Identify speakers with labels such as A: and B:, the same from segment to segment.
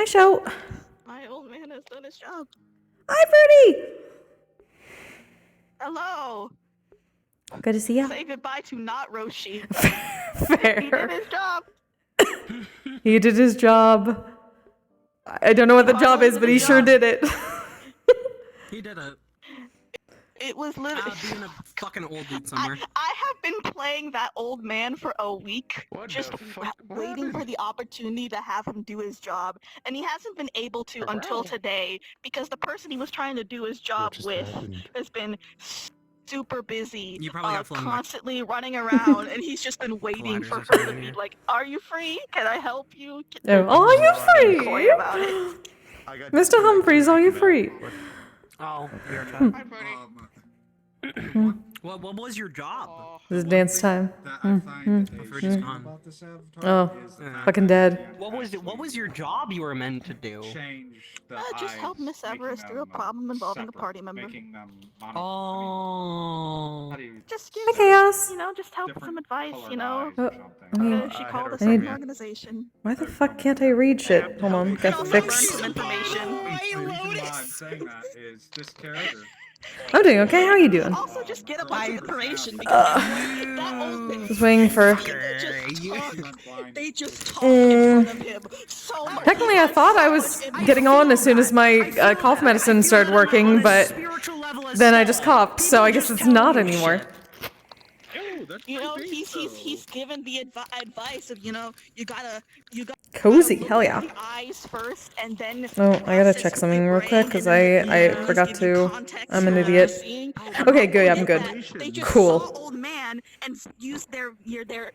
A: Show.
B: My old man has done his job.
A: Hi, Birdie.
B: Hello.
A: Good to see you.
B: Say goodbye to not Roshi.
A: Fair.
B: He did his job.
A: He did his job. I don't know what the job is, but he sure did it.
C: He did it.
B: It was literally
C: being a fucking old dude somewhere.
B: I have been playing that old man for a week, just waiting for the opportunity to have him do his job, and he hasn't been able to until today because the person he was trying to do his job with has been super busy,
C: You probably got
B: constantly running around, and he's just been waiting for her to be like, "Are you free? Can I help you?"
A: Are you free?
B: Coy about it.
A: Mr. Humphreys, are you free?
C: Oh, VRChat. What was your job?
A: This is dance time. Oh,
C: Yeah.
A: fucking dead.
C: What was your job you were meant to do?
B: Just help Miss Everest through a problem involving a party member.
C: Oh.
B: Just give
A: Hi, Chaos.
B: just help with some advice, she called us
A: I need-
B: an organization.
A: Why the fuck can't I read shit? Hold on, gotta
B: Also
A: fix.
B: learn some information.
A: I'm doing okay. How are you doing?
B: Also, just get a bunch of information because that old thing.
A: Just waiting for.
B: They just talk in front of him so much.
A: Technically, I thought I was getting on as soon as my cough medicine started working, but then I just coughed, so I guess it's not anymore.
B: He's given the advice of you gotta
A: Cozy, hell yeah.
B: the eyes first and then
A: Oh, I gotta check something real quick because I forgot to. I'm an idiot. Okay, good. I'm good.
B: They just
A: Cool.
B: saw old man and used their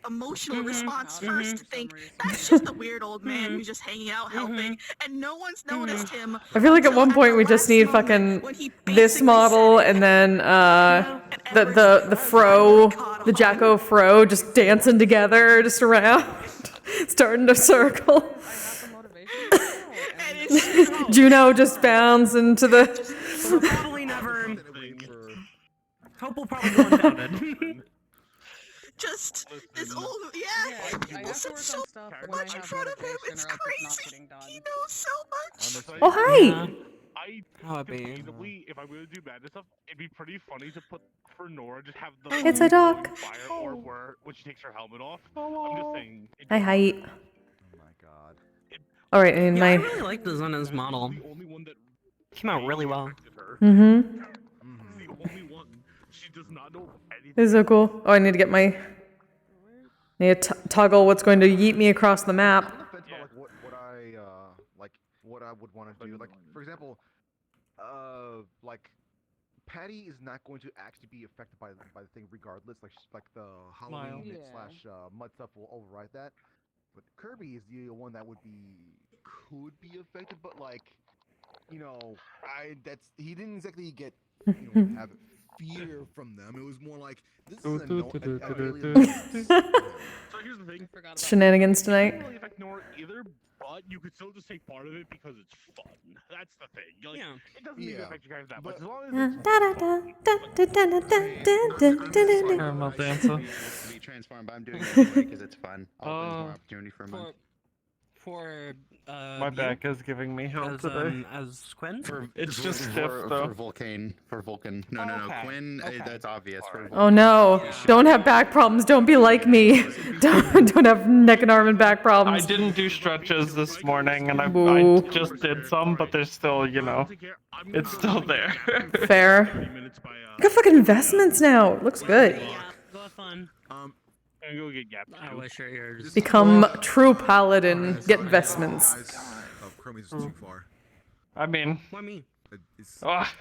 B: emotional response first to think that's just a weird old man who's just hanging out helping, and no one's noticed him.
A: I feel like at one point we just need fucking this model and then the fro, the Jacko fro, just dancing together, just around, starting to circle. Juno just bounds into the.
C: We'll probably never. Hope will probably go unfounded.
B: Just this old people said so much in front of him. It's crazy. He knows so much.
A: Oh hi.
D: If I'm gonna do bad stuff, it'd be pretty funny to put for Nora just have the
A: It's a dog.
D: fire or where when she takes her helmet off. I'm just saying.
A: Hi hi.
E: Oh my god.
A: All right, and
C: I
A: my.
C: really like the Zuna's model.
D: The only one that
C: Came out really well.
A: Mhm.
D: the only one. She does not know anything.
A: This is so cool. Oh, I need to get my. Need to toggle what's going to yeet me across the map.
E: On the fence about what I would want to do. Like for example, like Patty is not going to actually be affected by the thing regardless. Like the Halloween slash mud stuff will override that. But Kirby is the one that could be affected, but like, he didn't exactly get have fear from them. It was more like this is a
D: So here's the thing.
A: Shenanigans tonight.
D: It doesn't really affect Nora either, but you could still just take part of it because it's fun. That's the thing. It doesn't even affect you guys that much. As long as it's
F: Caramel dancer.
G: Be transformed, but I'm doing it anyway because it's fun. Opens more opportunity for a month.
F: My back is giving me help today.
C: As Quinn?
F: It's just stiff
G: For
F: though.
G: Vulcan. No, Quinn, that's obvious. For
A: Oh no! Don't have back problems. Don't be like me. Don't have neck and arm and back
F: I
A: problems.
F: didn't do stretches this morning, and I
A: Boo.
F: just did some, but there's still, it's still there.
A: Fair. I got fucking investments now. It looks good.
C: Yeah, go have fun.
D: I'm gonna go get Gap.
C: I wish your ears.
A: Become true paladin. Get investments.
E: Chrome's too far.
F: I mean,
C: Why me?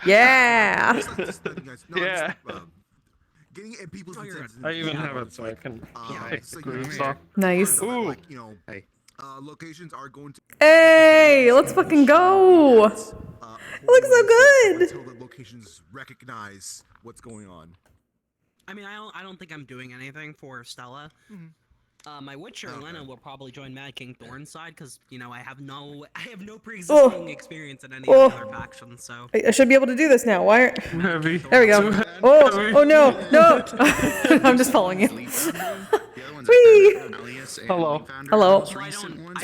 A: Yeah.
F: Yeah.
E: Getting in people's
F: I even have it so I can pick the grooves off.
A: Nice.
F: Ooh.
G: Hey.
E: Locations are going to.
A: Hey, let's fucking go. It looks so good.
E: Until the locations recognize what's going on.
C: I mean, I don't think I'm doing anything for Stella. My Witcher Lena will probably join Mad King Thorn's side because I have no pre-existing experience in any of the other factions. So
A: I should be able to do this now. Why?
F: Heavy.
A: There we go. Oh no, no! I'm just following you. Whee!
F: Hello.
A: Hello.
C: I don't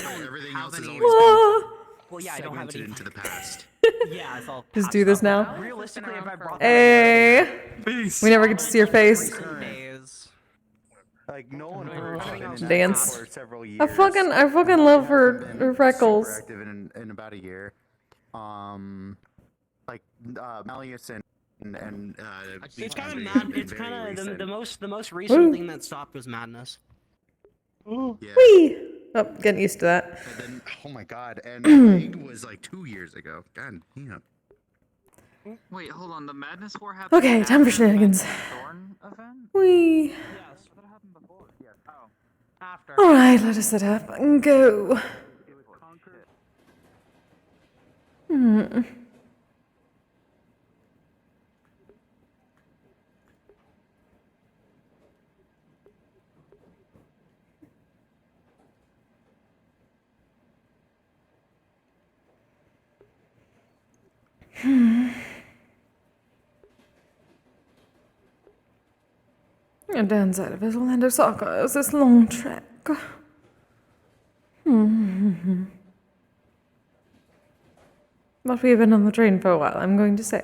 C: have any.
A: Whoa.
C: Well, yeah, I don't have
G: Segmented
C: any.
G: into the past.
C: Yeah, it's all.
A: Just do this now.
C: Realistically, if I brought
A: Hey, we never get to see your face.
C: days.
G: Like Nolan has been inactive
A: Dance.
G: for several years.
A: I fucking love her freckles.
G: Super active in about a year. Like Malleus and
C: It's kind of
G: Beachbody
C: mad.
G: have been
C: It's
G: very
C: kind of
G: recent.
C: the most recent thing that stopped was Madness.
G: Yeah.
A: Whee! Oh, getting used to that.
G: And then, oh my god, and Plague was like 2 years ago. God, yeah.
H: Wait, hold on. The Madness War happened.
A: Okay, time for
H: after the
A: shenanigans.
H: Thorn event?
A: Whee!
C: Yes.
H: What happened before? Yes. Oh.
C: After.
A: Alright, let us set up and go. Hmm. The downside of it, Orlandosaka is this long trek. But we've been on the train for a while, I'm going to say.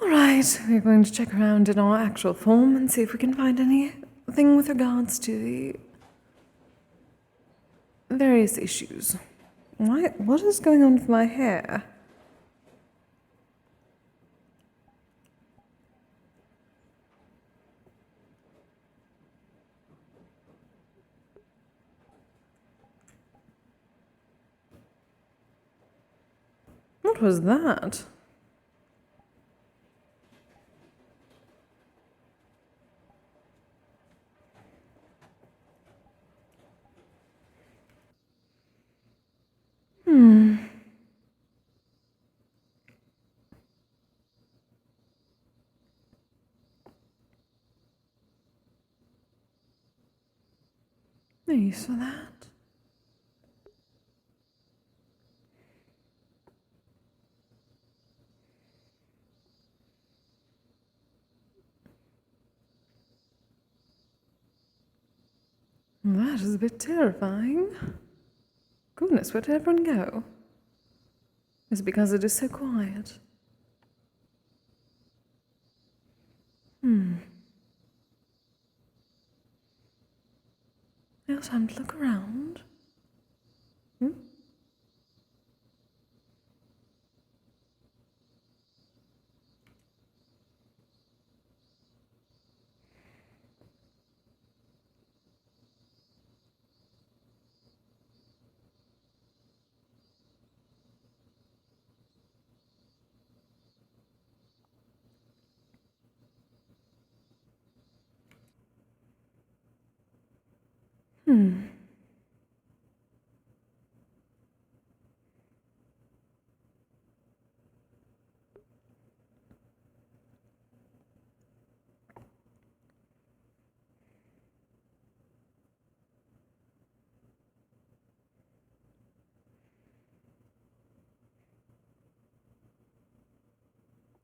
A: Alright, we're going to check around in our actual form and see if we can find anything with regards to the various issues. What is going on with my hair? What was that? No use for that. That is a bit terrifying. Goodness, where did everyone go? Is it because it is so quiet? Now time to look around.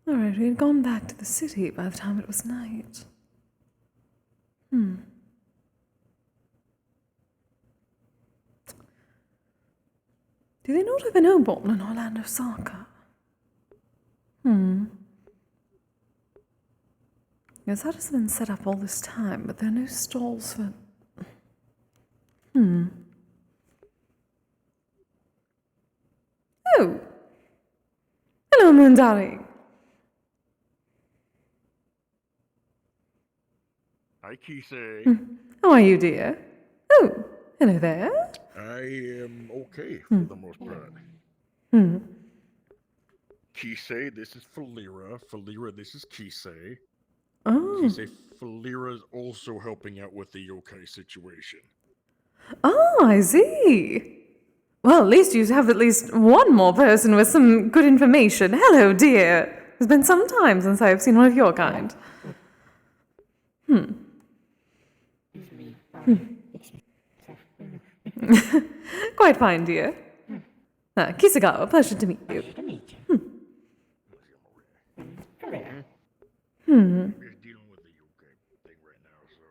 A: Alright, we had gone back to the city by the time it was night. Do they not have an Oborn in Orlandosaka? Yes, that has been set up all this time, but there are no stalls for... Oh! Hello, Moon darling.
D: Hi, Kise.
A: How are you, dear? Oh, hello there.
I: I am okay for the most part. Kise, this is Falira. Falira, this is Kise.
A: Oh.
I: Kise, Falira is also helping out with the yokai situation.
A: Oh, I see. Well, at least you have at least one more person with some good information. Hello, dear. It's been some time since I have seen one of your kind. Quite fine, dear. Kisagawa, pleasure to meet you.
I: We're dealing with the UK thing right now, so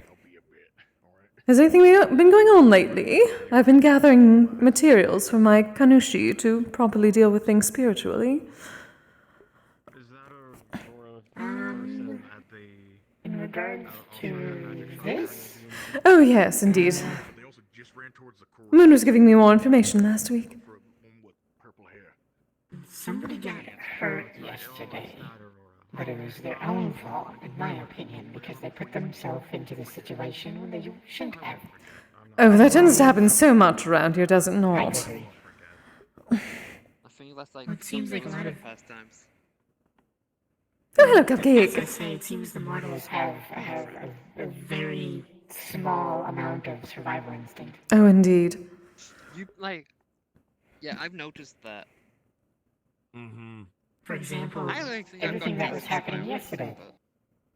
I: I'll be a bit, alright?
A: Has anything been going on lately? I've been gathering materials for my kanushi to properly deal with things spiritually.
D: Is that a person at the...
J: In regards to this?
A: Oh, yes, indeed.
I: They also just ran towards the core
A: Moon was giving me more information last week.
I: for a woman with purple hair.
J: Somebody got hurt yesterday, but it was their own fault, in my opinion, because they put themselves into the situation when they shouldn't have.
A: Oh, that tends to happen so much around here, does it not?
K: I think that's like
J: It seems like a lot of
K: pastimes.
A: Oh, hello,
J: As I
A: Cupcake.
J: say, it seems the mortals have a very small amount of survival instinct.
A: Oh, indeed.
K: You like, yeah, I've noticed that.
J: For example,
K: I don't think I've
J: everything
K: got
J: that was happening yesterday.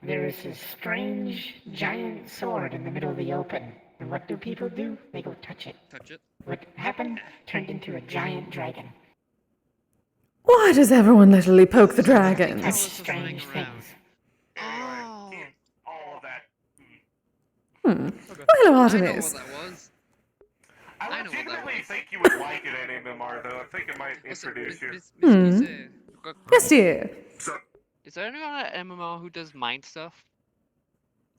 J: There was this strange giant sword in the middle of the open. And what do people do? They go touch it.
K: Touch it.
J: What happened? Turned into a giant dragon.
A: Why does everyone literally poke the
J: That's
A: dragons?
J: strange things.
K: Oh,
D: All of that.
A: Oh, hello,
K: I know what
A: Artemis.
K: that was.
D: I
K: I know what that
D: legitimately
K: was.
D: think you would like it at MMR, though. I think it might
K: Also,
D: introduce you.
K: Miss
A: Hmm.
K: Kise,
A: Yes, dear.
K: is there anyone at MMR who does mind stuff?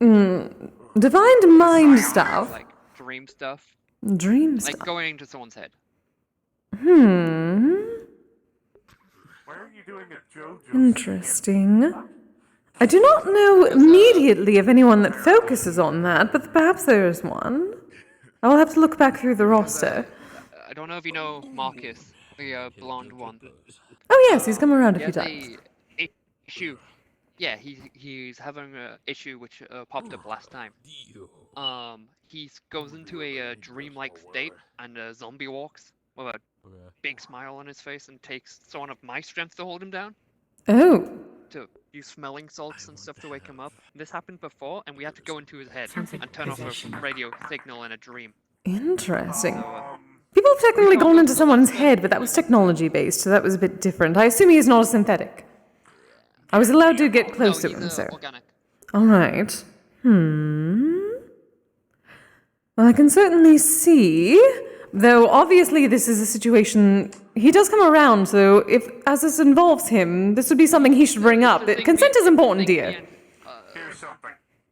A: Divined mind stuff.
K: Like dream stuff?
A: Dream
K: Like
A: stuff.
K: going into someone's head?
D: Why are you doing a JoJo?
A: Interesting. I do not know immediately of anyone that focuses on that, but perhaps there is one. I'll have to look back through the roster.
K: I don't know if you know Marcus, the blonde one.
A: Oh yes, he's come around a
K: He
A: few
K: has
A: times.
K: a issue. Yeah, he's having an issue which popped up last time. He goes into a dreamlike state and zombie walks with a big smile on his face and takes some of my strength to hold him down.
A: Oh.
K: To use smelling salts and stuff to wake him up. This happened before, and we had to go into his head
J: Sounds like
K: and turn off
J: possession.
K: a radio signal in a dream.
A: Interesting.
K: So,
A: People have technically gone into someone's head, but that was technology based, so that was a bit different. I assume he's not a synthetic. I was allowed to get close to
K: no,
A: him,
K: he's
A: so.
K: organic.
A: Alright. Well, I can certainly see, though obviously this is a situation. He does come around, so if, as this involves him, this would be something he should bring up.
K: It's a thing
A: Consent is important,
K: me
A: dear.
K: and,
D: Here's something.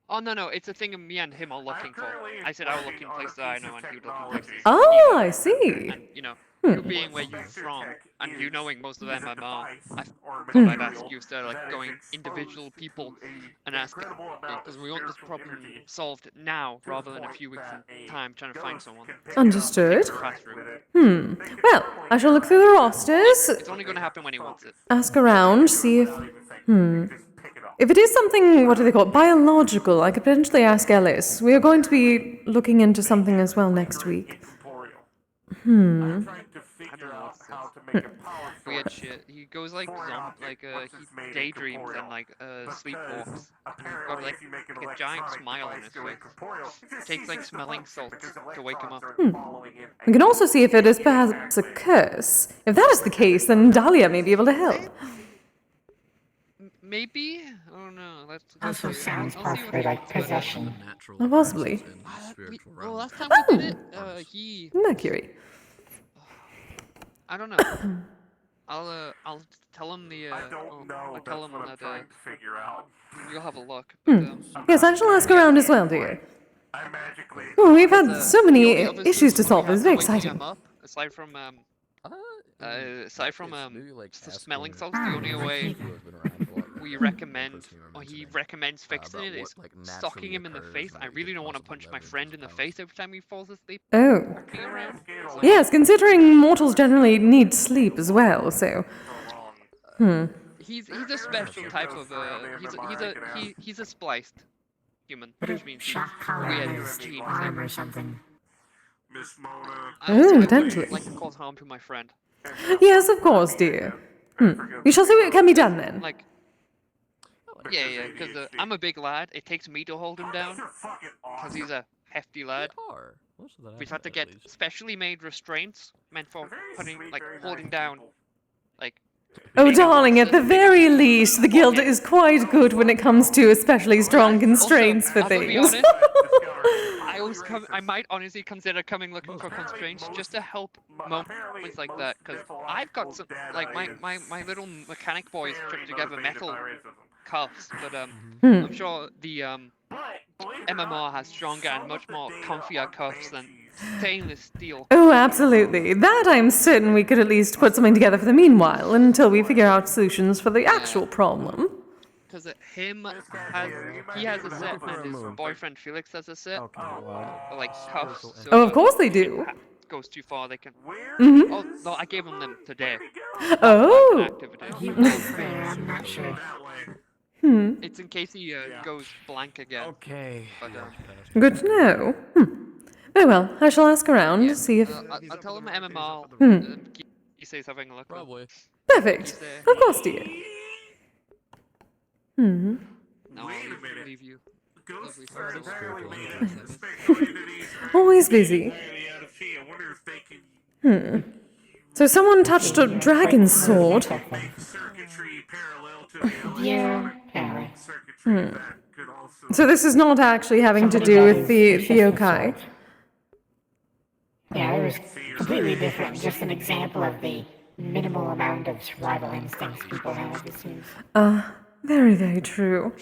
K: Oh no, it's a thing me and him are looking for. I said I will look in places that I know, and he would look in places.
A: Oh, I see.
K: And you know, you being where you're from, and you knowing most of MMR, I thought I'd ask you instead of like going individual people and asking, because we want this problem solved now rather than a few weeks in time trying to find someone.
A: Understood.
K: To pass through.
A: Well, I shall look through the rosters,
K: It's only going to happen when he wants it.
A: ask around, see if. If it is something, what do they call it, biological, I could potentially ask Ellis. We are going to be looking into something as well next week.
D: I'm trying to figure out how to make a power
K: Weird shit. He goes like he daydreams and like sleepwalks. And he's got like a giant smile on his face. Takes like smelling salts to wake him up.
A: We can also see if it is perhaps a curse. If that is the case, then Dahlia may be able to help.
K: Maybe? I don't know.
J: Also sounds
K: I'll see what
J: possibly
K: he
J: like
K: wants, but,
J: possession.
A: Oh, possibly.
K: Well, last time we did it, he.
A: Mercury.
K: I don't know. I'll tell him the.
D: I don't know.
K: I'll tell
D: That's
K: him
D: what I'm
K: that
D: trying to figure out.
K: you'll have a look. But,
A: Yes, I shall ask around as well, dear.
D: I magically.
A: Well, we've had so many
K: the other
A: issues to
K: things
A: solve.
K: we
A: It's
K: have
A: very
K: to waking
A: exciting.
K: him up, aside from just the smelling salts, the only way we recommend, or he recommends fixing it is socking him in the face. I really don't want to punch my friend in the face every time he falls asleep.
A: Oh.
K: Being around.
A: Yes, considering mortals generally need sleep as well, so.
K: He's a special type of he's a spliced human, which means he's
J: Shock collar
K: weird
J: his
K: genes.
J: arm or something.
K: I also
A: potentially.
K: like to cause harm to my friend.
A: Yes, of course, dear. We shall see what can be done then.
K: Like, yeah, because I'm a big lad. It takes me to hold him down, because he's a hefty lad. We've had to get specially made restraints meant for holding down, like.
A: Oh,
K: bigger
A: darling, at the
K: monsters,
A: very
K: bigger-
A: least, the guild is quite good when it comes to especially strong constraints for
K: I'm gonna be
A: things.
K: honest, I might honestly consider coming looking for constraints just to help moments like that, because I've got some, like, my little mechanic boys stripped together metal cuffs, but I'm sure the MMR has stronger and much more comfier cuffs than stainless steel.
A: Oh, absolutely. That I'm certain we could at least put something together for the meanwhile, until we figure out solutions for the actual problem.
K: Because he has a set, and his boyfriend Felix has a set. Like cuffs. So
A: Oh, of course they do.
K: if it goes too far, they can.
A: Mm-hmm.
K: Oh, no, I gave them today.
A: Oh.
J: I'm not sure.
K: It's in case he goes blank again.
L: Okay.
K: But,
A: Good to know. Very well, I shall ask around to see if...
K: I'll tell him MMR. Kise's having a look.
L: Probably.
A: Perfect. Of course, dear.
K: No, I'll leave you.
A: Always busy. So someone touched a dragon sword.
J: Yeah, apparently.
A: So this is not actually having to do with the yokai.
J: Yeah, it was completely different. Just an example of the minimal amount of survival instincts people have, it seems.
A: Very, very true.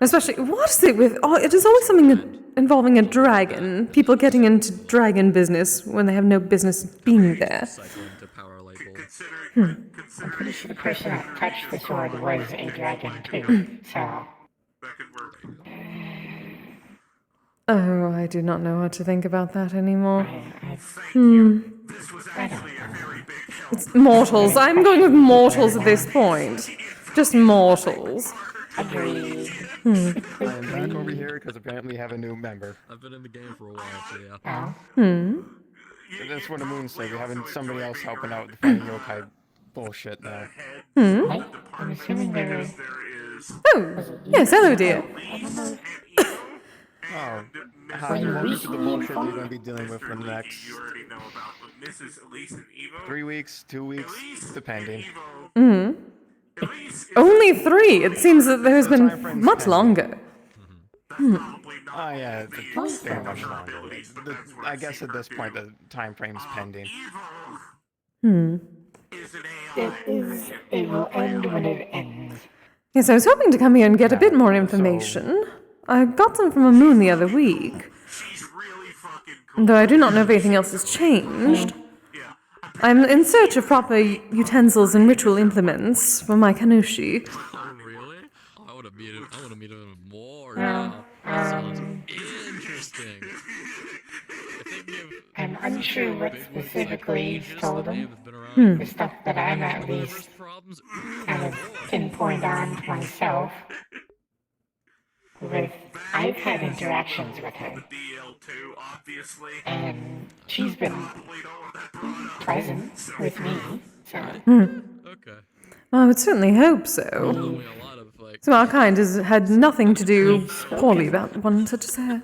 A: Especially, what is it with... Oh, it is always something involving a dragon. People getting into dragon business when they have no business being there.
J: I'm pretty sure the person that touched the sword was a dragon too, so...
A: Oh, I do not know what to think about that anymore. It's mortals. I'm going with mortals at this point. Just mortals.
J: Agreed.
G: I am back over here because apparently we have a new member.
L: I've been in the game for a while, so yeah.
G: That's what the moon said. We're having somebody else helping out with the fighting yokai bullshit now.
J: I'm assuming there is...
A: Oh, yes, hello, dear.
G: Oh, how do you the bullshit you're going to be dealing with for the next 3 weeks, 2 weeks, depending.
A: Only 3. It seems that there's been much longer.
G: Oh yeah, it's very much longer. I guess at this point the time frame's pending.
J: It will end when it ends.
A: Yes, I was hoping to come here and get a bit more information. I got some from a moon the other week. Though I do not know if anything else has changed. I'm in search of proper utensils and ritual implements for my kanushi.
L: Oh, really? I want to meet him more now. Sounds interesting.
J: I'm unsure what specifically he's told him. The stuff that I'm at least kind of pinpoint on to myself. I've had interactions with her. And she's been present with me, so...
L: Okay.
A: Well, I would certainly hope so. So our kind has had nothing to do poorly about one such as her.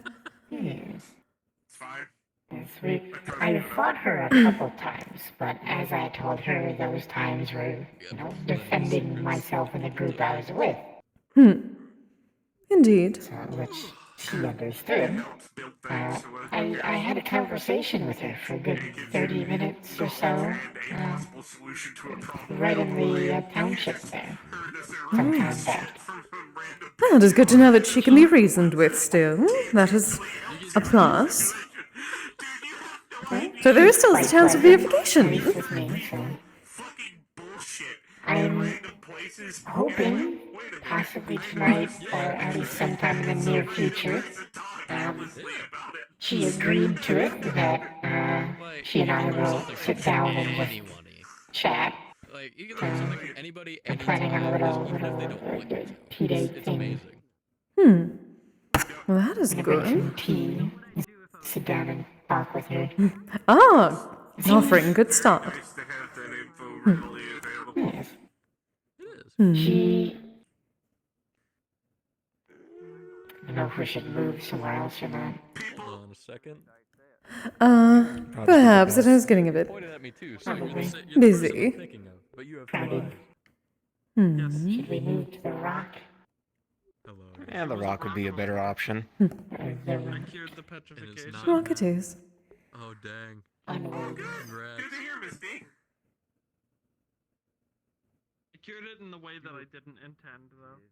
J: I fought her a couple times, but as I told her, those times were, defending myself and the group I was with.
A: Indeed.
J: So, which she understood. I had a conversation with her for a good 30 minutes or so, right in the township there, some time back.
A: Well, it is good to know that she can be reasoned with still. That is a plus. So there is still a chance of verification.
J: With me, so I'm hoping, possibly tonight, or at least sometime in the near future, she agreed to it, that she and I will sit down and just chat. I'm planning on a little P-date thing.
A: Well, that is
J: Drink
A: good.
J: some tea, sit down and talk with her.
A: Ah, offering good start.
I: Nice to have that info readily available.
J: Yes.
L: It is.
J: She... I don't know if we should move somewhere else or not.
L: Hold on a second.
A: Perhaps it is getting a bit
L: Pointed at me too, so you're the person
A: busy.
L: I'm thinking of, but you have
J: Crowded. Should we move to the rock?
L: Hello.
G: Yeah, the rock would be a better option.
F: I cured the petrification.
A: Rock it is.
L: Oh dang.
J: Onward.
L: Congrats.
I: Good to hear, Misty.
F: I cured it in the way that I didn't intend, though.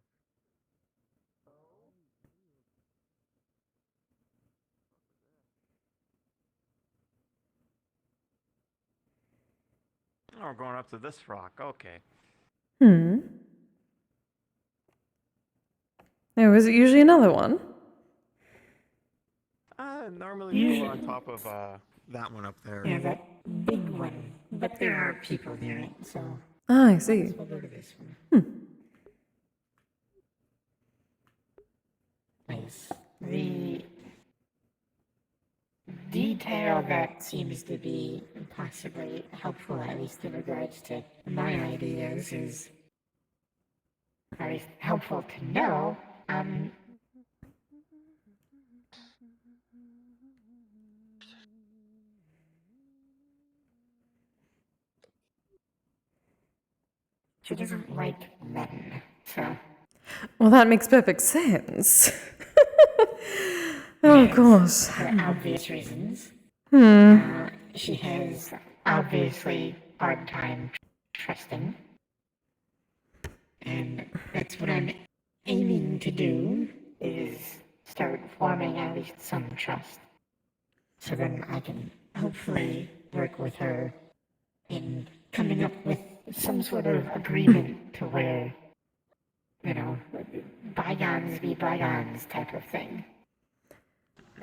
G: Oh, we're going up to this rock. Okay.
A: Oh, is it usually another one?
G: Normally we go on top of that one up there.
J: Yeah, that big one. But there are people near it, so...
A: Ah, I see.
J: We'll go to this one. Nice. The detail that seems to be possibly helpful, at least in regards to my ideas, is at least helpful to know. She doesn't like men, so...
A: Well, that makes perfect sense. Oh, of course.
J: For obvious reasons.
A: Hmm.
J: She has obviously hard time trusting. And that's what I'm aiming to do, is start forming at least some trust. So then I can hopefully work with her in coming up with some sort of agreement to where, you know, bygones be bygones type of thing.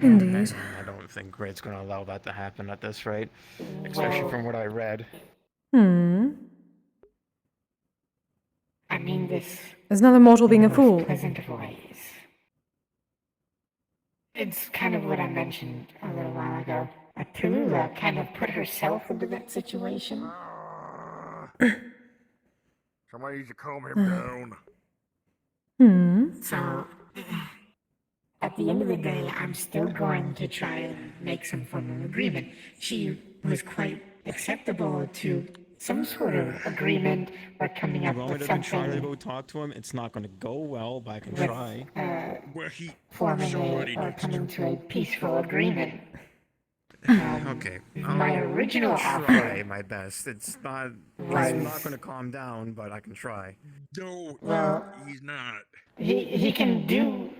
A: Indeed.
G: I don't think Great's going to allow that to happen at this rate, especially from what I read.
A: Hmm.
J: I mean this...
A: Is another mortal being a
J: in the most
A: fool?
J: pleasant of ways. It's kind of what I mentioned a little while ago. Tallulah kind of put herself into that situation.
I: Somebody needs to calm him down.
A: Hmm.
J: So, at the end of the day, I'm still going to try and make some form of agreement. She was quite acceptable to some sort of agreement or coming up with
G: Try to
J: something.
G: go talk to him. It's not going to go well, but I can
J: With,
G: try.
I: Well, he
J: forming
I: somebody
J: or
I: needs
J: coming
I: to.
J: to a peaceful agreement.
G: Okay.
J: My original
G: try
J: offer
G: my best. It's not
J: was...
G: going to calm down, but I can try.
I: No,
J: Well,
I: he's not.
J: He can do...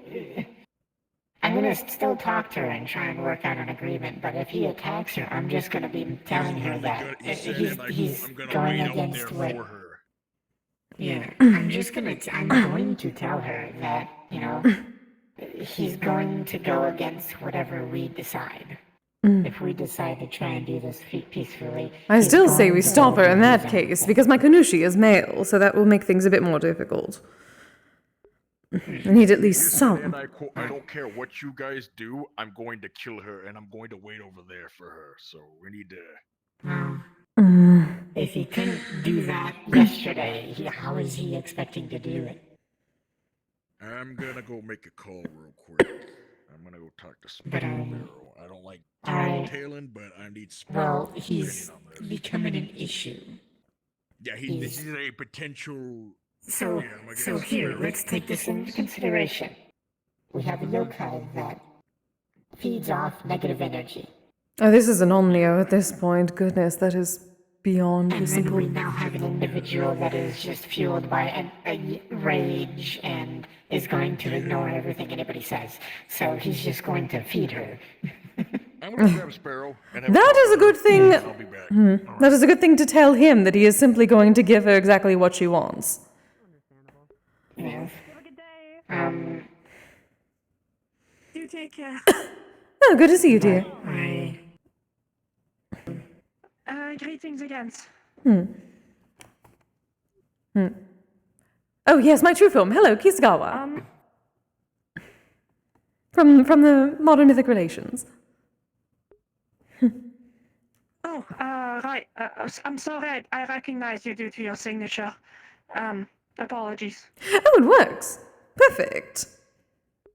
J: I'm gonna still talk to her and try and work out an agreement, but if he attacks her, I'm just gonna be telling her that he's
I: I'm gonna
J: going
I: wait out there
J: against
I: for
J: what...
I: her.
J: Yeah, I'm going to tell her that, you know, he's going to go against whatever we decide. If we decide to try and do this peacefully...
A: I
J: he's
A: still say
J: going
A: we
J: to
A: stop her
J: go
A: in
J: do
A: that
J: his own
A: case,
J: thing.
A: because my Kanushi is male, so that will make things a bit more difficult. I need at least some.
I: And I quote, I don't care what you guys do, I'm going to kill her, and I'm going to wait over there for her. So we need to.
J: Well, if he couldn't do that yesterday, how is he expecting to do it?
I: I'm gonna go make a call real quick. I'm gonna go talk to Sparrow. I don't like tailing, but I need Sparrow.
J: Well, he's becoming an issue.
I: Yeah, this is a potential.
J: So,
I: Yeah, I'm gonna
J: so
I: get
J: here,
I: Sparrow.
J: let's take this into consideration. We have a yokai that feeds off negative energy.
A: Oh, this is an Omnio at this point. Goodness, that is beyond
J: And then
A: visible.
J: we now have an individual that is just fueled by a rage and is going to ignore everything anybody says. So he's just going to feed her.
I: I'm gonna grab Sparrow. And have
A: That is a good thing.
I: I'll be back.
A: That is a good thing to tell him, that he is simply going to give her exactly what she wants.
J: Yes.
M: Have a good day.
N: Do take care.
A: Oh, good to see you, dear.
N: Greetings again.
A: Oh, yes, my true form. Hello, Kisagawa. From the Modern Mythic Relations.
N: Oh, right. I'm sorry. I recognize you due to your signature. Apologies.
A: Oh, it works. Perfect.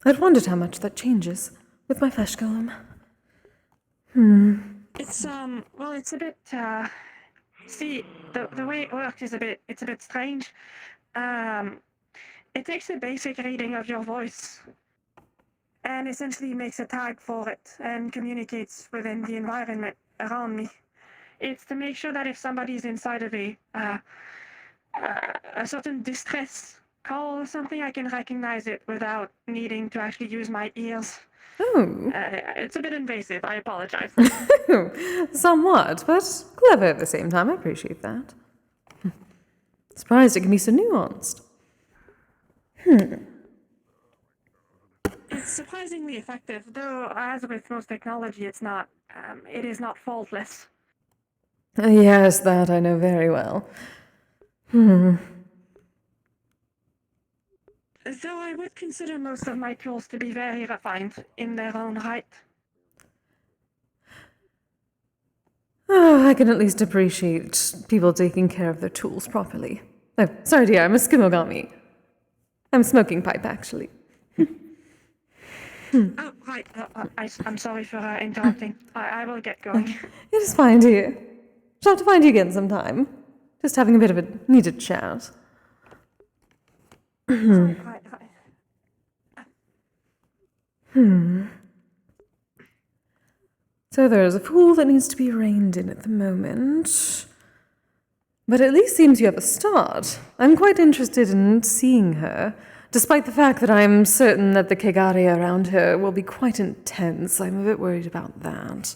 A: I'd wondered how much that changes with my flesh golem.
N: It's, well, it's a bit, see, the way it works is it's a bit strange. It takes a basic reading of your voice and essentially makes a tag for it and communicates within the environment around me. It's to make sure that if somebody's inside of a certain distress call or something, I can recognize it without needing to actually use my ears.
A: Oh.
N: It's a bit invasive. I apologize.
A: Somewhat, but clever at the same time. I appreciate that. Surprised it can be so nuanced.
N: It's surprisingly effective, though, as with most technology, it is not faultless.
A: Yes, that I know very well.
N: Though I would consider most of my tools to be very refined in their own right.
A: Oh, I can at least appreciate people taking care of their tools properly. Oh, sorry dear, I'm a skimogami. I'm a smoking pipe, actually.
N: Oh, right. I'm sorry for interrupting. I will get going.
A: It is fine, dear. Shall have to find you again sometime. Just having a bit of a needed chat.
N: Right.
A: So there's a fool that needs to be reined in at the moment. But at least seems you have a start. I'm quite interested in seeing her, despite the fact that I'm certain that the Kegare around her will be quite intense. I'm a bit worried about that.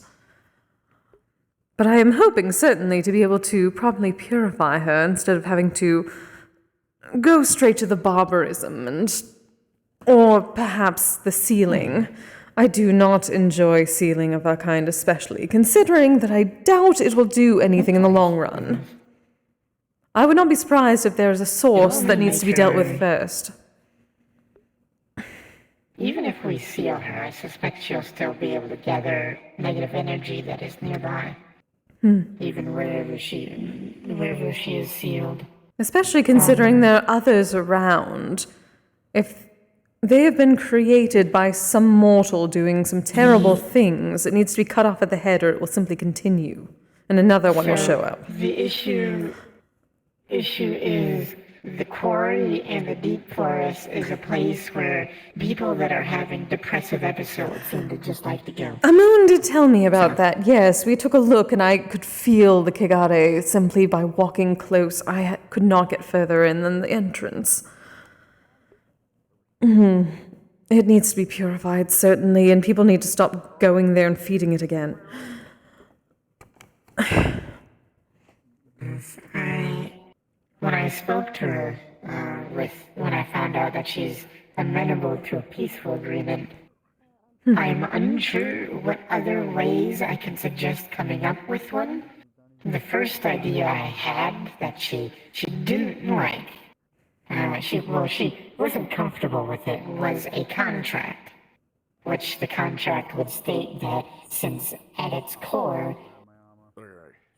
A: But I am hoping, certainly, to be able to properly purify her instead of having to go straight to the barbarism or perhaps the sealing. I do not enjoy sealing of that kind, especially considering that I doubt it will do anything in the long run. I would not be surprised if there's a source that needs to be dealt with first.
J: Even if we seal her, I suspect she'll still be able to gather negative energy that is nearby. Even wherever she is sealed.
A: Especially considering there are others around. If they have been created by some mortal doing some terrible things, it needs to be cut off at the head or it will simply continue. And another one will show up.
J: The issue is the quarry and the deep forest is a place where people that are having depressive episodes seem to just like to go.
A: Amun did tell me about that, yes. We took a look and I could feel the Kegare simply by walking close. I could not get further in than the entrance. It needs to be purified, certainly, and people need to stop going there and feeding it again.
J: When I spoke to her, when I found out that she's amenable to a peaceful agreement, I'm unsure what other ways I can suggest coming up with one. The first idea I had that she didn't like, she wasn't comfortable with it, was a contract, which the contract would state that since at its core,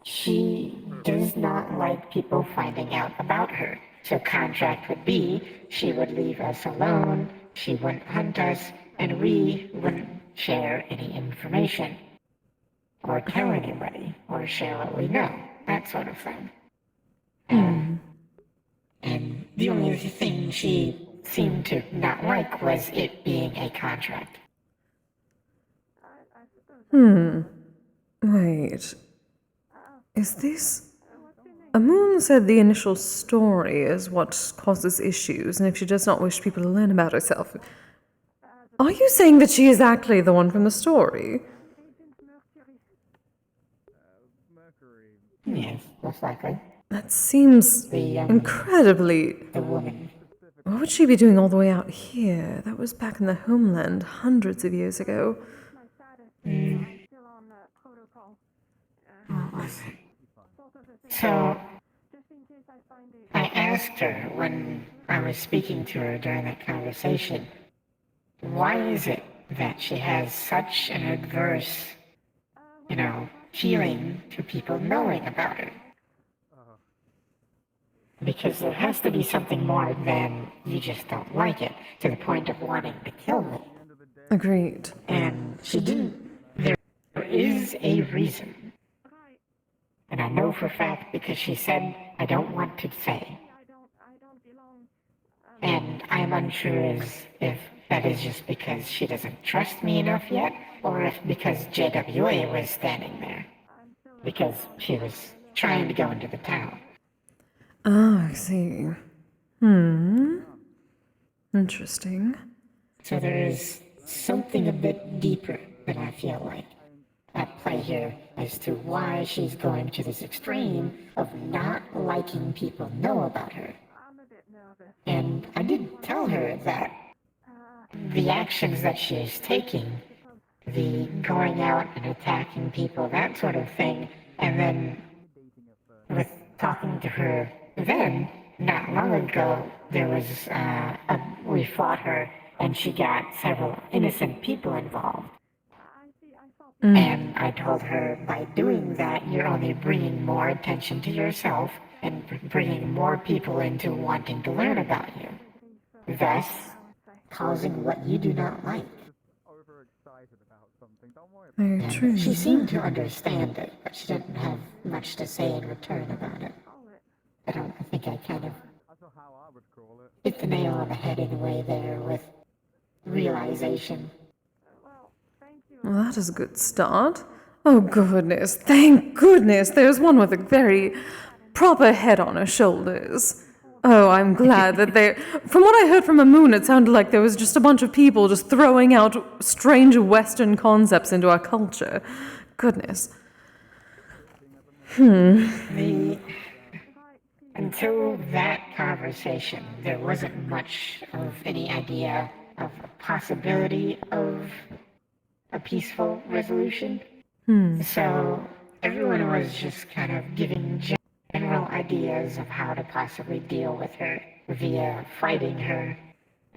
J: she does not like people finding out about her. So contract would be, she would leave us alone, she wouldn't hunt us, and we wouldn't share any information. Or tell anybody, or share what we know, that sort of thing. And the only other thing she seemed to not like was it being a contract.
A: Wait. Is this... Amun said the initial story is what causes issues, and if she does not wish people to learn about herself... Are you saying that she is actually the one from the story?
J: Yes, most likely.
A: That seems incredibly...
J: The woman.
A: What would she be doing all the way out here? That was back in the homeland hundreds of years ago.
J: So, I asked her when I was speaking to her during that conversation, why is it that she has such an adverse, feeling to people knowing about her. Because there has to be something more than you just don't like it, to the point of wanting to kill me.
A: Agreed.
J: And she didn't. There is a reason. And I know for a fact because she said, I don't want to say. And I'm unsure as if that is just because she doesn't trust me enough yet, or if because JWA was standing there. Because she was trying to go into the town.
A: Oh, I see. Interesting.
J: So there is something a bit deeper than I feel like at play here as to why she's going to this extreme of not liking people know about her. And I did tell her that the actions that she is taking, the going out and attacking people, that sort of thing, and then with talking to her then, not long ago, there was, we fought her and she got several innocent people involved. And I told her, by doing that, you're only bringing more attention to yourself and bringing more people into wanting to learn about you. Thus, causing what you do not like.
A: Very true.
J: She seemed to understand it, but she didn't have much to say in return about it. I think I kind of hit the nail on the head in a way there with realization.
A: Well, that is a good start. Oh, goodness. Thank goodness. There's one with a very proper head on her shoulders. Oh, I'm glad that they... From what I heard from Amun, it sounded like there was just a bunch of people just throwing out strange Western concepts into our culture. Goodness.
J: Until that conversation, there wasn't much of any idea of a possibility of a peaceful resolution. So everyone was just kind of giving general ideas of how to possibly deal with her via fighting her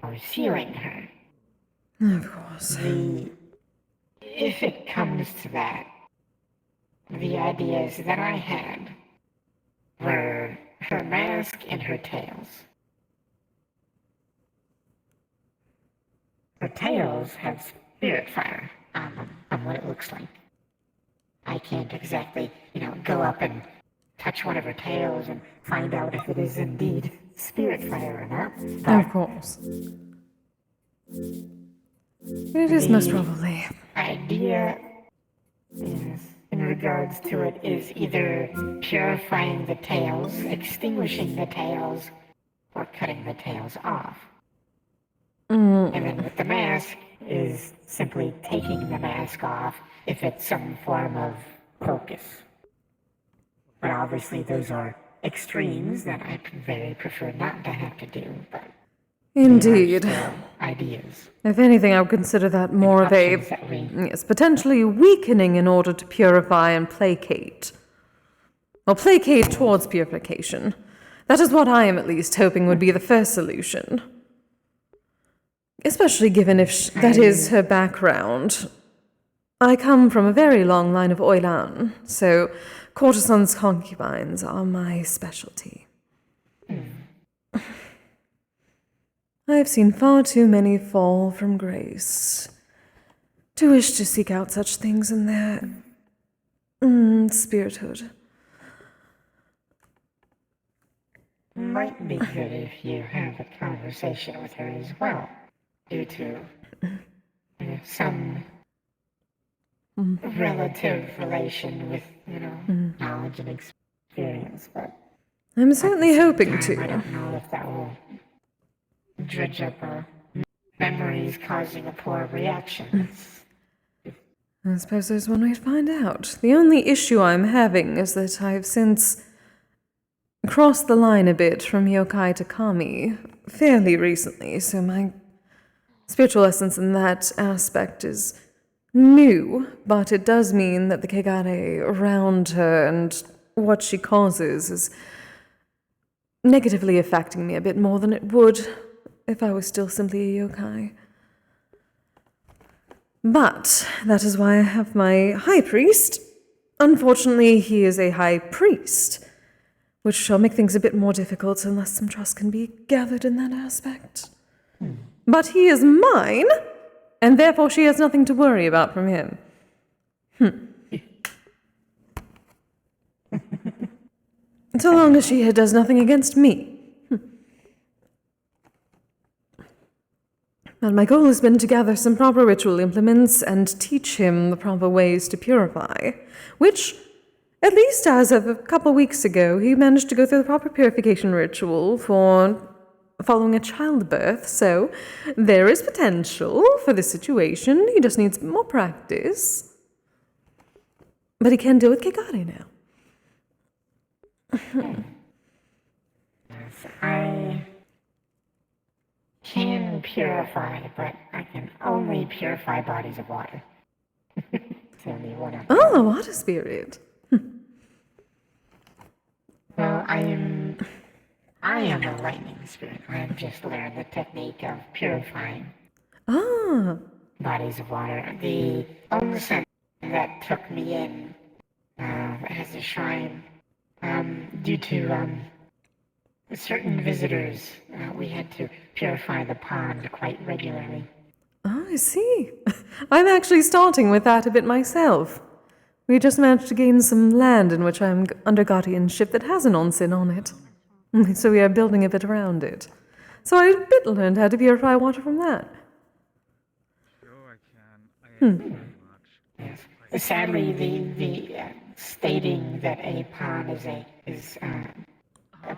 J: or sealing her.
A: Of course.
J: If it comes to that, the ideas that I had were her mask and her tails. Her tails have spirit fire on what it looks like. I can't exactly, go up and touch one of her tails and find out if it is indeed spirit fire or not.
A: Of course. It is most probably.
J: Idea is, in regards to it, is either purifying the tails, extinguishing the tails, or cutting the tails off. And then with the mask is simply taking the mask off if it's some form of focus. But obviously those are extremes that I very prefer not to have to do, but
A: Indeed.
J: they are still ideas.
A: If anything, I would consider that more of a... Yes, potentially weakening in order to purify and placate. Or placate towards purification. That is what I am at least hoping would be the first solution. Especially given if that is her background. I come from a very long line of Oilan, so courtesans' concubines are my specialty. I have seen far too many fall from grace to wish to seek out such things in their spirithood.
J: Might be good if you have a conversation with her as well, due to some relative relation with, knowledge and experience, but
A: I'm certainly hoping to.
J: I don't know if that will dredge up memories causing a poor reaction.
A: I suppose there's one way to find out. The only issue I'm having is that I've since crossed the line a bit from yokai to kami fairly recently, so my spiritual essence in that aspect is new, but it does mean that the kegare around her and what she causes is negatively affecting me a bit more than it would if I was still simply a yokai. But that is why I have my high priest, Unfortunately, he is a high priest, which shall make things a bit more difficult unless some trust can be gathered in that aspect. But he is mine, and therefore she has nothing to worry about from him. So long as she does nothing against me. And my goal has been to gather some proper ritual implements and teach him the proper ways to purify, which, at least as of a couple weeks ago, he managed to go through the proper purification ritual for following a childbirth, so there is potential for this situation. He just needs more practice. But he can deal with Kikari now.
J: I can purify, but I can only purify bodies of water. It's the only one.
A: Oh, a water spirit.
J: Well, I am a lightning spirit. I have just learned the technique of purifying bodies of water. The onsen that took me in as a shrine, due to certain visitors, we had to purify the pond quite regularly.
A: Oh, I see. I'm actually starting with that a bit myself. We just managed to gain some land in which I'm under guardianship that has an onsen on it. So we are building a bit around it. So I a bit learned how to purify water from that.
J: Yes. Sadly, the stating that a pond is a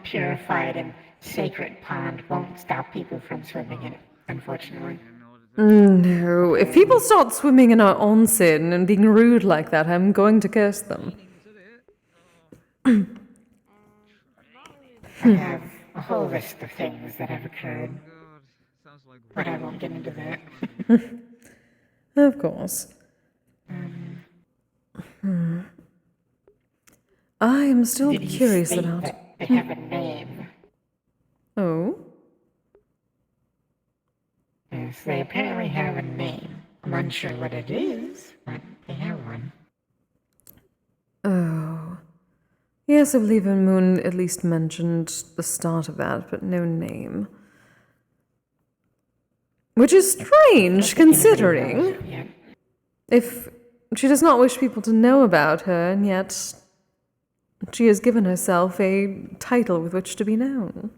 J: purified and sacred pond won't stop people from swimming in it, unfortunately.
A: No, if people start swimming in our onsen and being rude like that, I'm going to curse them.
J: I have a whole list of things that have occurred, but I won't get into that.
A: Of course. I am still curious about...
J: That they have a name.
A: Oh?
J: Yes, they apparently have a name. I'm unsure what it is, but they have one.
A: Oh. Yes, I believe Moon at least mentioned the start of that, but no name. Which is strange, considering if she does not wish people to know about her, and yet she has given herself a title with which to be known.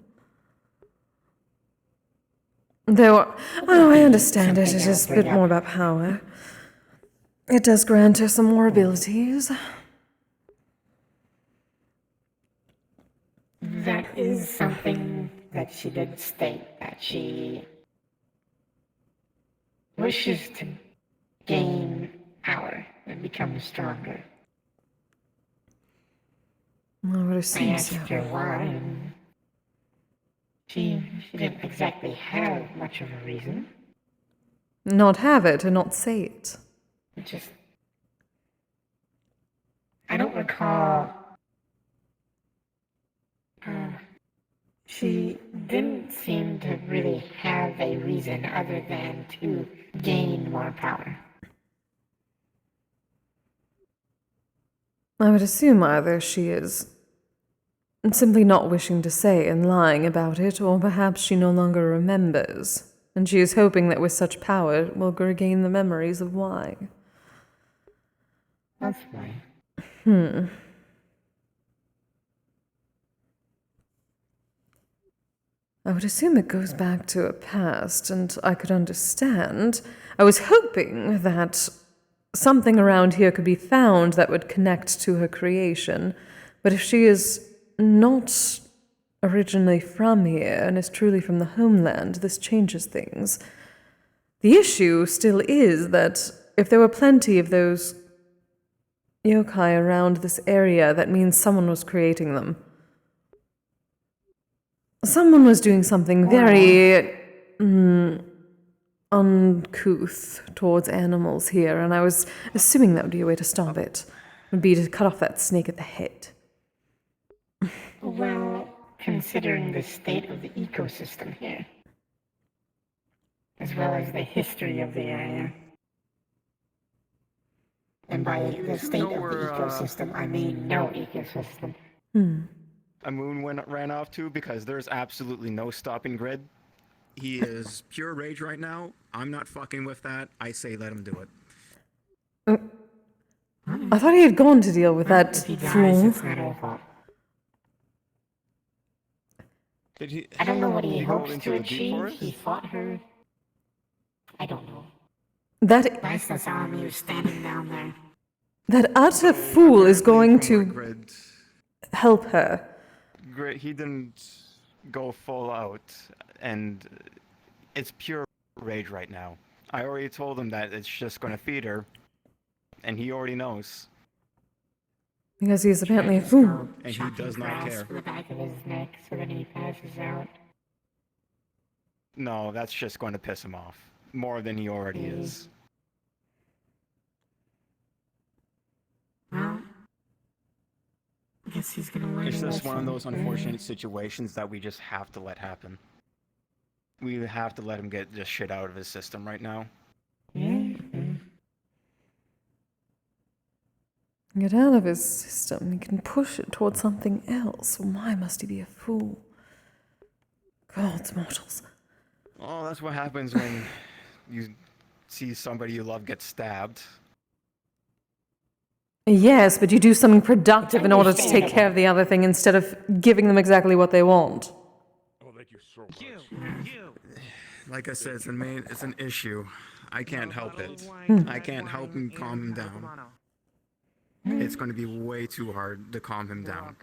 A: Though, I understand it is a bit more about power. It does grant her some more abilities.
J: That is something that she did state, that she wishes to gain power and become stronger.
A: I would assume
J: I asked her why, and she didn't exactly have much of a reason.
A: Not have it and not say it.
J: I don't recall. She didn't seem to really have a reason other than to gain more power.
A: I would assume either she is simply not wishing to say and lying about it, or perhaps she no longer remembers, and she is hoping that with such power it will regain the memories of why.
J: That's why.
A: I would assume it goes back to a past, and I could understand. I was hoping that something around here could be found that would connect to her creation, but if she is not originally from here and is truly from the homeland, this changes things. The issue still is that if there were plenty of those yokai around this area, that means someone was creating them. Someone was doing something very uncouth towards animals here, and I was assuming that would be a way to stop it. Would be to cut off that snake at the head.
J: Well, considering the state of the ecosystem here, as well as the history of the area, And by the state of the ecosystem, I mean no ecosystem.
G: A moon ran off too because there's absolutely no stopping Grid. He is pure rage right now. I'm not fucking with that. I say let him do it.
A: I thought he had gone to deal with that fool.
G: Did he?
J: I don't know what he
G: go
J: hopes
G: into
J: to
G: the deep
J: achieve.
G: forest?
J: He fought her. I don't know.
A: That
J: Last I saw him, he was standing down there.
A: that utter fool is going to
G: Grid,
A: help her.
G: He didn't go full out, and it's pure rage right now. I already told him that it's just going to feed her, and he already knows.
A: Because he's apparently a fool.
G: And he does not care.
J: The back of his neck, so then he passes out.
G: No, that's just going to piss him off more than he already is.
J: Well, I guess he's gonna learn.
G: It's
J: a
G: just one of
J: lesson.
G: those unfortunate situations that we just have to let happen. We have to let him get this shit out of his system right now.
A: Get out of his system. He can push it towards something else. Why must he be a fool? Gods, mortals.
G: Oh, that's what happens when you see somebody you love get stabbed.
A: Yes, but you do something productive in order to take care of the other thing instead of giving them exactly what they want.
I: Oh, thank you so much.
G: Like I said, it's an issue. I can't help it. I can't help him calm him down. It's going to be way too hard to calm him down.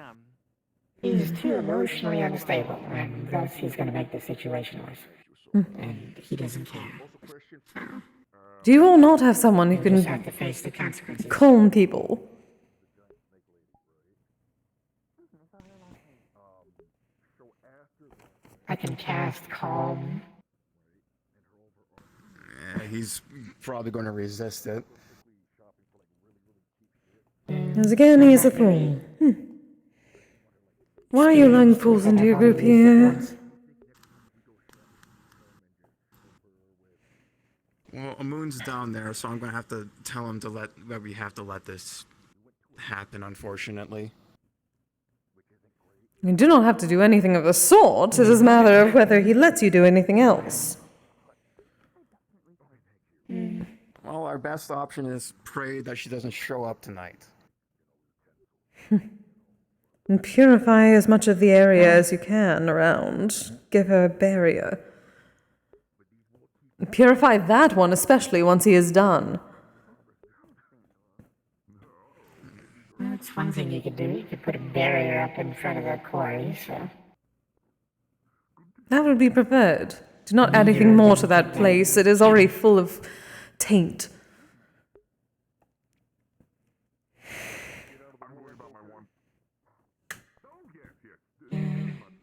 J: He's too emotionally unstable, and thus he's gonna make the situation worse. And he doesn't care.
A: Do you all not have someone who
J: You just have
A: can
J: to face the consequences.
A: calm people?
J: I can cast calm.
G: He's probably going to resist it.
A: As again, he's a fool. Why are you allowing fools into your group here?
G: Well, Amun's down there, so I'm going to have to tell him that we have to let this happen, unfortunately.
A: You do not have to do anything of the sort. It is a matter of whether he lets you do anything else.
G: Well, our best option is pray that she doesn't show up tonight.
A: And purify as much of the area as you can around. Give her a barrier. Purify that one, especially once he is done.
J: Well, it's one thing you could do. You could put a barrier up in front of the quarry, so...
A: That would be preferred. Do not add anything more to that place. It is already full of taint.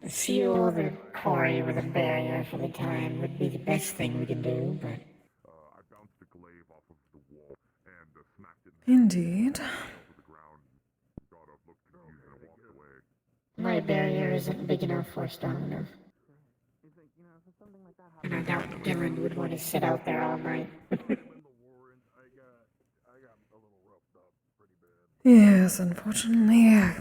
J: Seal the quarry with a barrier for the time would be the best thing we could do, but...
A: Indeed.
J: My barrier isn't big enough or strong enough. And I doubt Dylan would want to sit out there all night.
A: Yes, unfortunately. I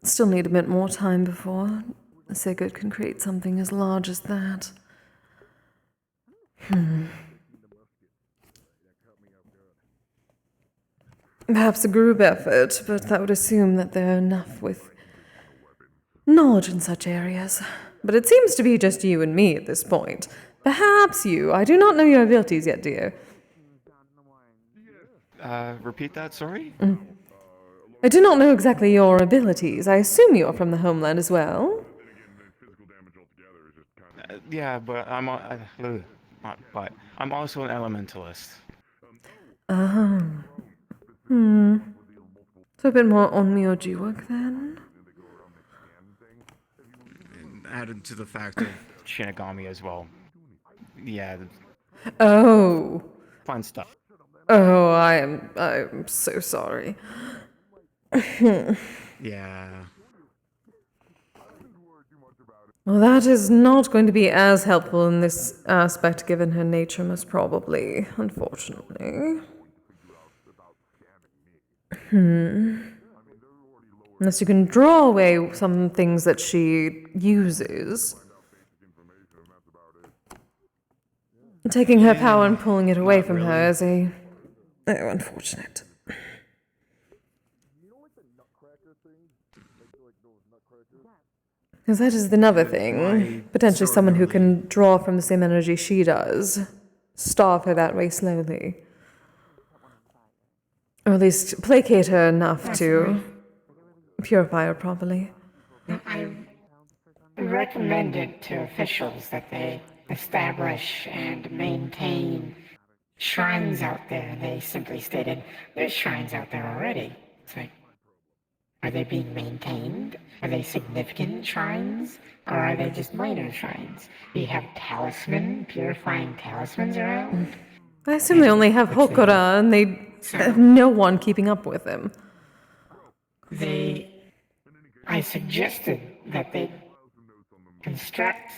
A: still need a bit more time before Sigurd can create something as large as that. Perhaps a group effort, but that would assume that there are enough with knowledge in such areas. But it seems to be just you and me at this point. Perhaps you. I do not know your abilities yet, dear.
G: Repeat that, sorry?
A: I do not know exactly your abilities. I assume you are from the homeland as well.
G: Yeah, but I'm also an elementalist.
A: So a bit more onmyoji work then?
G: And added to the fact of Shinigami as well. Yeah.
A: Oh.
G: Fun stuff.
A: Oh, I'm so sorry.
G: Yeah.
A: Well, that is not going to be as helpful in this aspect, given her nature, most probably, unfortunately. Unless you can draw away some things that she uses. Taking her power and pulling it away from her is unfortunate. Because that is another thing. Potentially someone who can draw from the same energy she does. Starve her that way slowly. Or at least placate her enough to purify her properly.
J: I recommended to officials that they establish and maintain shrines out there. They simply stated, there's shrines out there already. It's like, are they being maintained? Are they significant shrines? Or are they just minor shrines? Do you have purifying talismans around?
A: I assume they only have Hokora, and they have no one keeping up with them.
J: I suggested that they construct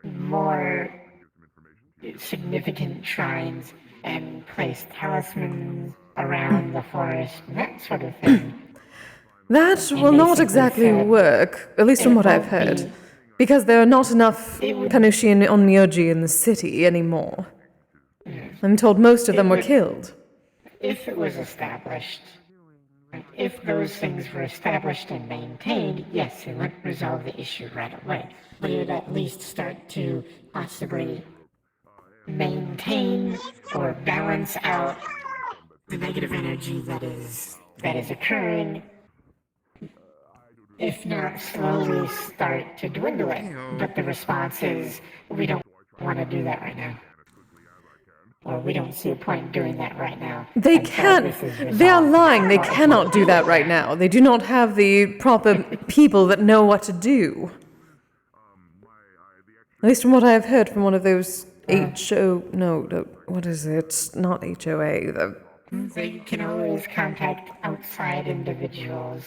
J: more significant shrines and place talismans around the forest, that sort of thing.
A: That will not exactly work, at least from what I've heard. Because there are not enough Kanushi and Onmyoji in the city anymore. I'm told most of them were killed.
J: If it was established, if those things were established and maintained, yes, it would resolve the issue right away. But it would at least start to possibly maintain or balance out the negative energy that is occurring, if not slowly start to dwindle it. But the response is, we don't want to do that right now. Or we don't see a point in doing that right now.
A: They can't. They are lying. They cannot do that right now. They do not have the proper people that know what to do. At least from what I have heard from one of those what is it? Not HOA.
J: They can always contact outside individuals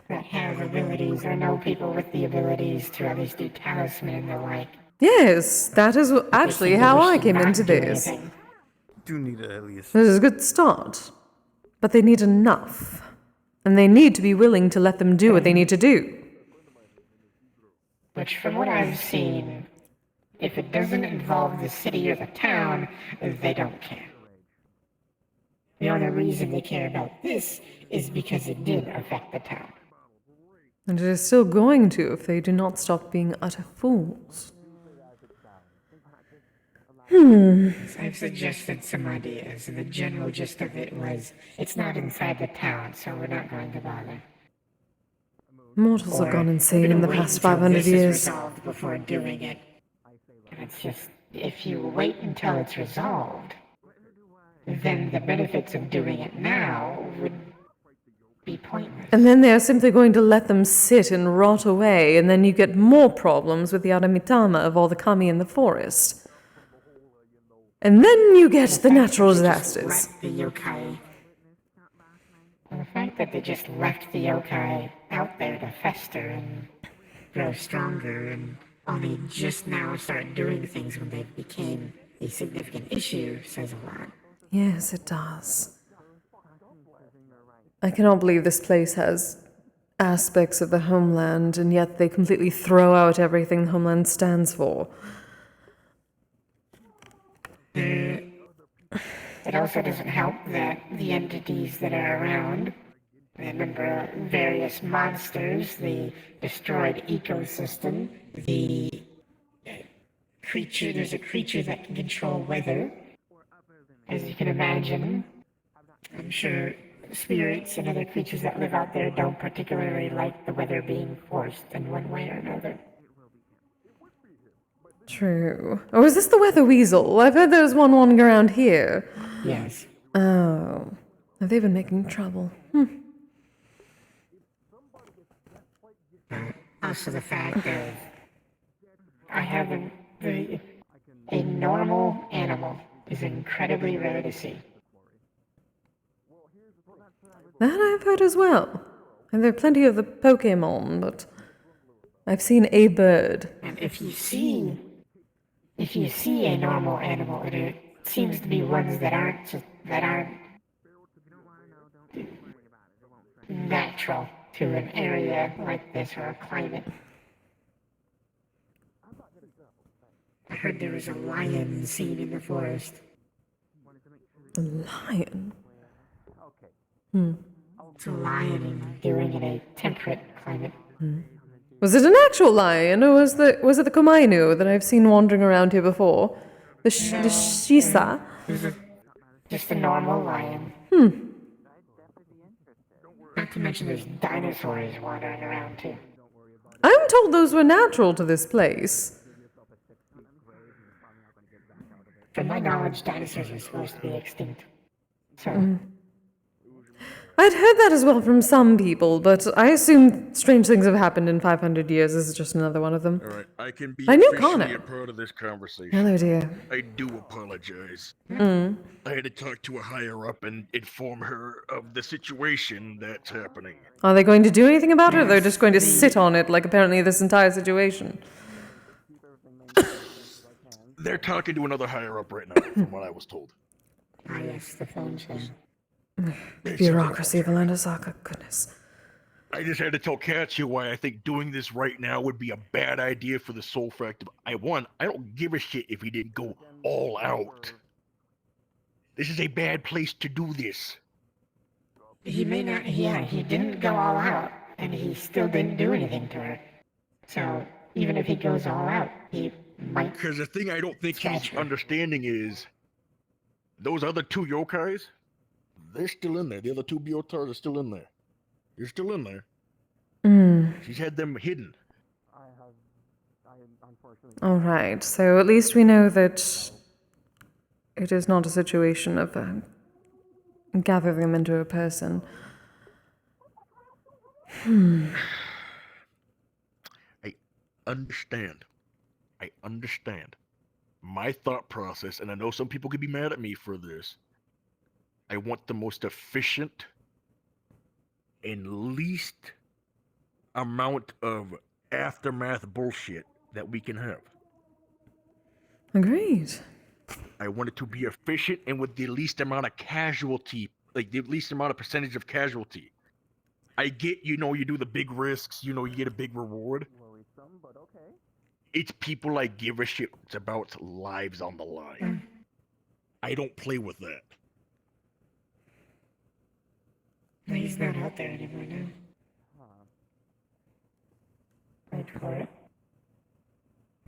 J: that have abilities or know people with the abilities to at least do talisman and the like.
A: Yes, that is actually how I came into this.
G: Do need it at least.
A: This is a good start. But they need enough. And they need to be willing to let them do what they need to do.
J: Which, from what I've seen, if it doesn't involve the city or the town, they don't care. The only reason they care about this is because it did affect the town.
A: And it is still going to if they do not stop being utter fools.
J: I've suggested some ideas, and the general gist of it was, it's not inside the town, so we're not going to bother.
A: Mortals have gone insane in the past 500 years.
J: Resolved before doing it. And it's just, if you wait until it's resolved, then the benefits of doing it now would be pointless.
A: And then they're simply going to let them sit and rot away, and then you get more problems with the Aramitama of all the kami in the forest. And then you get the natural disasters.
J: The yokai. The fact that they just left the yokai out there to fester and grow stronger and only just now start doing things when they became a significant issue says a lot.
A: Yes, it does. I cannot believe this place has aspects of the homeland, and yet they completely throw out everything the homeland stands for.
J: It also doesn't help that the entities that are around, remember various monsters, the destroyed ecosystem, there's a creature that can control weather. As you can imagine, I'm sure spirits and other creatures that live out there don't particularly like the weather being forced in one way or another.
A: True. Or is this the weather weasel? I've heard there's one wandering around here.
J: Yes.
A: Oh. Have they been making trouble?
J: Also the fact of, I have a normal animal is incredibly rare to see.
A: That I've heard as well. And there are plenty of the Pokemon, but I've seen a bird.
J: And if you see a normal animal, seems to be ones that aren't natural to an area like this or a climate. I heard there was a lion seen in the forest.
A: A lion?
J: It's a lion doing in a temperate climate.
A: Was it an actual lion, or was it the Komainu that I've seen wandering around here before? The Shisa?
J: Just a normal lion. Not to mention there's dinosaurs wandering around too.
A: I'm told those were natural to this place.
J: From my knowledge, dinosaurs are supposed to be extinct. So,
A: I'd heard that as well from some people, but I assume strange things have happened in 500 years. This is just another one of them.
I: Alright, I can be
A: I knew
I: officially
A: Connor.
I: a part of this conversation.
A: Hello, dear.
I: I do apologize.
A: Mm.
I: I had to talk to a higher up and inform her of the situation that's happening.
A: Are they going to do anything about it, or they're just going to sit on it, like apparently this entire situation?
I: They're talking to another higher up right now, from what I was told.
J: ah yes, the phone's there.
A: Bureaucracy of Orlandosaka, goodness.
I: I just had to tell Katya why I think doing this right now would be a bad idea for the sole fact of I don't give a shit if he didn't go all out. This is a bad place to do this.
J: He may not, he didn't go all out, and he still didn't do anything to her. So, even if he goes all out, he might...
I: Because the thing I don't think he's understanding is, those other two yokais, they're still in there. The other two Biotars are still in there. You're still in there. She's had them hidden.
A: Alright, so at least we know that it is not a situation of gathering them into a person.
I: I understand. My thought process, and I know some people could be mad at me for this. I want the most efficient and least amount of aftermath bullshit that we can have.
A: Agreed.
I: I want it to be efficient and with the least amount of casualty, like the least amount of percentage of casualty. I get, you do the big risks, you get a big reward. It's people I give a shit. It's about lives on the line. I don't play with that.
J: No, he's not out there anymore now. Wait for it.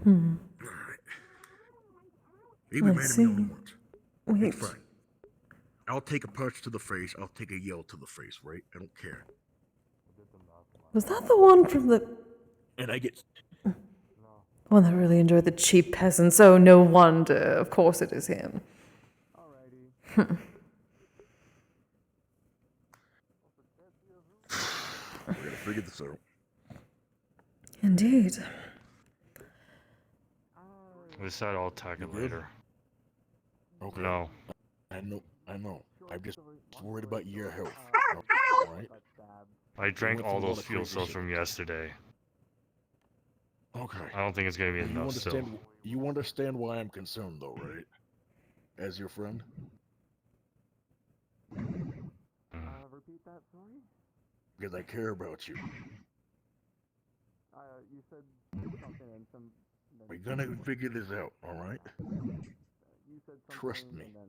I: Alright. He was mad
A: Let's
I: at me
A: see.
I: only once.
A: Wait.
I: It's fine. I'll take a punch to the face. I'll take a yell to the face, right? I don't care.
A: Was that the one from the
I: And I get...
A: one that really enjoyed the cheap peasants? Oh, no wonder. Of course it is him.
I: We're gonna figure this out.
A: Indeed.
F: We said I'll attack it later.
I: Okay.
F: No.
I: I know. I'm just worried about your health. Alright?
F: I drank
I: went
F: all
I: through a lot
F: those
I: of
F: fuel
I: crazy
F: cells
I: shit.
F: from yesterday.
I: Okay.
F: I don't think it's gonna be enough still.
I: You understand why I'm concerned, though, right? As your friend?
D: Repeat that, sorry?
I: Because I care about you.
D: You said something and some...
I: We're gonna figure this out, alright?
D: You said something
I: Trust me.
D: and then...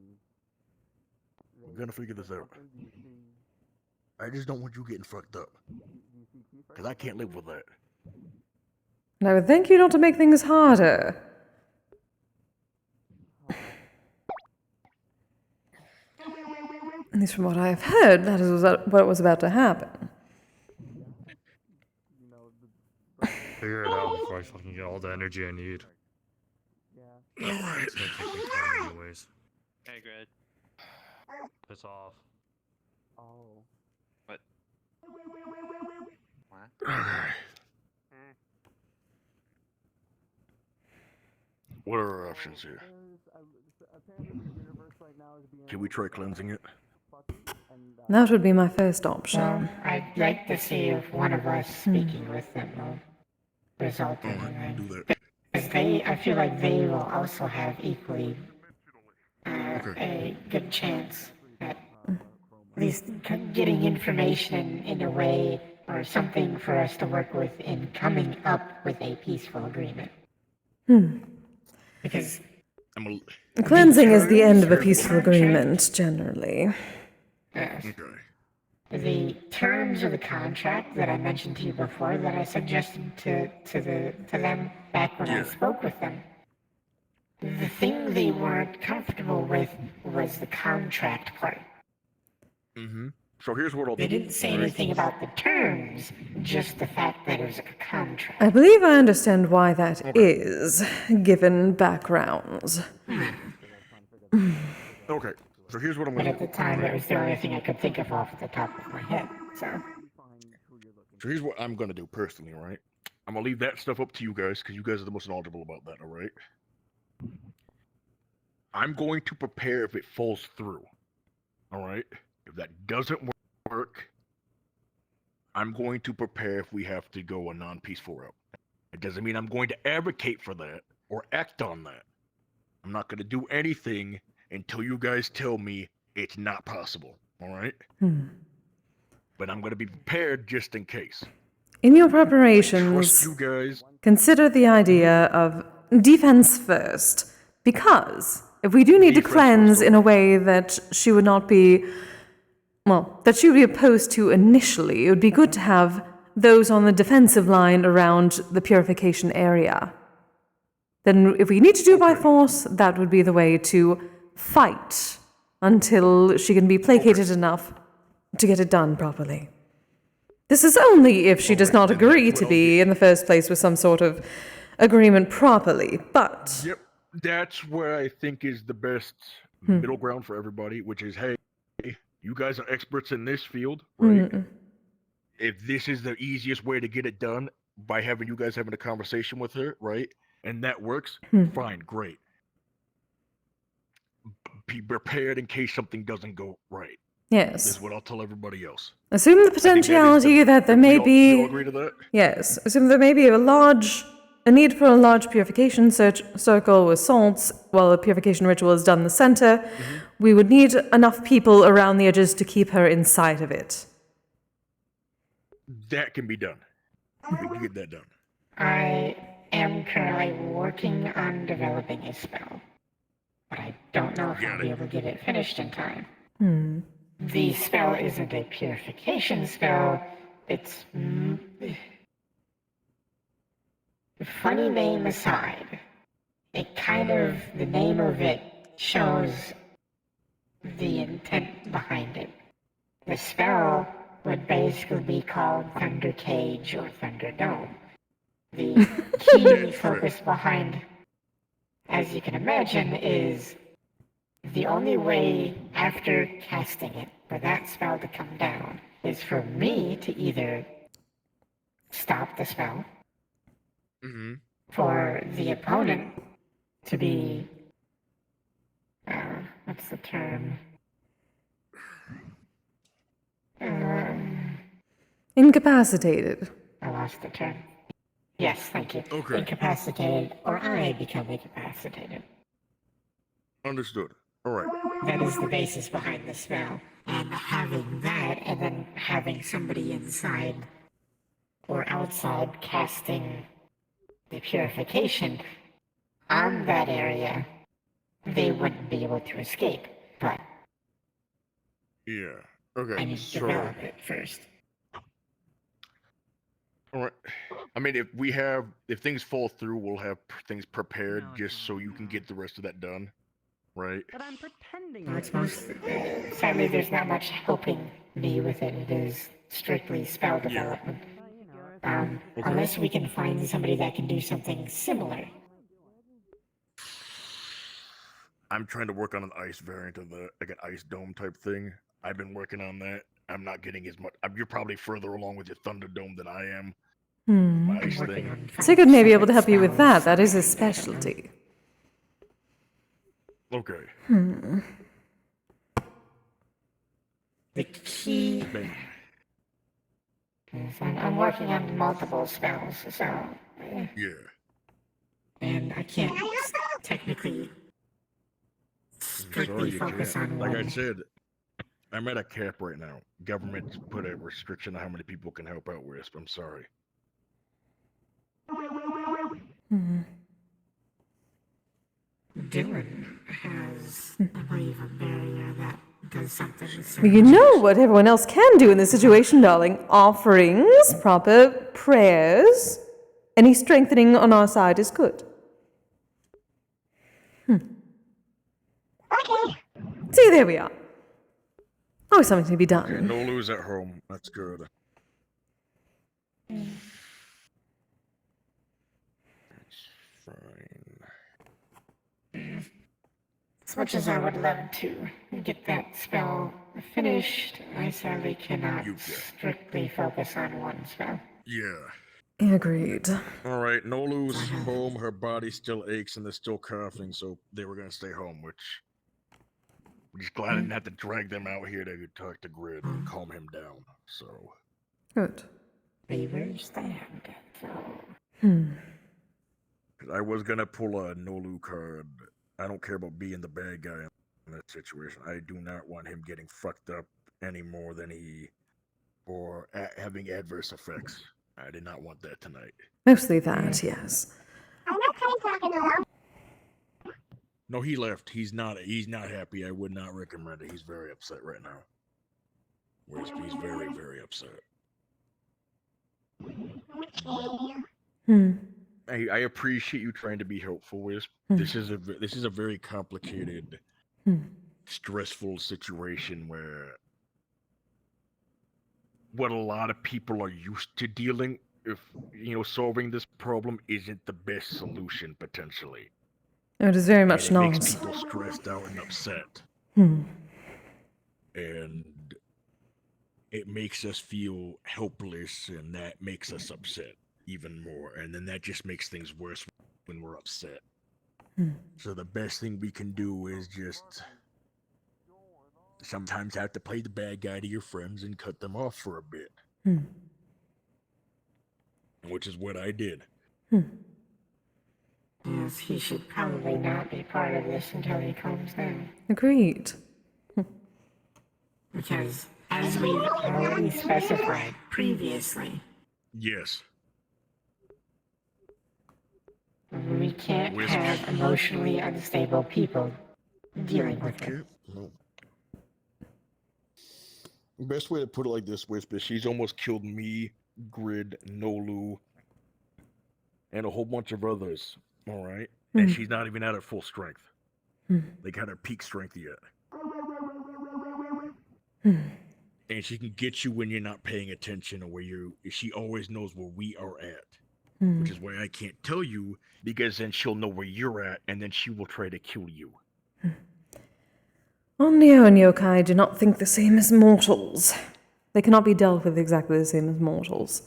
I: We're gonna figure this out. I just don't want you getting fucked up. Because I can't live with that.
A: And I would thank you not to make things harder. At least from what I've heard, that is what was about to happen.
F: Figure it out before I fucking get all the energy I need.
I: Alright.
F: It's gonna take me time anyways.
K: Hey, Greg.
F: Piss off.
D: Oh.
K: What?
I: Alright. What are our options here? Can we try cleansing it?
A: That would be my first option.
J: Well, I'd like to see if one of us speaking with them will result in anything.
I: Do that.
J: Because I feel like they will also have equally a good chance at least getting information in a way or something for us to work with in coming up with a peaceful agreement. Because
A: Cleansing is the end of a peaceful agreement, generally.
J: yes. The terms of the contract that I mentioned to you before, that I suggested to them back when I spoke with them, the thing they weren't comfortable with was the contract part.
I: So here's what I'll do.
J: They didn't say anything about the terms, just the fact that it was a contract.
A: I believe I understand why that is, given backgrounds.
I: Okay, so here's what I'm
J: But
I: gonna
J: at the time, it was the only thing I could think of off the top of my head, so...
I: So here's what I'm gonna do personally, right? I'm gonna leave that stuff up to you guys, because you guys are the most knowledgeable about that, alright? I'm going to prepare if it falls through. Alright? If that doesn't work, I'm going to prepare if we have to go a non-peaceful route. It doesn't mean I'm going to advocate for that or act on that. I'm not going to do anything until you guys tell me it's not possible. Alright? But I'm going to be prepared just in case.
A: In your preparations,
I: You guys.
A: consider the idea of defense first, because if we do need to cleanse in a way that she would not be, well, that she would be opposed to initially, it would be good to have those on the defensive line around the purification area. Then if we need to do by force, that would be the way to fight until she can be placated enough to get it done properly. This is only if she does not agree to be in the first place with some sort of agreement properly, but...
I: Yep, that's where I think is the best middle ground for everybody, which is, hey, you guys are experts in this field, right? If this is the easiest way to get it done by having you guys having a conversation with her, right? And that works, fine, great. Be prepared in case something doesn't go right.
A: Yes.
I: This is what I'll tell everybody else.
A: Assume the potentiality that there may be...
I: You all agree to that?
A: Yes. Assume there may be a need for a large purification circle with salts while the purification ritual is done in the center. We would need enough people around the edges to keep her inside of it.
I: That can be done. We can get that done.
J: I am currently working on developing a spell, but I don't know if I'll be able to get it finished in time. The spell isn't a purification spell, it's... Funny name aside, the name of it shows the intent behind it. The spell would basically be called Thunder Cage or Thunder Dome. The key focus behind, as you can imagine, is the only way after casting it for that spell to come down is for me to either stop the spell, for the opponent to be, what's the term?
A: Incapacitated.
J: I lost the term. Yes, thank you.
I: Okay.
J: Incapacitated, or I become incapacitated.
I: Understood. Alright.
J: That is the basis behind the spell. And having that, and then having somebody inside or outside casting the purification on that area, they wouldn't be able to escape. But
I: Yeah. Okay.
J: I need to develop it first.
I: Alright. I mean, if things fall through, we'll have things prepared just so you can get the rest of that done. Right?
H: But I'm pretending.
J: Well, it's sadly, there's not much helping me with it. It is strictly spell development. Unless we can find somebody that can do something similar.
I: I'm trying to work on an ice variant of the, like an ice dome type thing. I've been working on that. I'm not getting as much. You're probably further along with your Thunder Dome than I am. My ice thing.
A: Sigurd may be able to help you with that. That is his specialty.
I: Okay.
J: The key... I'm working on multiple spells, so...
I: Yeah.
J: And I can't technically strictly focus on
I: Like I
J: one.
I: said, I'm at a cap right now. Government put a restriction on how many people can help out Wisp. I'm sorry.
A: Hmm.
J: Dylan has, I believe, a barrier that does something
A: You know what everyone else can do in this situation, darling. Offerings, proper prayers. Any strengthening on our side is good. See, there we are. Always something to be done.
I: Okay, no lose at home. That's good. That's fine.
J: As much as I would love to get that spell finished, I sadly cannot strictly focus on one spell.
I: Yeah.
A: Agreed.
I: Alright, Nolu's home, her body still aches and they're still coughing, so they were gonna stay home, which... I'm just glad I didn't have to drag them out here to talk to Grid and calm him down, so...
A: Good.
J: We will stand, so...
I: I was gonna pull a Nolu card. I don't care about being the bad guy in that situation. I do not want him getting fucked up any more than he... or having adverse effects. I did not want that tonight.
A: Mostly that, yes.
I: No, he left. He's not happy. I would not recommend it. He's very upset right now. He's very, very upset. I appreciate you trying to be helpful, Wisp. This is a very complicated, stressful situation where what a lot of people are used to dealing, solving this problem isn't the best solution potentially.
A: It is very much
I: and it
A: not.
I: makes people stressed out and upset. And it makes us feel helpless, and that makes us upset even more. And then that just makes things worse when we're upset. So the best thing we can do is just sometimes have to play the bad guy to your friends and cut them off for a bit. Which is what I did.
J: Yes, he should probably not be part of this until he calms down.
A: Agreed.
J: Because, as we've already specified previously,
I: Yes.
J: we can't have emotionally unstable people dealing with it.
I: No. Best way to put it like this, Wisp, is she's almost killed me, Grid, Nolu, and a whole bunch of others. Alright? And she's not even at her full strength. Like at her peak strength yet. And she can get you when you're not paying attention, or she always knows where we are at. Which is why I can't tell you, because then she'll know where you're at, and then she will try to kill you.
A: Onryo and yokai do not think the same as mortals. They cannot be dealt with exactly the same as mortals.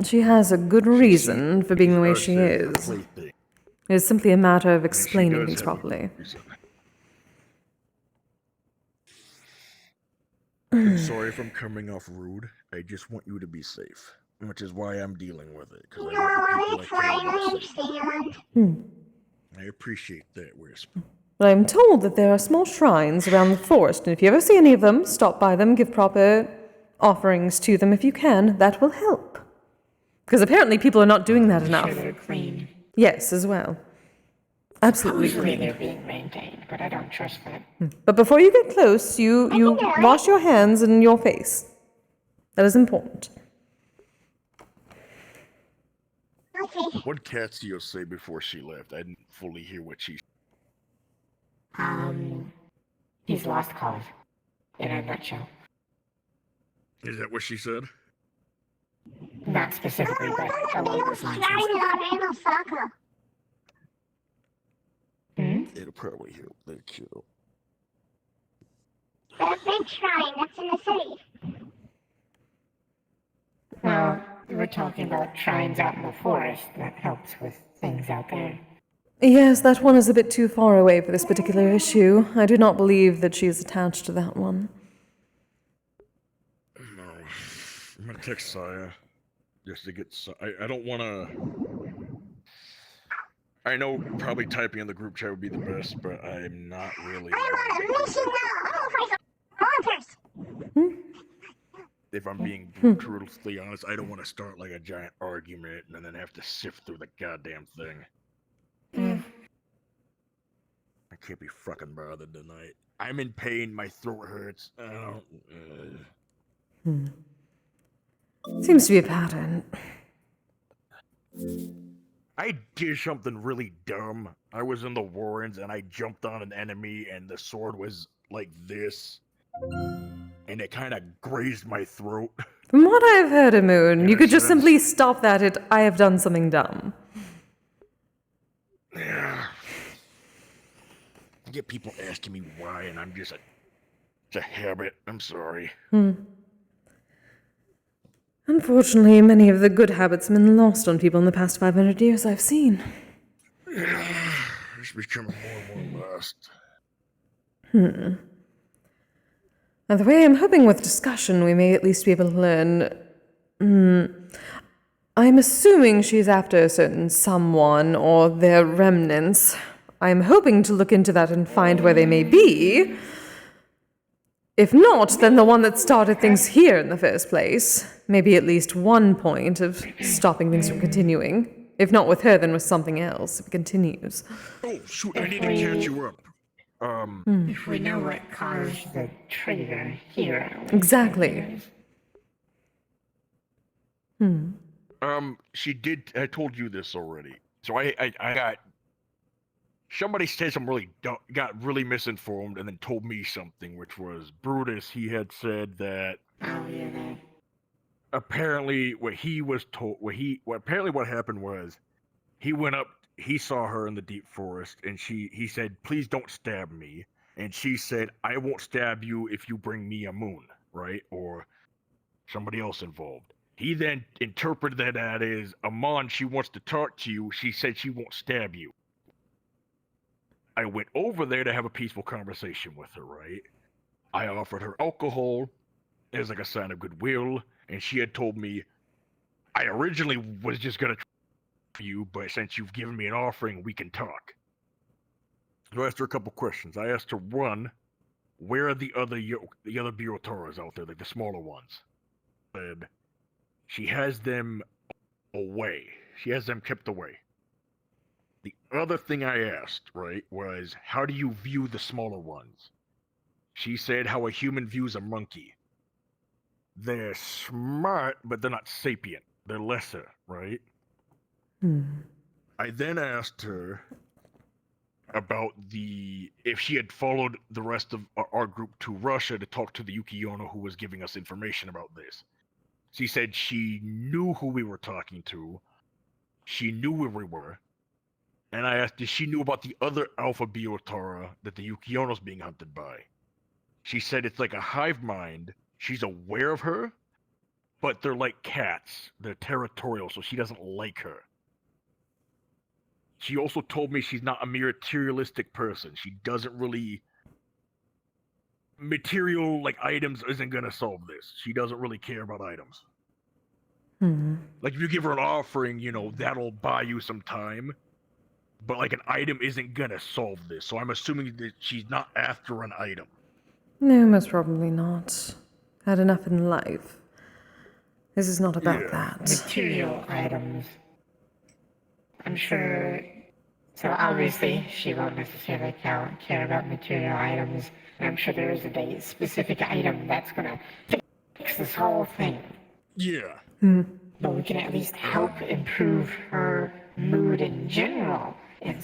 A: She has a good reason for being the way she is. It is simply a matter of explaining things properly.
I: I'm sorry if I'm coming off rude. I just want you to be safe. Which is why I'm dealing with it. Because I appreciate that, Wisp.
A: But I'm told that there are small shrines around the forest, and if you ever see any of them, stop by them, give proper offerings to them if you can. That will help. Because apparently people are not doing that enough.
J: Sure they're clean.
A: Yes, as well. Absolutely
J: Supposedly
A: clean.
J: they're being maintained, but I don't trust that.
A: But before you get close, you wash your hands and your face. That is important.
I: What did Catsio say before she left? I didn't fully hear what she said.
J: He's lost cause, in a nutshell.
I: Is that what she said?
J: Not specifically, but along those lines.
I: It'll probably help. They're cute.
J: That big shrine that's in the city. Well, we're talking about shrines out in the forest. That helps with things out there.
A: Yes, that one is a bit too far away for this particular issue. I do not believe that she is attached to that one.
I: No. I'm gonna text Saya. Just to get I don't wanna... I know probably typing in the group chat would be the best, but I'm not really. If I'm being truthfully honest, I don't want to start like a giant argument and then have to sift through the goddamn thing. I can't be fucking bothered tonight. I'm in pain. My throat hurts. I don't.
A: Seems to be a pattern.
I: I did something really dumb. I was in the Warrens and I jumped on an enemy and the sword was like this. And it kind of grazed my throat.
A: From what I've heard, Moon, you could just simply stop that at I have done something dumb.
I: Yeah. I get people asking me why, and I'm just it's a habit. I'm sorry.
A: Unfortunately, many of the good habits have been lost on people in the past 500 years I've seen.
I: Yeah, it's becoming more and more lost.
A: By the way, I'm hoping with discussion we may at least be able to learn. I'm assuming she's after a certain someone or their remnants. I'm hoping to look into that and find where they may be. If not, then the one that started things here in the first place. Maybe at least one point of stopping things from continuing. If not with her, then with something else, if it continues.
I: Oh, shoot, I need to catch you up.
J: If we know what caused the trigger here.
A: Exactly.
I: She did, I told you this already. So I got, somebody said something got really misinformed and then told me something, which was Brutus. He had said that apparently what happened was he went up, he saw her in the deep forest and he said, please don't stab me. And she said, I won't stab you if you bring me a moon, right? Or somebody else involved. He then interpreted that as, Amon, she wants to talk to you. She said she won't stab you. I went over there to have a peaceful conversation with her, right? I offered her alcohol as like a sign of goodwill, and she had told me, I originally was just gonna try you, but since you've given me an offering, we can talk. So I asked her a couple questions. I asked her, one, where are the other Biotoras out there, like the smaller ones? And she has them away. She has them kept away. The other thing I asked, right, was how do you view the smaller ones? She said how a human views a monkey. They're smart, but they're not sapient. They're lesser, right? I then asked her about if she had followed the rest of our group to Russia to talk to the Yukiono who was giving us information about this. She said she knew who we were talking to. She knew where we were. And I asked if she knew about the other Alpha Biotara that the Yukiono's being hunted by. She said it's like a hive mind. She's aware of her, but they're like cats. They're territorial, so she doesn't like her. She also told me she's not a materialistic person. She doesn't really... Material, like, items isn't gonna solve this. She doesn't really care about items. Like, if you give her an offering, you know, that'll buy you some time. But, like, an item isn't gonna solve this. So I'm assuming that she's not after an item.
A: No, most probably not. Had enough in life. This is not about that.
J: Material items. I'm sure. So obviously, she won't necessarily care about material items. And I'm sure there isn't a specific item that's gonna fix this whole thing.
I: Yeah.
J: But we can at least help improve her mood in general and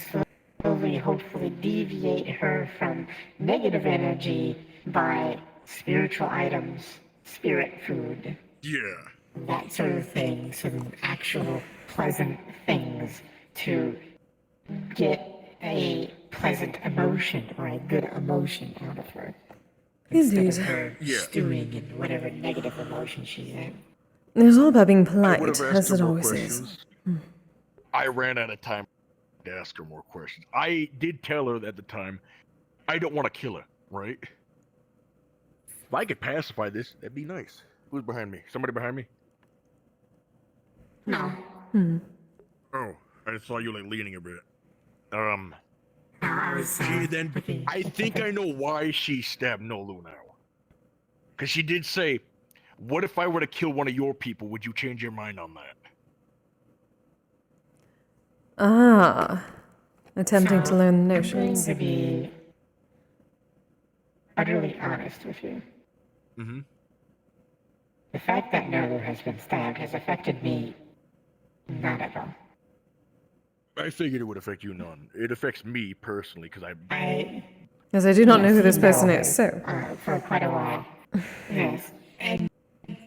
J: slowly, hopefully, deviate her from negative energy by spiritual items, spirit food.
I: Yeah.
J: That sort of thing, some actual pleasant things to get a pleasant emotion or a good emotion out of her. Instead of her stewing in whatever negative emotion she's in.
A: It's all about being polite,
I: I
A: as it always is.
I: I ran out of time to ask her more questions. I did tell her at the time, I don't want to kill her, right? If I could pacify this, that'd be nice. Who's behind me? Somebody behind me?
J: No.
I: Oh, I saw you like leaning a bit. I think I know why she stabbed Nolu now. Because she did say, what if I were to kill one of your people? Would you change your mind on that?
A: Ah. Attempting to learn the
J: I'm going
A: notions.
J: to be utterly honest with you.
I: Mm-hmm.
J: The fact that Nolu has been stabbed has affected me not at all.
I: I figured it would affect you none. It affects me personally, because
A: As I do not know who this
J: you
A: person
J: know
A: is, so.
J: her, for quite a while. Yes. And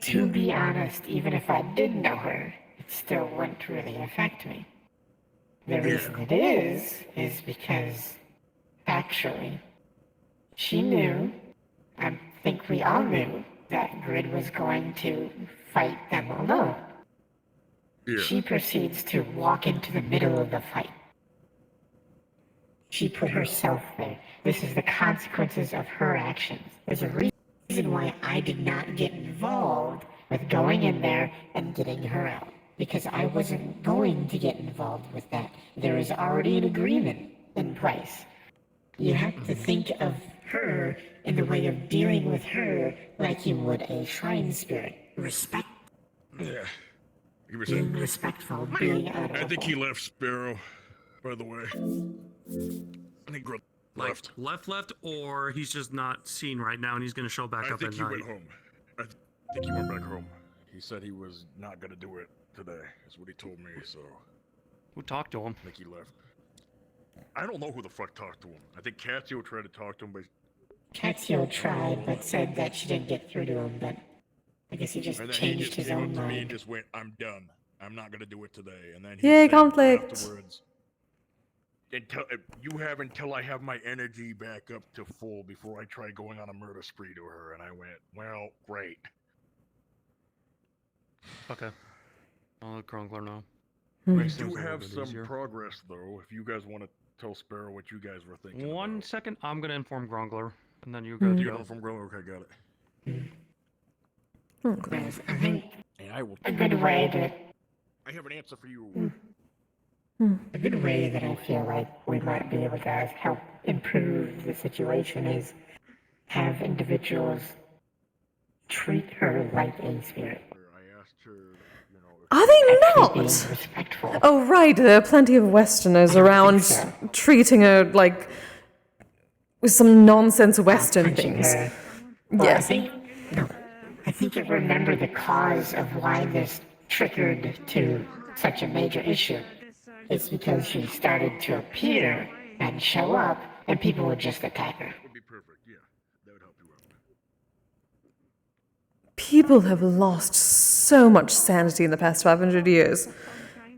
J: to be honest, even if I did know her, it still wouldn't really affect me. The reason it is because, actually, she knew, I think we all knew, that Grid was going to fight them alone.
I: Yeah.
J: She proceeds to walk into the middle of the fight. She put herself there. This is the consequences of her actions. There's a reason why I did not get involved with going in there and getting her out. Because I wasn't going to get involved with that. There is already an agreement in place. You have to think of her in the way of dealing with her like you would a shrine spirit. Respect.
I: Yeah.
J: Being respectful, being honorable.
I: I think he left Sparrow, by the way. I think Grid left.
O: Left, or he's just not seen right now and he's gonna show back
I: I
O: up
I: think
O: at
I: he
O: night.
I: went home. I think he went back home. He said he was not gonna do it today. That's what he told me, so...
G: Who talked to him?
I: I think he left. I don't know who the fuck talked to him. I think Cassio tried to talk to him, but...
J: Cassio tried, but said that she didn't get through to him, but I guess he just
I: And then
J: changed
I: he
J: his
I: came
J: own
I: up to me and
J: mind.
I: just went, I'm done. I'm not gonna do it today. And then he
A: Yay,
I: said
A: conflict.
I: afterwards, you have until I have my energy back up to full before I try going on a murder spree to her. And I went, well, great.
G: Okay. I'll let Krongler know.
I: We
G: Makes
I: do
G: things a little
I: have
G: bit
I: some
G: easier.
I: progress, though, if you guys want to tell Sparrow what you guys were thinking.
G: One second, I'm gonna inform Grongler, and then you
A: Hmm.
G: good to
I: You
G: go.
I: know from Growler, okay, got it.
J: There's, I think,
I: And I will...
J: a good way that
I: I have an answer for you.
J: a good way that I feel like we might be able to help improve the situation is have individuals treat her like a spirit.
I: I asked her, you know...
A: Are they
J: Actually being
A: not?
J: respectful.
A: Oh, right, there are plenty of Westerners around treating her like with some nonsense Western
J: Punching
A: things.
J: her. Well,
A: Yes.
J: I think you remember the cause of why this triggered to such a major issue. It's because she started to appear and show up, and people would just attack her.
I: Would be perfect, yeah. That would help you out.
A: People have lost so much sanity in the past 500 years.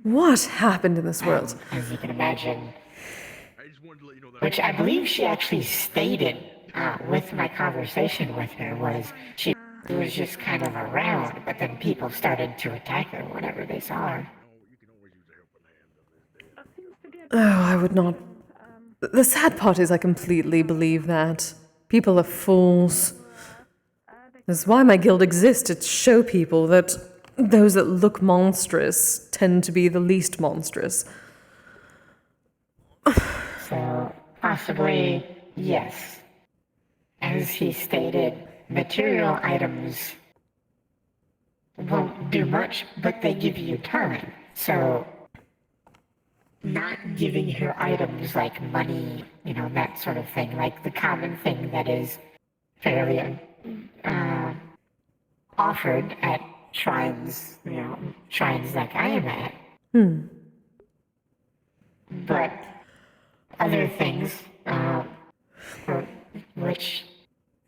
A: What happened in this world?
J: As you can imagine.
I: I just wanted to let you know that...
J: Which I believe she actually stated with my conversation with her was she was just kind of around, but then people started to attack her whenever they saw her.
A: Oh, I would not. The sad part is I completely believe that. People are fools. That's why my guild exists, to show people that those that look monstrous tend to be the least monstrous.
J: So, possibly, yes. As he stated, material items won't do much, but they give you time. So, not giving her items like money, you know, that sort of thing, like the common thing that is fairly offered at shrines, you know, shrines like I am at. But other things, which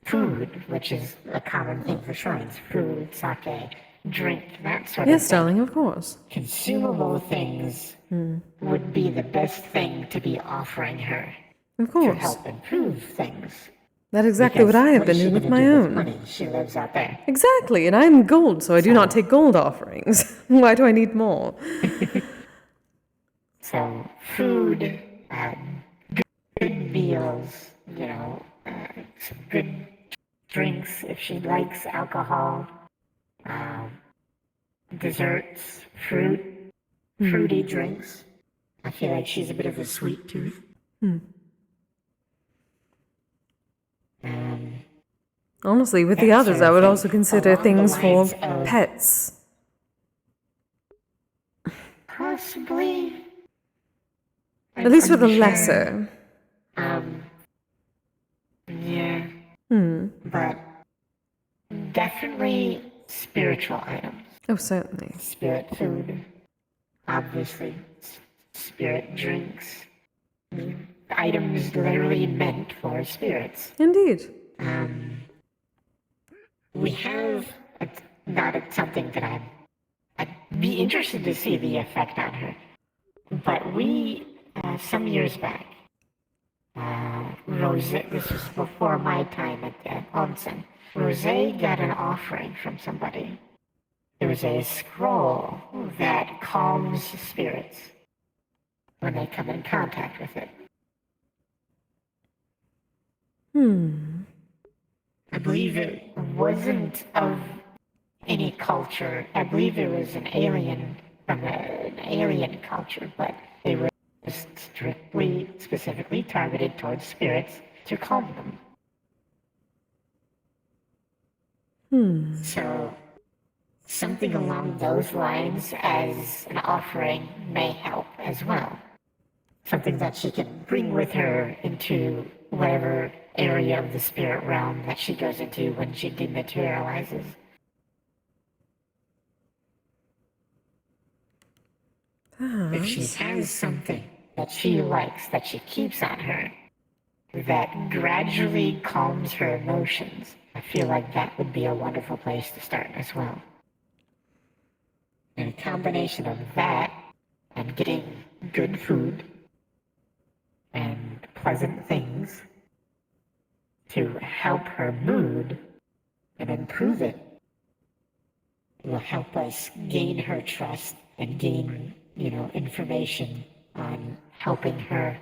J: food, which is a common thing for shrines, food, sake, drink, that sort of
A: Yes,
J: thing.
A: darling, of course.
J: Consumable things would be the best thing to be offering her
A: Of
J: to
A: course.
J: help improve things.
A: That's exactly what I have been doing with my own.
J: Money? She lives out there.
A: Exactly, and I'm gold, so I do not take gold offerings. Why do I need more?
J: So food, good meals, you know, some good drinks if she likes alcohol, desserts, fruity drinks, I feel like she's a bit of a sweet tooth.
A: Honestly, with the
J: that
A: others,
J: sort
A: I
J: of
A: would
J: thing,
A: also consider
J: along the
A: things for
J: lines of-
A: pets.
J: Possibly.
A: At least for the
J: unsure.
A: lesser.
J: Yeah.
A: Hmm.
J: But definitely spiritual items.
A: Oh, certainly.
J: Spirit food. Obviously. Spirit drinks. Items literally meant for spirits.
A: Indeed.
J: We have something that I'd be interested to see the effect on her. But we, some years back, Rose, this was before my time at the onsen, Rose got an offering from somebody. It was a scroll that calms spirits when they come in contact with it. I believe it wasn't of any culture. I believe it was an alien from an alien culture, but they were specifically targeted towards spirits to calm them. So something along those lines as an offering may help as well. Something that she can bring with her into whatever area of the spirit realm that she goes into when she dematerializes. If she has something that she likes, that she keeps on her, that gradually calms her emotions, I feel like that would be a wonderful place to start as well. And a combination of that and getting good food and pleasant things to help her mood and improve it will help us gain her trust and gain, information on helping her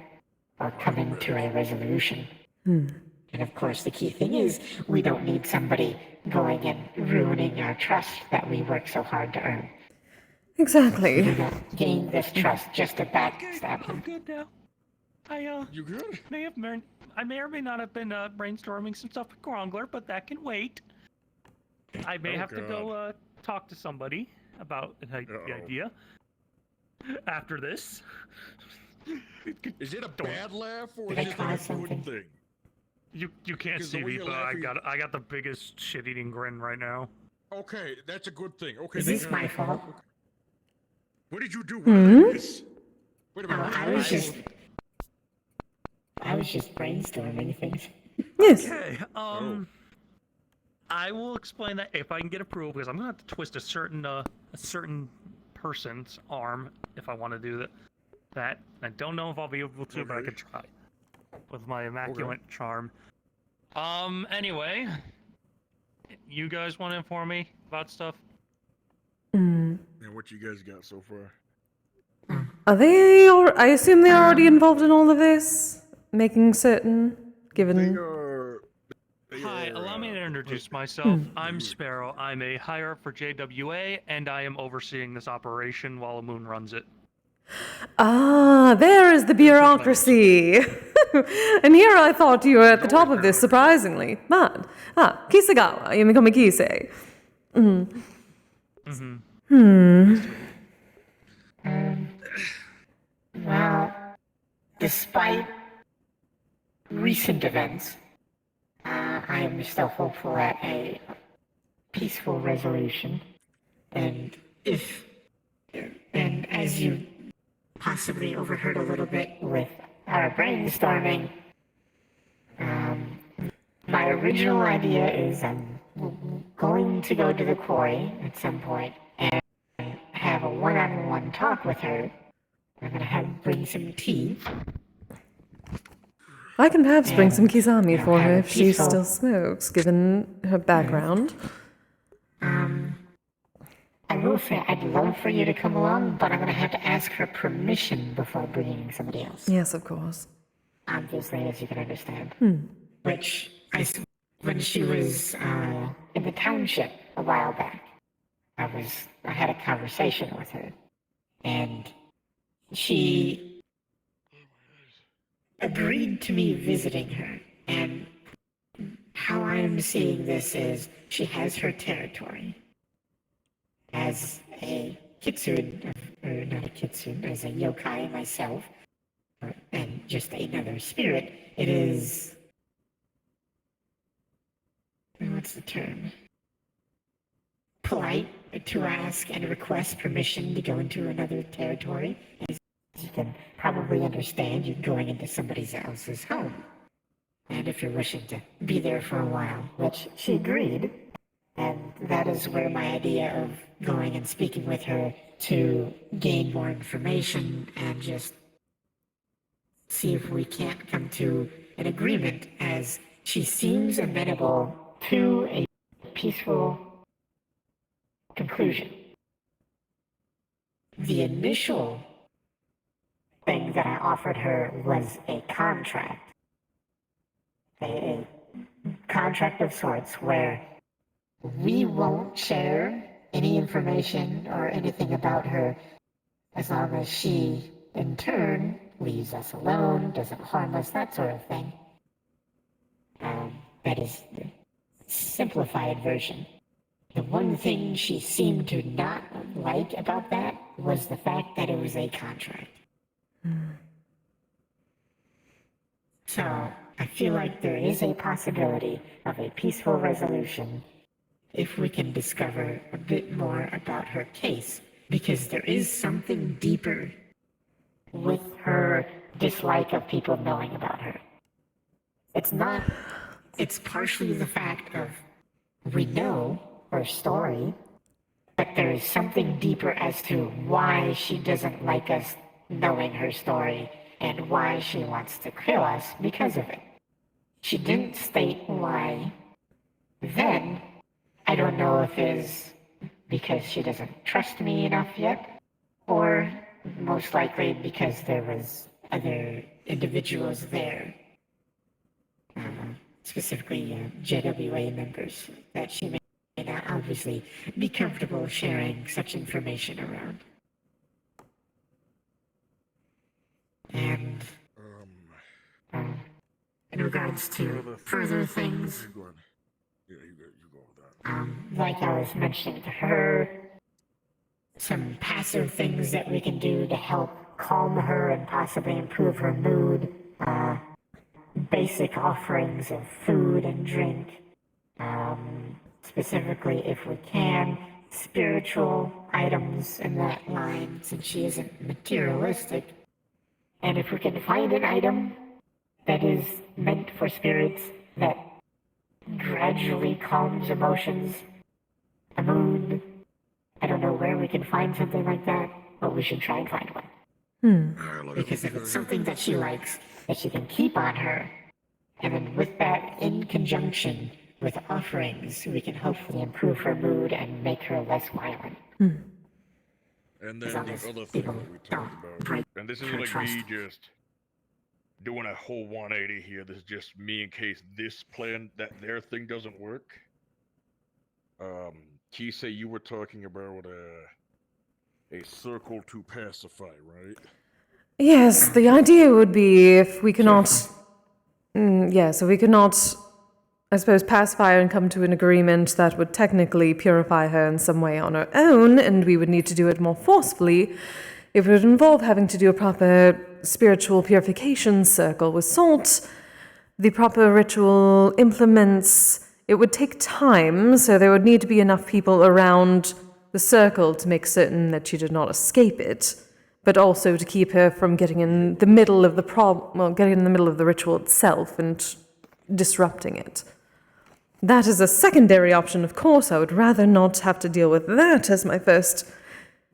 J: or coming to a resolution. And of course, the key thing is we don't need somebody going and ruining our trust that we work so hard to earn.
A: Exactly.
J: We do not gain this trust just to backstab
F: I'm
J: them.
F: good now.
I: You good?
F: I may or may not have been brainstorming some stuff with Grongler, but that can wait. I may have to go talk to somebody about the idea after this.
I: Is it a bad laugh or
J: Did
I: is
J: I
I: it
J: cause
I: a good
J: something?
I: thing?
F: You can't
I: Because the
F: see
I: way
F: me,
I: you're
F: but
I: laughing-
F: I got the biggest shit-eating grin right now.
I: Okay, that's a good thing. Okay.
J: Is this my fault?
I: What did you do? What did I miss? Wait a
J: Oh,
I: minute.
J: I was just brainstorming things.
A: Yes.
F: Okay, I will explain that if I can get approval, because I'm gonna have to twist a certain person's arm if I want to do that. I don't know if I'll be able to, but I could try with my immaculate charm. Anyway, you guys want to inform me about stuff?
I: And what you guys got so far?
A: Are they, or I assume they're already involved in all of this? Making certain, given...
F: Hi, allow me to introduce myself. I'm Sparrow. I'm a higher up for JWA, and I am overseeing this operation while Moon runs it.
A: Ah, there is the bureaucracy. And here I thought you were at the top of this, surprisingly. But, Kisagawa, Yumikomi Kise.
J: Well, despite recent events, I am still hopeful at a peaceful resolution. And as you possibly overheard a little bit with our brainstorming, my original idea is I'm going to go to the quarry at some point and have a one-on-one talk with her. I'm gonna bring some tea.
A: I can perhaps bring some Kisame for her if she
J: peaceful-
A: still smokes, given her background.
J: I will say I'd love for you to come along, but I'm gonna have to ask her permission before bringing somebody else.
A: Yes, of course.
J: Obviously, as you can understand. Which, when she was in the township a while back, I had a conversation with her, and she agreed to me visiting her, and how I'm seeing this is she has her territory. As a kitsune, or not a kitsune, as a yokai myself, and just another spirit, it is... what's the term? Polite to ask and request permission to go into another territory. As you can probably understand, you're going into somebody else's home. And if you're wishing to be there for a while, which she agreed, and that is where my idea of going and speaking with her to gain more information and just see if we can't come to an agreement, as she seems amenable to a peaceful conclusion. The initial thing that I offered her was a contract. A contract of sorts where we won't share any information or anything about her as long as she, in turn, leaves us alone, doesn't harm us, that sort of thing. That is the simplified version. The one thing she seemed to not like about that was the fact that it was a contract. So, I feel like there is a possibility of a peaceful resolution if we can discover a bit more about her case, because there is something deeper with her dislike of people knowing about her. It's partially the fact of we know her story, but there is something deeper as to why she doesn't like us knowing her story and why she wants to kill us because of it. She didn't state why then. I don't know if it's because she doesn't trust me enough yet, or most likely because there was other individuals there, specifically JWA members, that she may not obviously be comfortable sharing such information around. And in regards to further things, like I was mentioning to her, some passive things that we can do to help calm her and possibly improve her mood, basic offerings of food and drink, specifically if we can, spiritual items in that line, since she isn't materialistic. And if we can find an item that is meant for spirits that gradually calms emotions, a mood, I don't know where we can find something like that, but we should try and find one. Because if it's something that she likes, that she can keep on her, and then with that in conjunction with offerings, we can hopefully improve her mood and make her less violent.
I: And then the other thing that we talked about, and this isn't like me just doing a whole 180 here. This is just me in case this plan, that their thing doesn't work. Kise, you were talking about a circle to pacify, right?
A: Yes, the idea would be if we cannot... so we could not, I suppose, pacify her and come to an agreement that would technically purify her in some way on her own, and we would need to do it more forcefully. It would involve having to do a proper spiritual purification circle with salt, the proper ritual implements. It would take time, so there would need to be enough people around the circle to make certain that she did not escape it, but also to keep her from getting in the middle of the getting in the middle of the ritual itself and disrupting it. That is a secondary option, of course. I would rather not have to deal with that as my first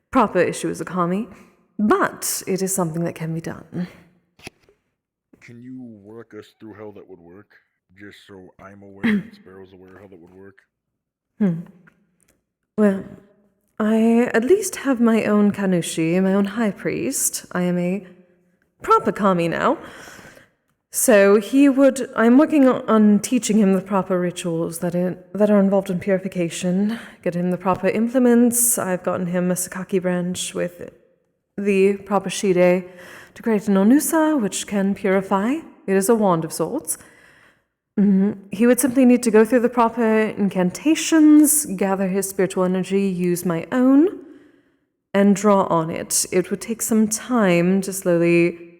A: proper issue as a kami, but it is something that can be done.
I: Can you work us through how that would work? Just so I'm aware and Sparrow's aware how that would work.
A: Well, I at least have my own Kanushi, my own high priest. I am a proper kami now. So I'm working on teaching him the proper rituals that are involved in purification, get him the proper implements. I've gotten him a Sakaki branch with the proper shide to create an onusa, which can purify. It is a wand of sorts. He would simply need to go through the proper incantations, gather his spiritual energy, use my own, and draw on it. It would take some time to slowly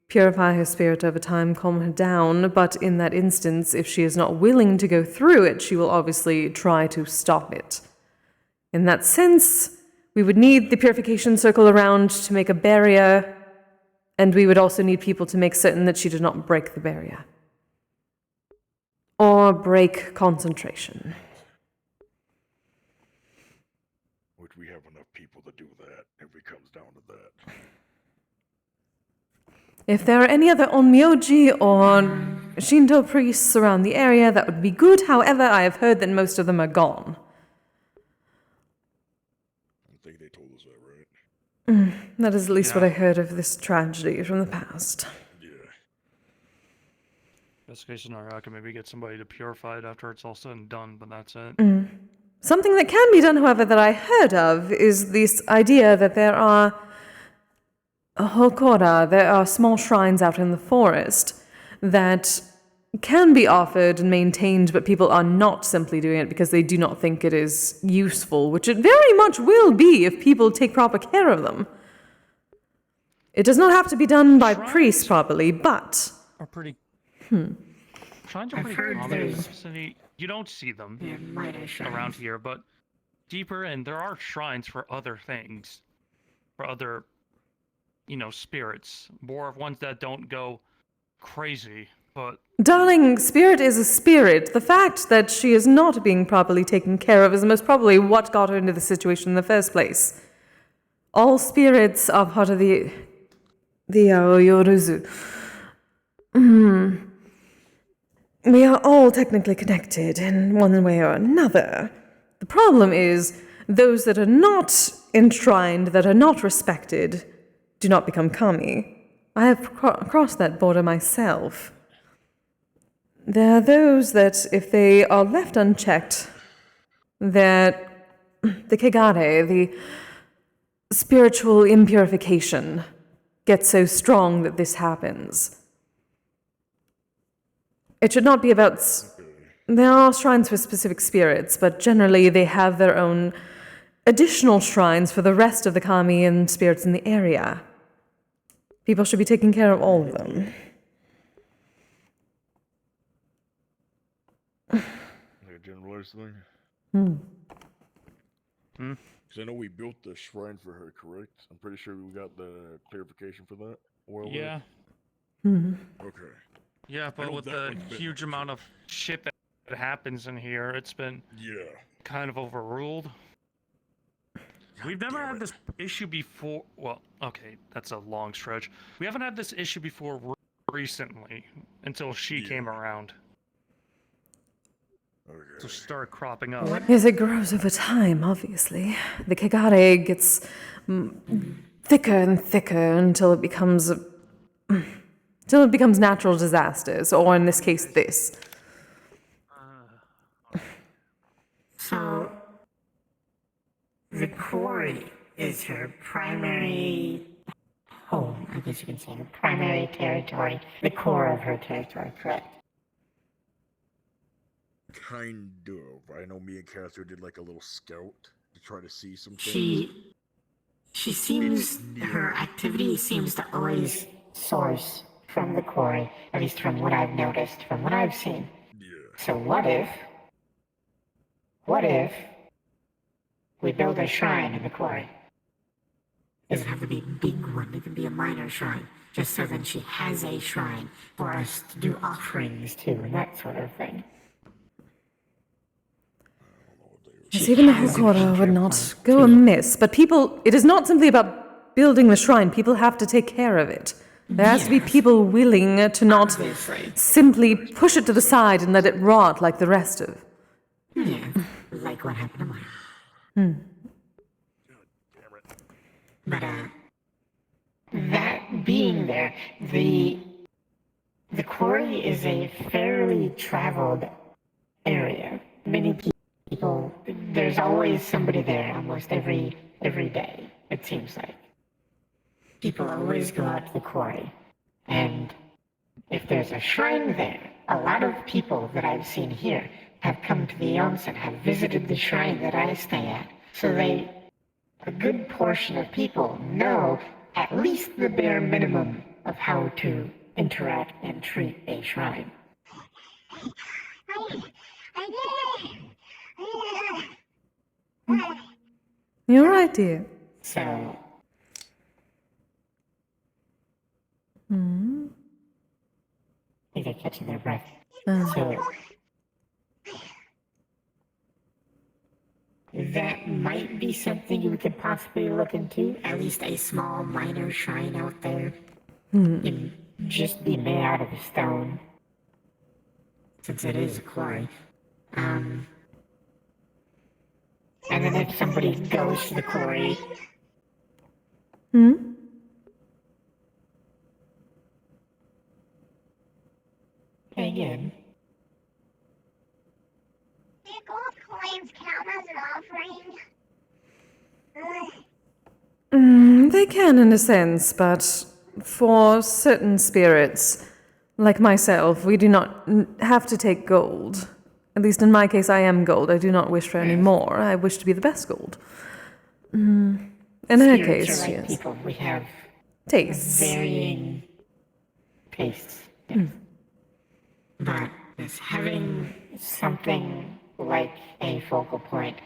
A: purify her spirit over time, calm her down, but in that instance, if she is not willing to go through it, she will obviously try to stop it. In that sense, we would need the purification circle around to make a barrier, and we would also need people to make certain that she did not break the barrier. Or break concentration.
I: Would we have enough people to do that if it comes down to that?
A: If there are any other Onmyoji or Shinto priests around the area, that would be good. However, I have heard that most of them are gone.
I: I think they told us that, right?
A: That is at least what I heard of this tragedy from the past.
F: Best case scenario, I can maybe get somebody to purify it after it's all said and done, but that's it.
A: Something that can be done, however, that I heard of is this idea that there are hokora, there are small shrines out in the forest that can be offered and maintained, but people are not simply doing it because they do not think it is useful, which it very much will be if people take proper care of them. It does not have to be done by priests properly, but...
F: Are pretty... Shrines are pretty common in the vicinity. You don't see them around here, but deeper in, there are shrines for other things. For other, spirits. More of ones that don't go crazy, but...
A: Darling, spirit is a spirit. The fact that she is not being properly taken care of is most probably what got her into the situation in the first place. All spirits are part of the Aoyoruzu. We are all technically connected in one way or another. The problem is, those that are not enshrined, that are not respected, do not become kami. I have crossed that border myself. There are those that, if they are left unchecked, that the kegare, the spiritual impurification, gets so strong that this happens. It should not be about... There are shrines for specific spirits, but generally they have their own additional shrines for the rest of the kami and spirits in the area. People should be taking care of all of them.
I: Like a generalized thing? Because I know we built the shrine for her, correct? I'm pretty sure we got the clarification for that.
F: Yeah.
I: Okay.
F: Yeah, but with the huge amount of shit that happens in here, it's been kind of overruled. We've never had this issue before. Well, okay, that's a long stretch. We haven't had this issue before recently, until she came around. So she started cropping up.
A: Yes, it grows over time, obviously. The kegare gets thicker and thicker until it becomes natural disasters, or in this case, this.
J: So, the quarry is her primary home, I guess you can say, her primary territory, the core of her territory, correct?
I: Kind of. I know me and Castro did like a little scout to try to see some things.
J: She seems, her activity seems to always source from the quarry, at least from what I've noticed, from what I've seen. So what if we build a shrine in the quarry? Doesn't have to be a big one, it can be a minor shrine, just so then she has a shrine for us to do offerings to and that sort of thing.
A: Yes, even the hokora would not go amiss, but people, it is not simply about building the shrine, people have to take care of it. There has to be people willing to not simply push it to the side and let it rot like the rest of.
J: Yeah, like what happened to mine. But, that being there, the quarry is a fairly traveled area. Many people, there's always somebody there almost every day, it seems like. people always go out to the quarry, and if there's a shrine there, a lot of people that I've seen here have come to the onsen, have visited the shrine that I stay at, so a good portion of people know at least the bare minimum of how to interact and treat a shrine.
A: You're right, dear.
J: So,
A: Hmm.
J: I think they're catching their breath.
A: Oh.
J: So, that might be something we could possibly look into. At least a small minor shrine out there. Can just be made out of stone. Since it is a quarry. And then if somebody goes to the quarry. Again.
P: Do gold coins count as an offering?
A: They can in a sense, but for certain spirits, like myself, we do not have to take gold. At least in my case, I am gold. I do not wish for any more. I wish to be the best gold. In her case,
J: Like
A: yes.
J: people, we have
A: Tastes.
J: varying tastes. Yes. But yes, having something like a focal point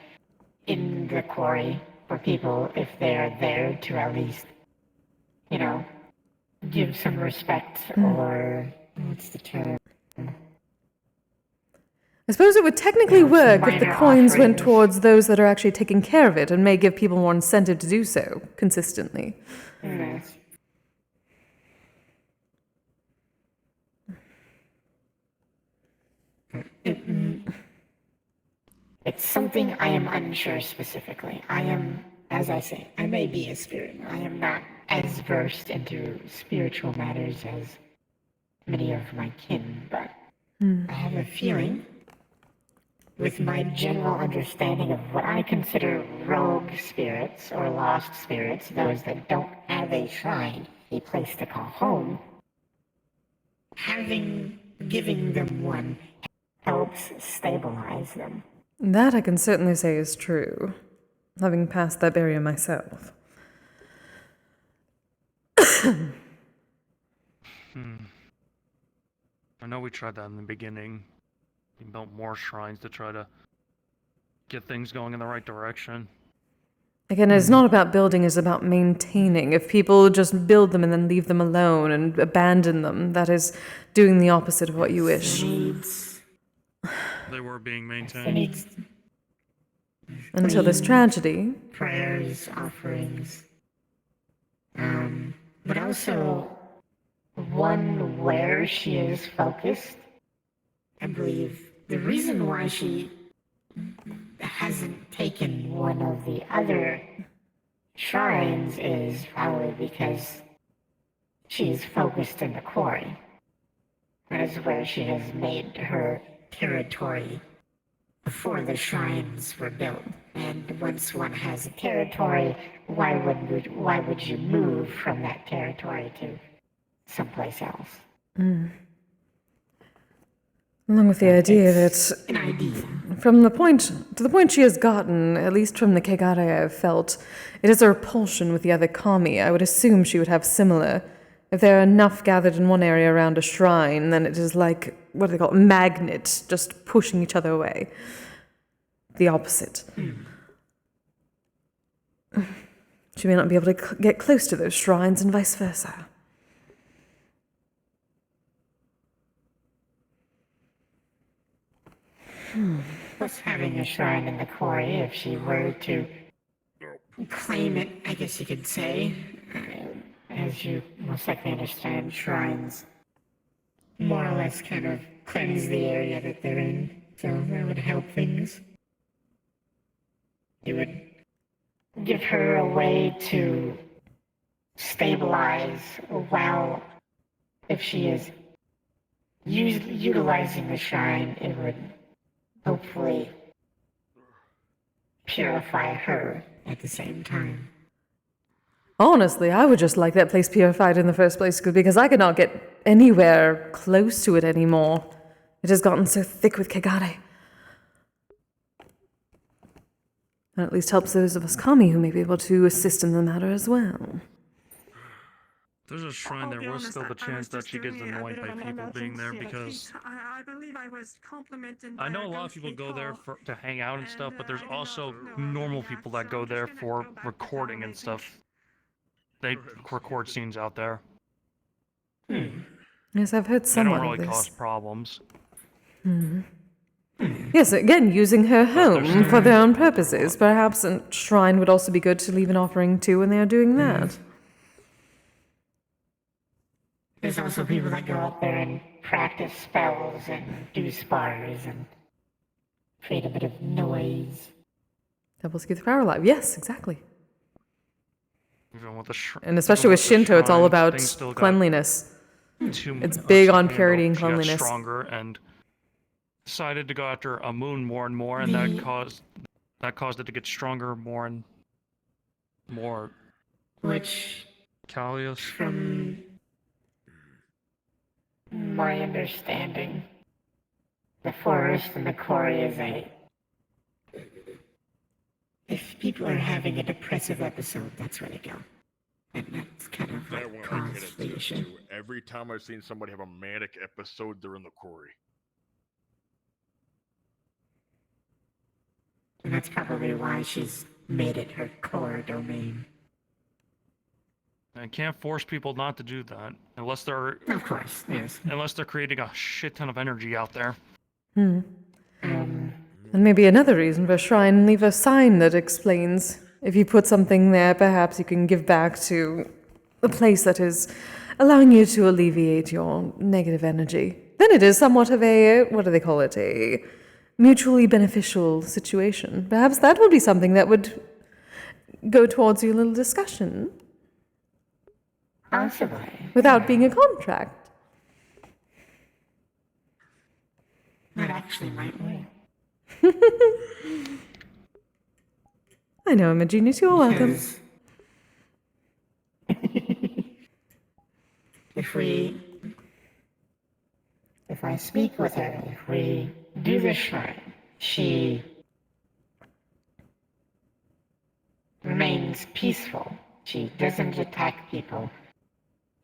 J: in the quarry for people, if they're there, to at least, give some respect, or what's the term?
A: I suppose it would technically work if the
J: minor
A: coins went
J: offerings.
A: towards those that are actually taking care of it and may give people more incentive to do so consistently.
J: Yes. It's something I am unsure specifically. I am, as I say, I may be a spirit. I am not as versed into spiritual matters as many of my kin, but I have a feeling, with my general understanding of what I consider rogue spirits or lost spirits, those that don't have a shrine, a place to call home, giving them one helps stabilize them.
A: That I can certainly say is true, having passed that barrier myself.
F: I know we tried that in the beginning. We built more shrines to try to get things going in the right direction.
A: Again, it's not about building, it's about maintaining. If people just build them and then leave them alone and abandon them, that is doing the opposite of what you wish.
O: They were being maintained.
A: Until this tragedy.
J: Prayers, offerings. But also one where she is focused. I believe the reason why she hasn't taken one of the other shrines is probably because she's focused in the quarry. That is where she has made her territory before the shrines were built. And once one has a territory, why would you move from that territory to someplace else?
A: Along with the idea that
J: An idea.
A: from the point she has gotten, at least from the Kegare I've felt, it is a repulsion with the other kami. I would assume she would have similar. If there are enough gathered in one area around a shrine, then it is like, what do they call it, magnets, just pushing each other away. The opposite. She may not be able to get close to those shrines and vice versa.
J: Plus having a shrine in the quarry, if she were to claim it, I guess you could say. As you most likely understand, shrines more or less kind of cleanse the area that they're in, so that would help things. It would give her a way to stabilize while, if she is utilizing the shrine, it would hopefully purify her at the same time.
A: Honestly, I would just like that place purified in the first place because I could not get anywhere close to it anymore. It has gotten so thick with Kagare. That at least helps those of us kami who may be able to assist in the matter as well.
O: There's a shrine there. What's still the chance that she gets annoyed by people being there? Because
N: I believe I was complimented.
O: I know a lot of people go there to hang out and stuff, but there's also normal people that go there for recording and stuff. They record scenes out there.
A: Yes, I've heard
O: They
A: somewhat
O: don't
A: of
O: really
A: this.
O: cause problems.
A: Yes, again, using her home for their own purposes. Perhaps a shrine would also be good to leave an offering to when they are doing that.
J: There's also people that go out there and practice spells and do spars and create a bit of noise.
A: Helps keep the power alive. Yes, exactly.
O: Even with the
A: And especially with Shinto, it's all about
O: things still got
A: cleanliness.
O: too
A: It's
O: much
A: big
O: to
A: on
O: handle.
A: purity and
O: She got
A: cleanliness.
O: stronger and decided to go after a moon more and more, and that caused it to get stronger more and more.
J: Which,
O: Callius.
J: from my understanding, the forest and the quarry is a... If people are having a depressive episode, that's where they go. And that's kind of
I: That
J: what
I: one I can
J: caused the
I: attest
J: issue.
I: to. Every time I've seen somebody have a manic episode, they're in the quarry.
J: And that's probably why she's made it her core domain.
O: I can't force people not to do that unless they're,
J: Of course, yes.
O: unless they're creating a shit ton of energy out there.
A: And maybe another reason for a shrine, leave a sign that explains if you put something there, perhaps you can give back to a place that is allowing you to alleviate your negative energy. Then it is somewhat of a, what do they call it, a mutually beneficial situation. Perhaps that would be something that would go towards your little discussion.
J: Possibly.
A: Without being a contract.
J: That actually might work.
A: I know, Imaginius, you're welcome.
J: If I speak with her, if we do the shrine, she remains peaceful. She doesn't attack people.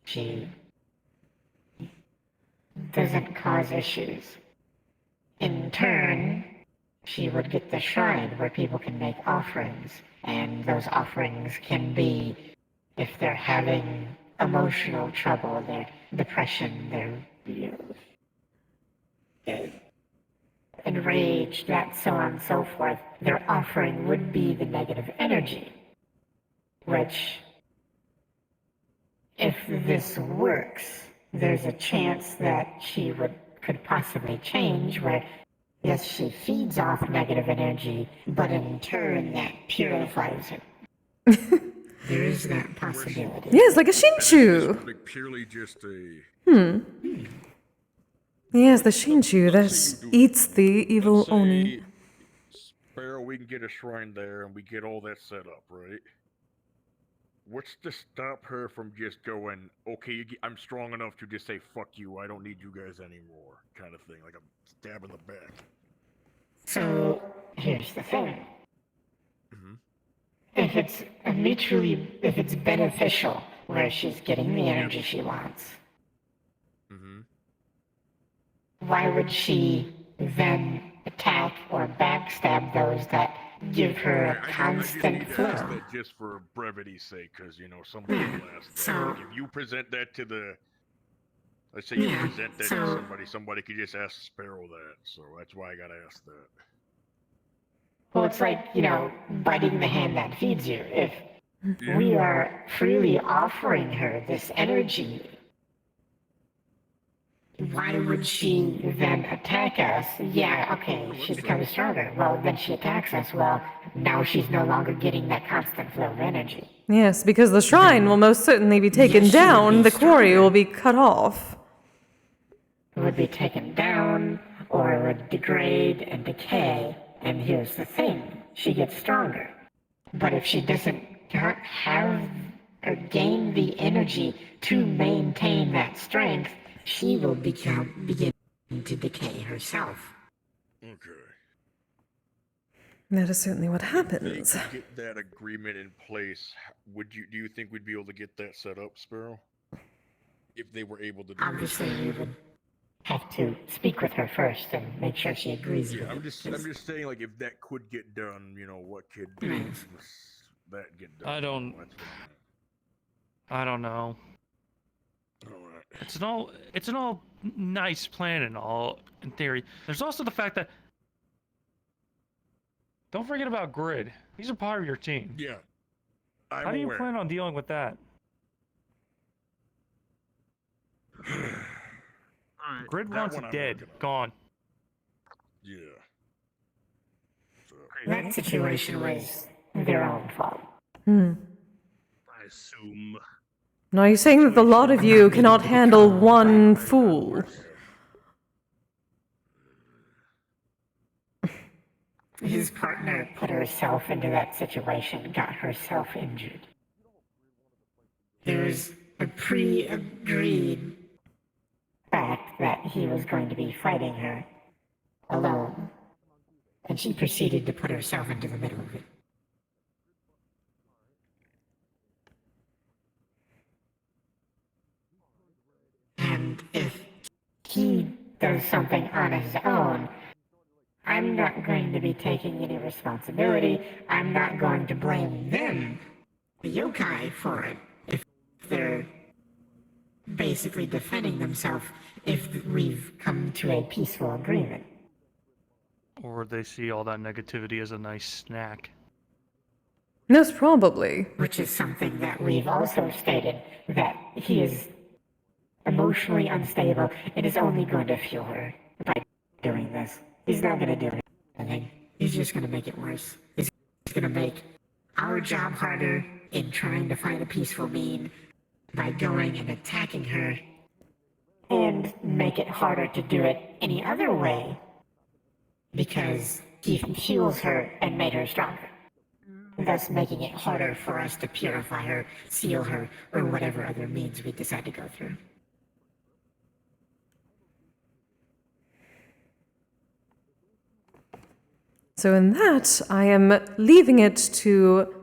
J: She doesn't cause issues. In turn, she would get the shrine where people can make offerings, and those offerings can be if they're having emotional trouble, their depression, their enraged, that so on and so forth, their offering would be the negative energy, which, if this works, there's a chance that she could possibly change, where yes, she feeds off negative energy, but in turn that purifies her. There is that possibility.
A: Yes, like a Shinshu.
I: Like purely just a...
A: Yes, the Shinshu that eats the evil
I: Let's say,
A: Oni.
I: Sparrow, we can get a shrine there and we get all that set up, right? What's to stop her from just going, okay, I'm strong enough to just say, fuck you, I don't need you guys anymore, kind of thing, like a stab in the back.
J: So, here's the thing. If it's beneficial, where she's getting the energy she wants, why would she then attack or backstab those that give her a constant flow?
I: Ask that just for brevity's sake, because, you know, somebody will ask that.
J: So-
I: If you present that to the... Let's say you present that to somebody could just ask Sparrow that, so that's why I gotta ask that.
J: Well, it's like, biting the hand that feeds you. If we are freely offering her this energy, why would she then attack us? Yeah, okay, she becomes stronger. Well, then she attacks us. Well, now she's no longer getting that constant flow of energy.
A: Yes, because the shrine will most certainly be taken down, the quarry will be cut off.
J: It would be taken down, or it would degrade and decay. And here's the thing, she gets stronger. But if she doesn't have or gain the energy to maintain that strength, she will begin to decay herself.
I: Okay.
A: That is certainly what happens.
I: If they could get that agreement in place, do you think we'd be able to get that set up, Sparrow? If they were able to do
J: Obviously, you would have to speak with her first and make sure she agrees
I: Yeah,
J: with
I: I'm
J: it.
I: just saying, like, if that could get done, what could
J: Nice.
I: that get done?
O: I don't know.
I: Alright.
O: It's an all nice plan and all in theory. There's also the fact that don't forget about Grid. He's a part of your team.
I: Yeah.
O: How do you plan on dealing with that? Grid wants it dead, gone.
I: Yeah.
J: That situation was their own fault.
D: I assume.
A: Now you're saying that the lot of you cannot handle one fool.
J: His partner put herself into that situation, got herself injured. There was a pre-agreed fact that he was going to be fighting her alone, and she proceeded to put herself into the middle of it. And if he does something on his own, I'm not going to be taking any responsibility. I'm not going to blame them, the yokai, for it. If they're basically defending themselves, if we've come to a peaceful agreement.
O: Or they see all that negativity as a nice snack.
A: Most probably.
J: Which is something that we've also stated, that he is emotionally unstable and is only going to fuel her by doing this. He's not going to do anything. He's just going to make it worse. He's going to make our job harder in trying to find a peaceful mean by going and attacking her, and make it harder to do it any other way because he heals her and made her stronger, thus making it harder for us to purify her, seal her, or whatever other means we decide to go through.
A: So in that, I am leaving it to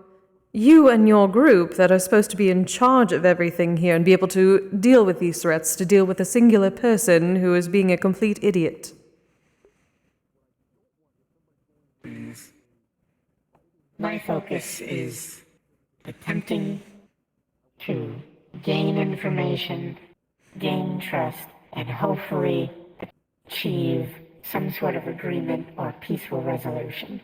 A: you and your group that are supposed to be in charge of everything here and be able to deal with these threats, to deal with a singular person who is being a complete idiot.
J: My focus is attempting to gain information, gain trust, and hopefully achieve some sort of agreement or peaceful resolution.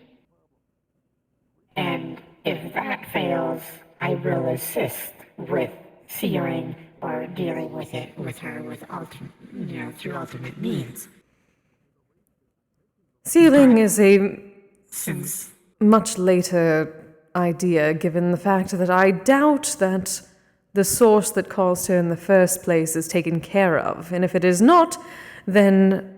J: And if that fails, I will assist with sealing or dealing with it with her with through alternate means.
A: Sealing is a much later idea, given the fact that I doubt that the source that caused her in the first place is taken care of. And if it is not, then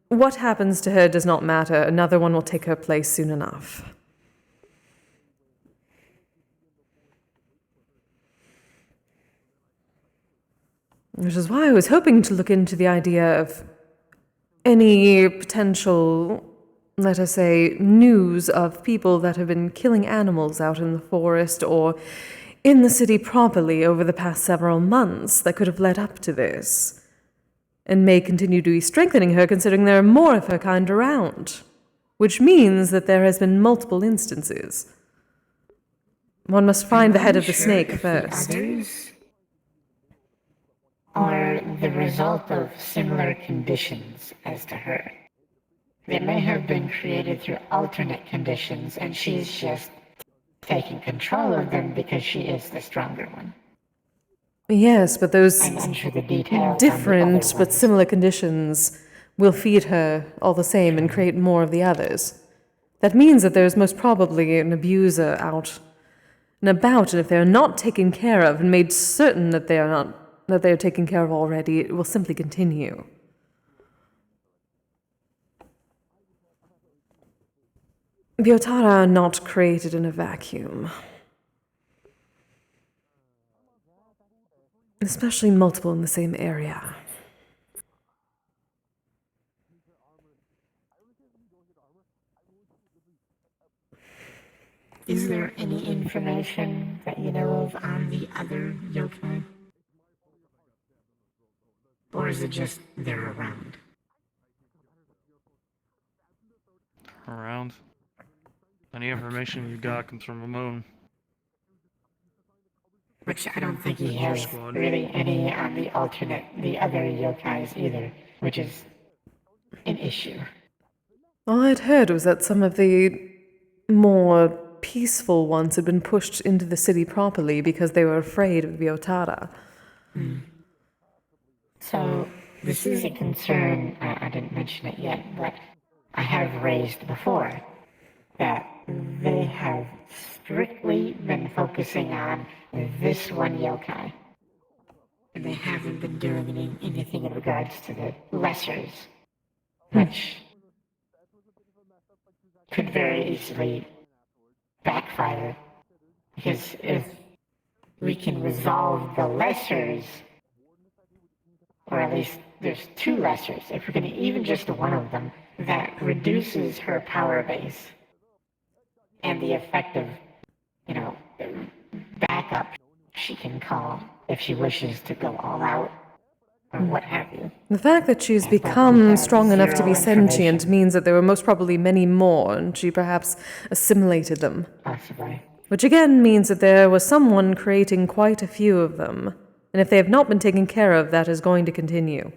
A: what happens to her does not matter. Another one will take her place soon enough. Which is why I was hoping to look into the idea of any potential, let us say, news of people that have been killing animals out in the forest or in the city properly over the past several months that could have led up to this, and may continue to be strengthening her considering there are more of her kind around, which means that there has been multiple instances. One must find the head of the snake first.
J: Are the result of similar conditions as to her. They may have been created through alternate conditions, and she's just taking control of them because she is the stronger one.
A: Yes, but those
J: different
A: but similar conditions will feed her all the same and create more of the others. That means that there's most probably an abuser out and about, and if they're not taken care of and made certain that they are taken care of already, it will simply continue. Gyotara are not created in a vacuum. Especially multiple in the same area.
J: Is there any information that you know of on the other yokai? Or is it just they're around?
O: Around. Any information you got comes from the moon.
J: Which I don't think he has really any on the other yokais either, which is an issue.
A: All I'd heard was that some of the more peaceful ones had been pushed into the city properly because they were afraid of the Otara.
J: So, this is a concern, I didn't mention it yet, but I have raised before, that they have strictly been focusing on this one yokai. And they haven't been doing anything in regards to the lessers, which could very easily backfire, because if we can resolve the lessers, or at least there's two lessers, if we're going to even just one of them, that reduces her power base and the effective, backup she can call if she wishes to go all out or what have you.
A: The fact that she's become strong enough to be sentient means that there were most probably many more, and she perhaps assimilated them.
J: Possibly.
A: Which again means that there was someone creating quite a few of them. And if they have not been taken care of, that is going to continue.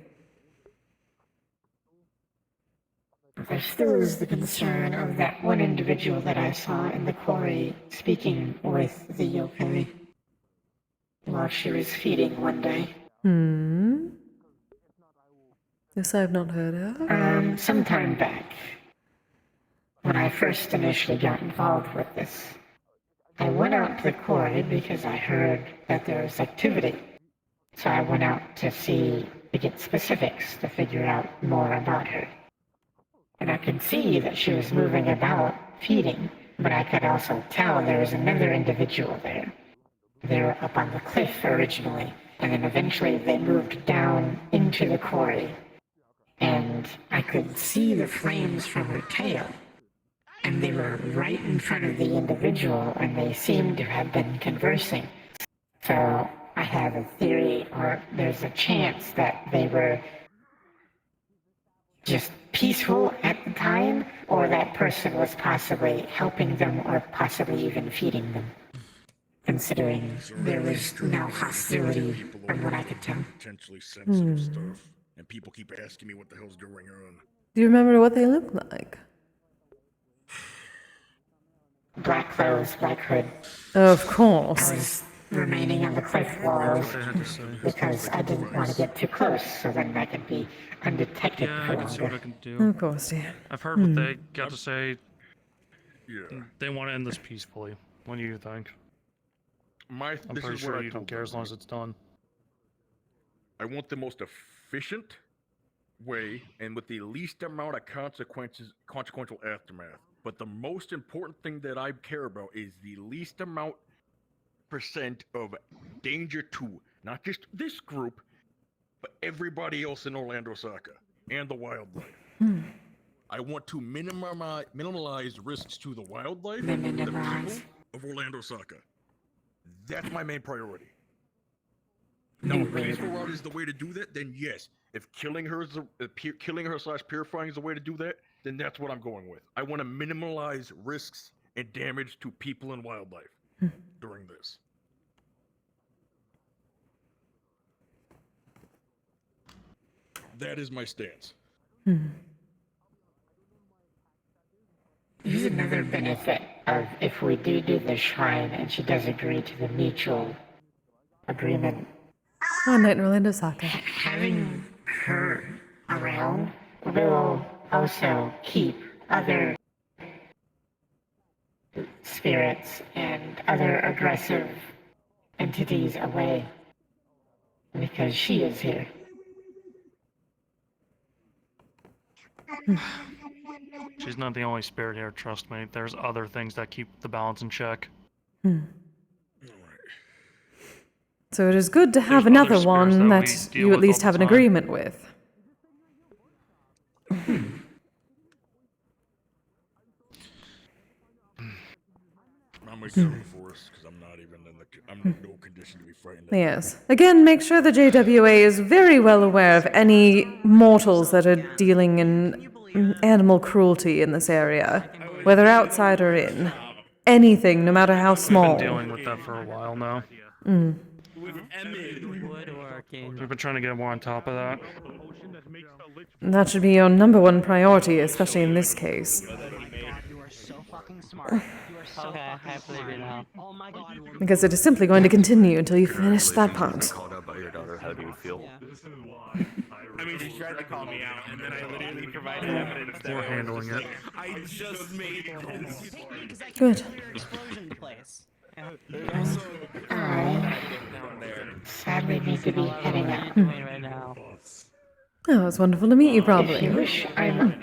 J: There still is the concern of that one individual that I saw in the quarry speaking with the yokai while she was feeding one day.
A: This I have not heard of.
J: Some time back, when I first initially got involved with this, I went out to the quarry because I heard that there was activity. So I went out to get specifics, to figure out more about her. And I could see that she was moving about, feeding, but I could also tell there was another individual there. They were up on the cliff originally, and then eventually they moved down into the quarry. And I could see the flames from her tail. And they were right in front of the individual, and they seemed to have been conversing. So I have a theory, or there's a chance that they were just peaceful at the time, or that person was possibly helping them, or possibly even feeding them. Considering there was no hostility from what I could tell.
I: Potentially sensitive stuff, and people keep asking me what the hell's going on.
A: Do you remember what they look like?
J: Black clothes, black hood.
A: Of course.
J: I was remaining on the cliff walls because I didn't want to get too close, so then I could be undetected
O: Yeah,
J: for
O: I can see what I
J: longer.
O: can do.
A: Of course, yeah.
O: I've heard what they got to say.
I: Yeah.
O: They want to end this peacefully. What do you think? I'm
I: This
O: pretty
I: is
O: sure
I: what I
O: you don't
I: told
O: care
I: them.
O: as long as it's done.
I: I want the most efficient way and with the least amount of consequential aftermath. But the most important thing that I care about is the least amount percent of danger to not just this group, but everybody else in Orlandosaka and the wildlife. I want to minimize risks to the wildlife, the people of Orlandosaka. That's my main priority. Now, if peaceful route is the way to do that, then yes. If killing her / purifying is the way to do that, then that's what I'm going with. I want to minimize risks and damage to people and wildlife during this. That is my stance.
J: Here's another benefit of if we do the shrine and she does agree to the mutual agreement.
A: Oh, Night in Orlandosaka.
J: Having her around will also keep other spirits and other aggressive entities away because she is here.
O: She's not the only spirit here, trust me. There's other things that keep the balance in check.
A: So it is good to have
O: There's other
A: another
O: spirits
A: one
O: that
A: that
O: we deal
A: you at
O: with
A: least
O: all
A: have
O: the
A: an
O: time.
A: agreement with.
I: I'm gonna carry force because I'm not even in I'm in no condition to be frightened.
A: Yes. Again, make sure the JWA is very well aware of any mortals that are dealing in animal cruelty in this area, whether outside or in. Anything, no matter how small.
O: We've been dealing with that for a while now.
A: Mm.
O: We've been trying to get more on top of that.
A: That should be your number one priority, especially in this case. Because it is simply going to continue until you finish that part.
Q: Called out by your daughter. How do you feel?
D: I mean, she tried to call me out, and then I literally provided evidence that
O: We're handling it.
D: I just made this.
A: Good.
J: I sadly need to be heading out.
A: Oh, it was wonderful to meet you,
J: If
A: probably.
J: you wish, I'm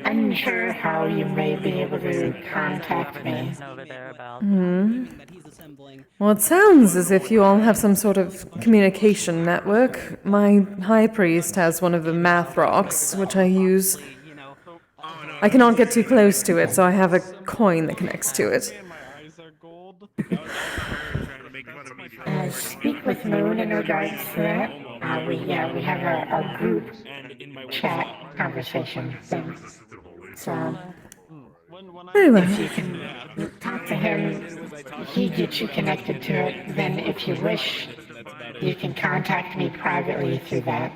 J: unsure how you may be able to contact me.
A: Hmm. Well, it sounds as if you all have some sort of communication network. My high priest has one of the math rocks, which I use. I cannot get too close to it, so I have a coin that connects to it.
J: Speak with Moon in regards to that. We have a group chat conversation thing. So,
A: Very well.
J: if you can talk to him, he gets you connected to it. Then, if you wish, you can contact me privately through that.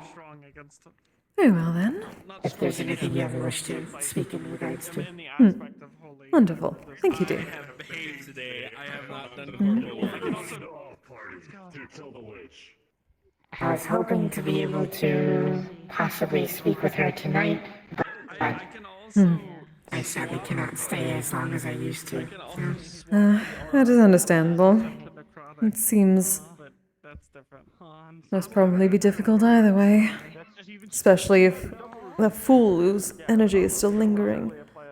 A: Very well, then.
J: If there's anything you ever wish to speak in regards to.
A: Wonderful. Thank you, dear.
D: Today, I have not done
J: I was hoping to be able to possibly speak with her tonight, but I sadly cannot stay as long as I used to.
A: That is understandable. It seems must probably be difficult either way. Especially if the fool whose energy is still lingering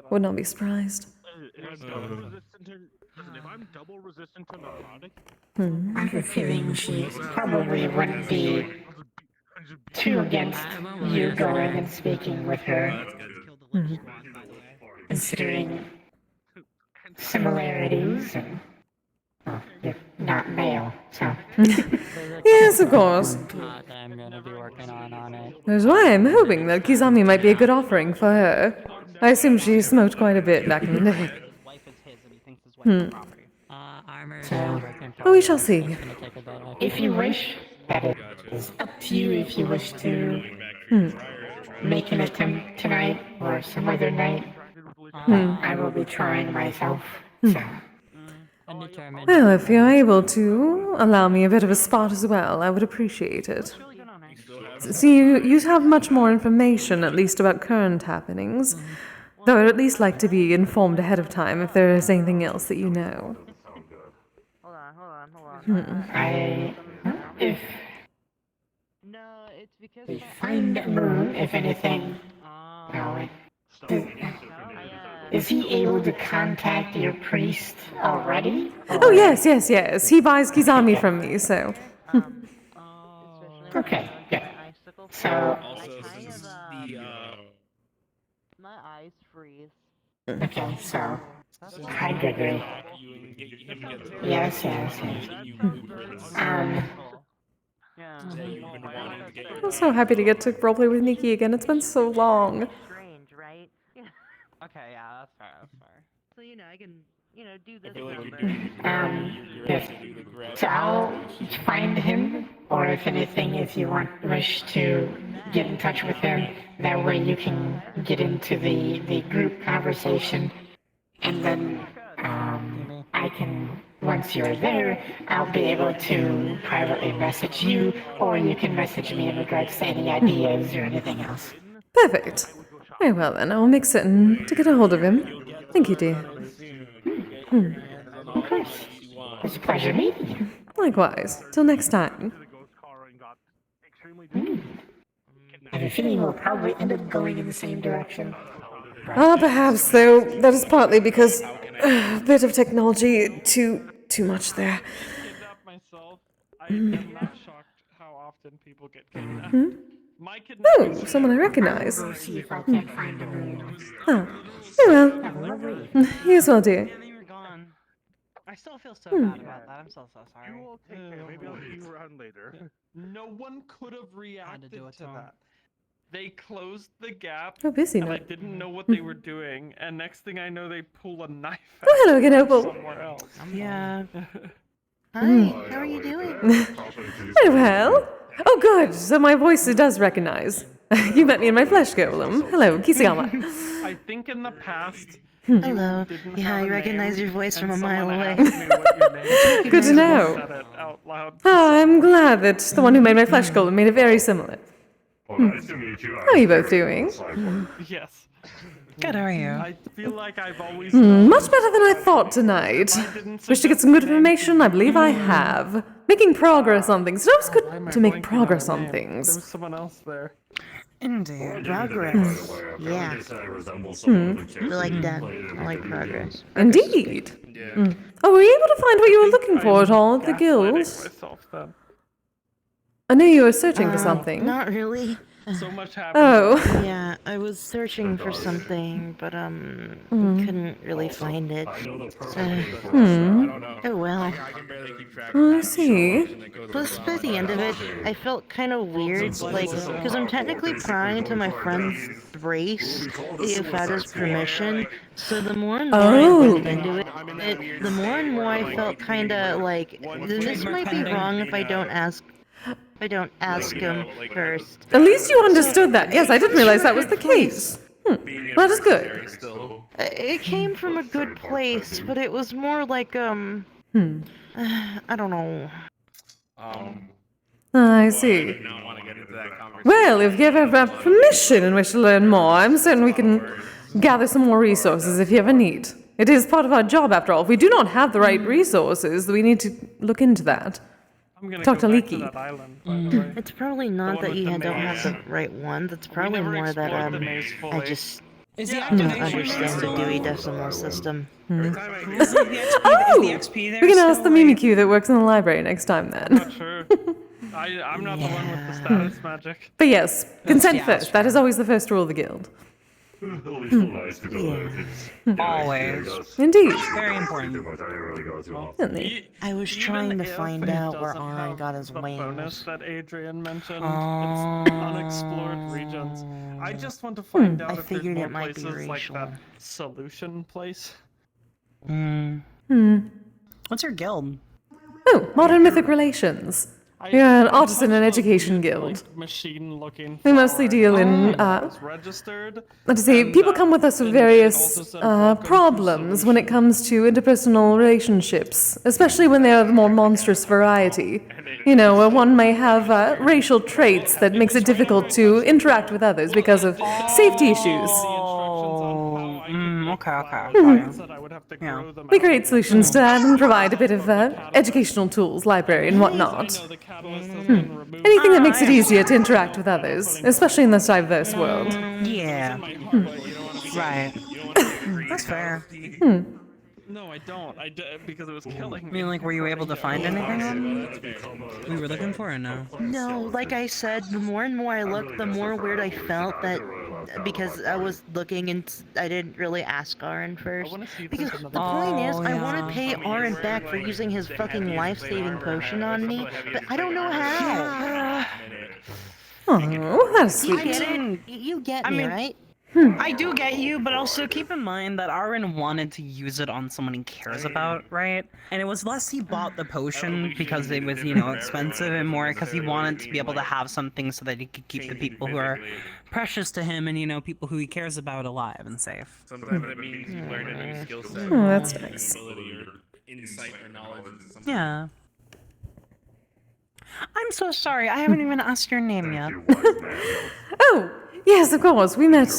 A: would not be surprised.
D: If I'm double resistant to narcotic,
J: I have a feeling she probably wouldn't be too against you going and speaking with her, considering similarities and, well, you're not male, so.
A: Yes, of course.
R: I'm gonna be working on it.
A: That's why I'm hoping that Kizami might be a good offering for her. I assume she smoked quite a bit back in the day.
J: So,
A: Oh, we shall see.
J: if you wish, that is up to you if you wish to make an attempt tonight or some other night. I will be trying myself, so.
A: Well, if you're able to allow me a bit of a spot as well, I would appreciate it. See, you have much more information, at least about current happenings. Though I'd at least like to be informed ahead of time if there is anything else that you know.
J: If we find Moon, if anything, is he able to contact your priest already?
A: Oh, yes. He buys Kizami from me, so.
J: Okay, good. So,
R: my eyes freeze.
J: okay, so, hi Gregory. Yes.
A: I'm so happy to get to roleplay with Nikki again. It's been so long.
R: Strange, right? Okay, yeah, that's fair. So, I can, do this
J: Yes. So I'll find him, or if anything, if you wish to get in touch with him, that way you can get into the group conversation, and then I can, once you're there, I'll be able to privately message you, or you can message me in regards to any ideas or anything else.
A: Perfect. Very well then, I'll make certain to get a hold of him. Thank you, dear.
J: Of course. It's a pleasure meeting you.
A: Likewise. Till next time.
J: I have a feeling we'll probably end up going in the same direction.
A: Perhaps, though, that is partly because a bit of technology, too much there.
F: am not shocked how often people get kidnapped.
A: Hmm?
F: My
A: Oh, someone I recognize.
J: I'll go see if I can find a moon.
A: Oh, very
J: Have a lovely
A: well.
J: evening.
A: You as well, dear.
R: Yeah, you were gone. I still feel so
A: Hmm.
R: bad about that. I'm so sorry.
D: You all take care. Maybe I'll see you around later.
F: No one could have reacted
R: do it
F: to
R: to him.
F: that. They closed the gap,
A: Oh, busy
F: and I
A: now.
F: didn't know what they were doing, and next thing I know, they pull a knife out
A: Oh, hello again, Opal.
F: somewhere else.
R: Yeah.
S: Hi, how are you doing?
A: Very well. Oh, good. So my voice it does recognize. You met me in my flesh golem. Hello, Kiseyama.
F: I think in the past.
S: Hello. Yeah, I recognize your voice from a mile away.
A: Good to know. Oh, I'm glad that the one who made my flesh golem made it very similar.
F: Nice to meet you.
A: How are you both doing?
F: Yes.
R: Good, how are you?
F: I feel like I've always.
A: Much better than I thought tonight. Wish to get some good information? I believe I have. Making progress on things. It's always good to make progress on
F: There
A: things.
F: was someone else there.
R: Indeed.
S: Progress. Yeah. I like that. I like progress.
A: Indeed. Oh, were you able to find what you were looking for at all at the guild?
F: Myself then.
A: I knew you were searching for something.
S: Not really.
F: So much happened.
A: Oh.
S: Yeah, I was searching for something, but couldn't really find it. Oh well.
A: Oh, I see.
S: Plus, by the end of it, I felt kind of weird, like, because I'm technically prying into my friend's race without his permission. So the more and more I looked into it, the more and more I felt kind of like this might be wrong if I don't ask. Him first.
A: At least you understood that. Yes, I didn't realize that was the case. That is good.
S: It came from a good place, but it was more like I don't know.
A: I see. Well, if you ever have permission and wish to learn more, I'm certain we can gather some more resources if you ever need. It is part of our job, after all. If we do not have the right resources, we need to look into that.
F: I'm gonna
A: Talk
F: go
A: to
F: back
A: Leaky.
F: that island, by the way.
S: It's probably not
F: one
S: that
F: with
S: you
F: the
S: don't have
F: maze.
S: the right ones. It's probably
F: never
S: more that
F: explored the maze
S: I
F: fully.
S: just
R: Is the
S: don't
R: activation
S: understand the
R: still
S: Dewey
R: on?
S: Decimal System.
R: Is the XP,
A: Oh!
R: is the XP there
A: We can ask
R: still,
A: the Mimikyu that works in the library next time then.
F: Not sure. I'm not the one with the status magic.
A: But yes, consent
R: yeah,
A: first. That is always the first rule of the guild.
R: Always.
A: Indeed.
R: Very important.
A: Certainly.
S: I was
F: Even
S: trying to
F: if
S: find
F: it
S: out where
F: doesn't
S: Aaron
F: have
S: got his
F: the bonus
S: wings.
F: that Adrian mentioned, it's unexplored regions. I just want to find out
S: I
F: if there's
S: figured
F: more
S: it might be
F: places like
S: racial.
F: that solution place.
R: What's your guild?
A: Oh, Modern Mythic Relations. We are an artisan and education guild.
F: Machine-looking.
A: We mostly deal in,
F: It's registered.
A: let's see, people come with us with various problems when it comes to interpersonal relationships, especially when they are the more monstrous variety. You know, where one may have racial traits that makes it difficult to interact with others because of safety issues.
R: Okay. Yeah.
A: We create solutions to that and provide a bit of educational tools, library, and whatnot. Anything that makes it easier to interact with others, especially in this diverse world.
R: Yeah. Right. That's fair.
F: No, I don't. Because it was killing me.
R: I mean, like, were you able to find anything we were looking for or no?
S: No, like I said, the more and more I looked, the more weird I felt that because I was looking and I didn't really ask Aaron first. Because the point is, I want to pay Aaron back for using his fucking life-saving potion on me, but I don't know how.
A: Oh, that's
S: You
A: sweet.
S: get it? You get me, right?
R: I do get you, but also keep in mind that Aaron wanted to use it on someone he cares about, right? And it was less he bought the potion because it was, you know, expensive and more because he wanted to be able to have something so that he could keep the people who are precious to him and, you know, people who he cares about alive and safe.
Q: Sometimes it means you learn a new skill set.
A: Oh, that's nice.
Q: Ability or insight or knowledge into something.
R: Yeah. I'm so sorry, I haven't even asked your name yet.
A: Oh, yes, of course. We met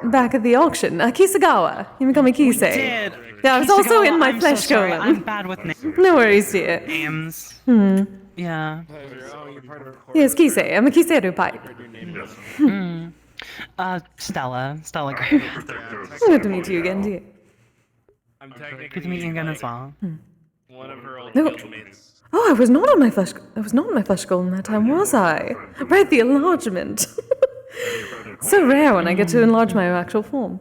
A: back at the auction. Kisagawa. You can call me Kise.
R: did.
A: Yeah, I was also
R: Kisagawa,
A: in my
R: I'm
A: flesh
R: so sorry,
A: golem.
R: I'm bad with names.
A: No worries, dear.
R: Names. Yeah.
A: Yes, Kise. I'm a Kiseru pipe.
R: Stella. Stella Gray.
A: Good to meet you again, dear.
Q: I'm technically
R: Good to meet you again as well.
Q: one of her old
A: No.
Q: guildmates.
A: Oh, I was not on my flesh golem that time, was I? Right, the enlargement. So rare when I get to enlarge my actual form.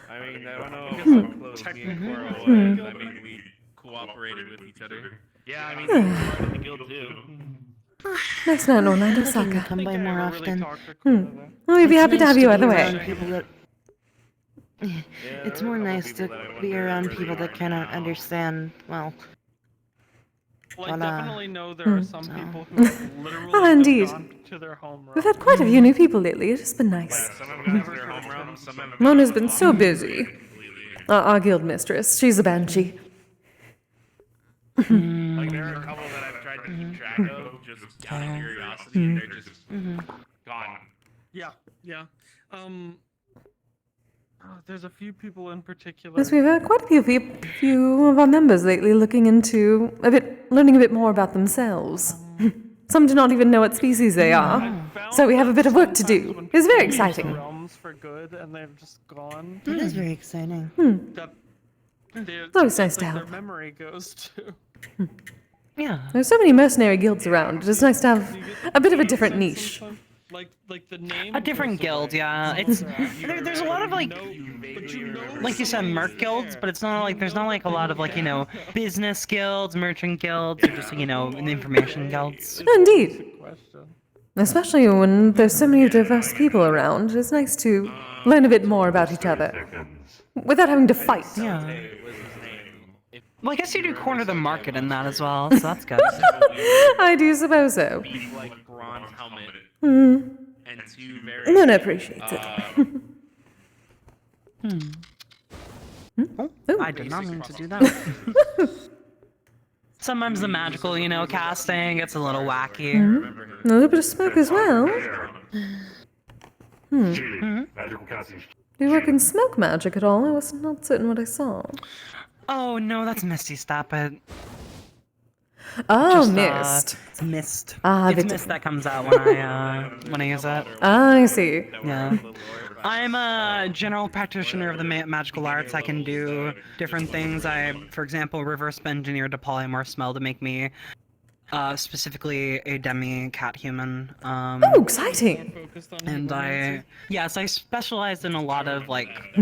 Q: I mean, I don't know how close me and Cora was. I mean, we cooperated with each other. Yeah, I mean, you were part of the guild too.
A: Nice man, Orlandosaka.
S: Come by more often.
A: Oh, we'd be happy to have you either way.
S: It's more nice to be around people that cannot understand, well...
F: Well, I definitely know there are some people who have literally
A: Oh, indeed.
F: just gone to their homeroom.
A: We've had quite a few new people lately. It's been nice.
Q: Some have gone to their homeroom, some have
A: Mona's been so busy. Our guild mistress, she's a banshee.
Q: like, there are a couple that I've tried to keep track of, just out of curiosity, and they're just gone.
F: Yeah. There's a few people in particular.
A: Yes, we've had quite a few of our members lately looking into learning a bit more about themselves. Some do not even know what species they are, so we have a bit of work to do. It's very exciting.
F: Realms for good, and they've just gone.
S: It is very exciting.
A: It's always nice to
F: Their
A: have.
F: memory goes to.
S: Yeah.
A: There's so many mercenary guilds around. It's nice to have a bit of a different niche.
F: Like the name.
R: A different guild, yeah. It's there's a lot of like you said, merc guilds, but it's not like there's not like a lot of like business guilds, merchant guilds, or just information guilds.
A: Indeed. Especially when there's so many diverse people around, it's nice to learn a bit more about each other without having to fight.
R: Yeah. Well, I guess you do corner the market in that as well, so that's good.
A: I do suppose so.
Q: Like bronze helmet.
A: And
Q: two very.
A: Mona appreciates it.
R: I did not mean to do that. Sometimes the magical, casting gets a little wacky.
A: A little bit of smoke as well. Do you work in smoke magic at all? I was not certain what I saw.
R: Oh no, that's Misty. Stop it.
A: Oh, mist.
R: It's mist.
A: It's
R: mist that comes out when I use it.
A: I see.
R: Yeah. I'm a general practitioner of the magical arts. I can do different things. For example, reverse engineered a polymorph smell to make me specifically a demi-cat human.
A: Oh, exciting!
R: And I specialize in a lot of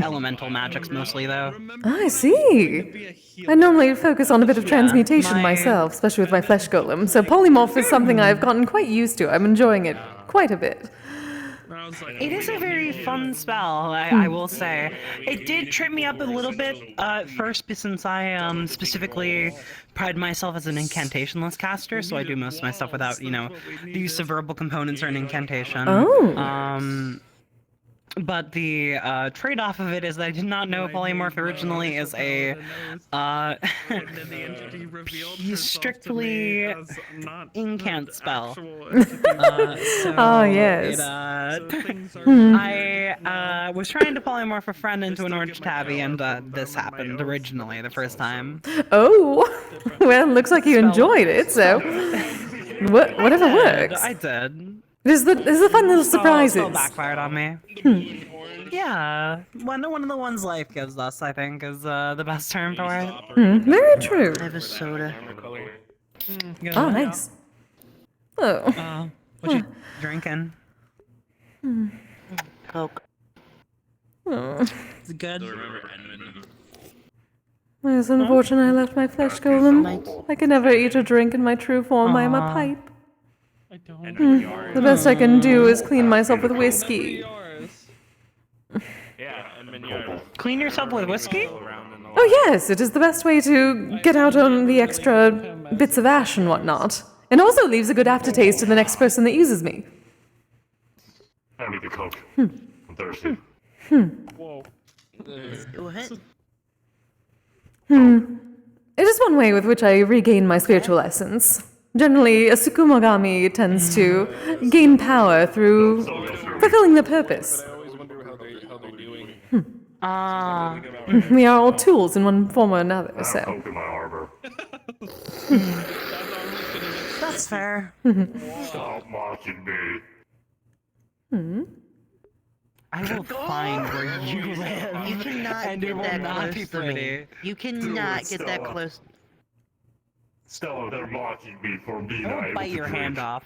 R: elemental magics mostly though.
A: I see. I normally focus on a bit of transmutation myself, especially with my flesh golem. So polymorph is something I've gotten quite used to. I'm enjoying it quite a bit.
R: It is a very fun spell, I will say. It did trip me up a little bit at first, since I specifically pride myself as an incantationless caster, so I do most of my stuff without, the use of verbal components or an incantation.
A: Oh.
R: But the trade-off of it is that I did not know polymorph originally is a strictly incant spell.
A: Oh yes.
R: I was trying to polymorph a friend into an orange tabby, and this happened originally the first time.
A: Oh, well, looks like you enjoyed it. So, whatever works.
R: I did.
A: There's the fun little surprises.
R: Still backfired on me. Yeah, one of the ones life gives us, I think, is the best term for it.
A: Very true.
S: I have a soda.
A: Oh, nice. Oh.
R: What you drinking?
S: Coke.
A: Oh.
R: It's good.
A: It's unfortunate I left my flesh golem. I can never eat or drink in my true form. I am a pipe.
F: I don't.
A: The best I can do is clean myself with whiskey.
R: Clean yourself with whiskey?
A: Oh yes, it is the best way to get out on the extra bits of ash and whatnot. And also leaves a good aftertaste to the next person that uses me.
T: I need the Coke. I'm thirsty.
F: Whoa.
S: Go ahead.
A: It is one way with which I regain my spiritual essence. Generally, a Sukumogami tends to gain power through fulfilling their purpose. We are all tools in one form or another, so.
T: Coke in my arbor.
R: That's fair.
T: Stop mocking me.
R: I will find where you live.
S: You cannot
R: and it
S: get
R: will
S: that
R: not
S: close
R: be
S: to
R: pretty.
S: me. You cannot get that close.
T: Stella, they're mocking me for being
R: I'll
T: able
R: bite
T: to
R: your
T: drink.
R: hand off.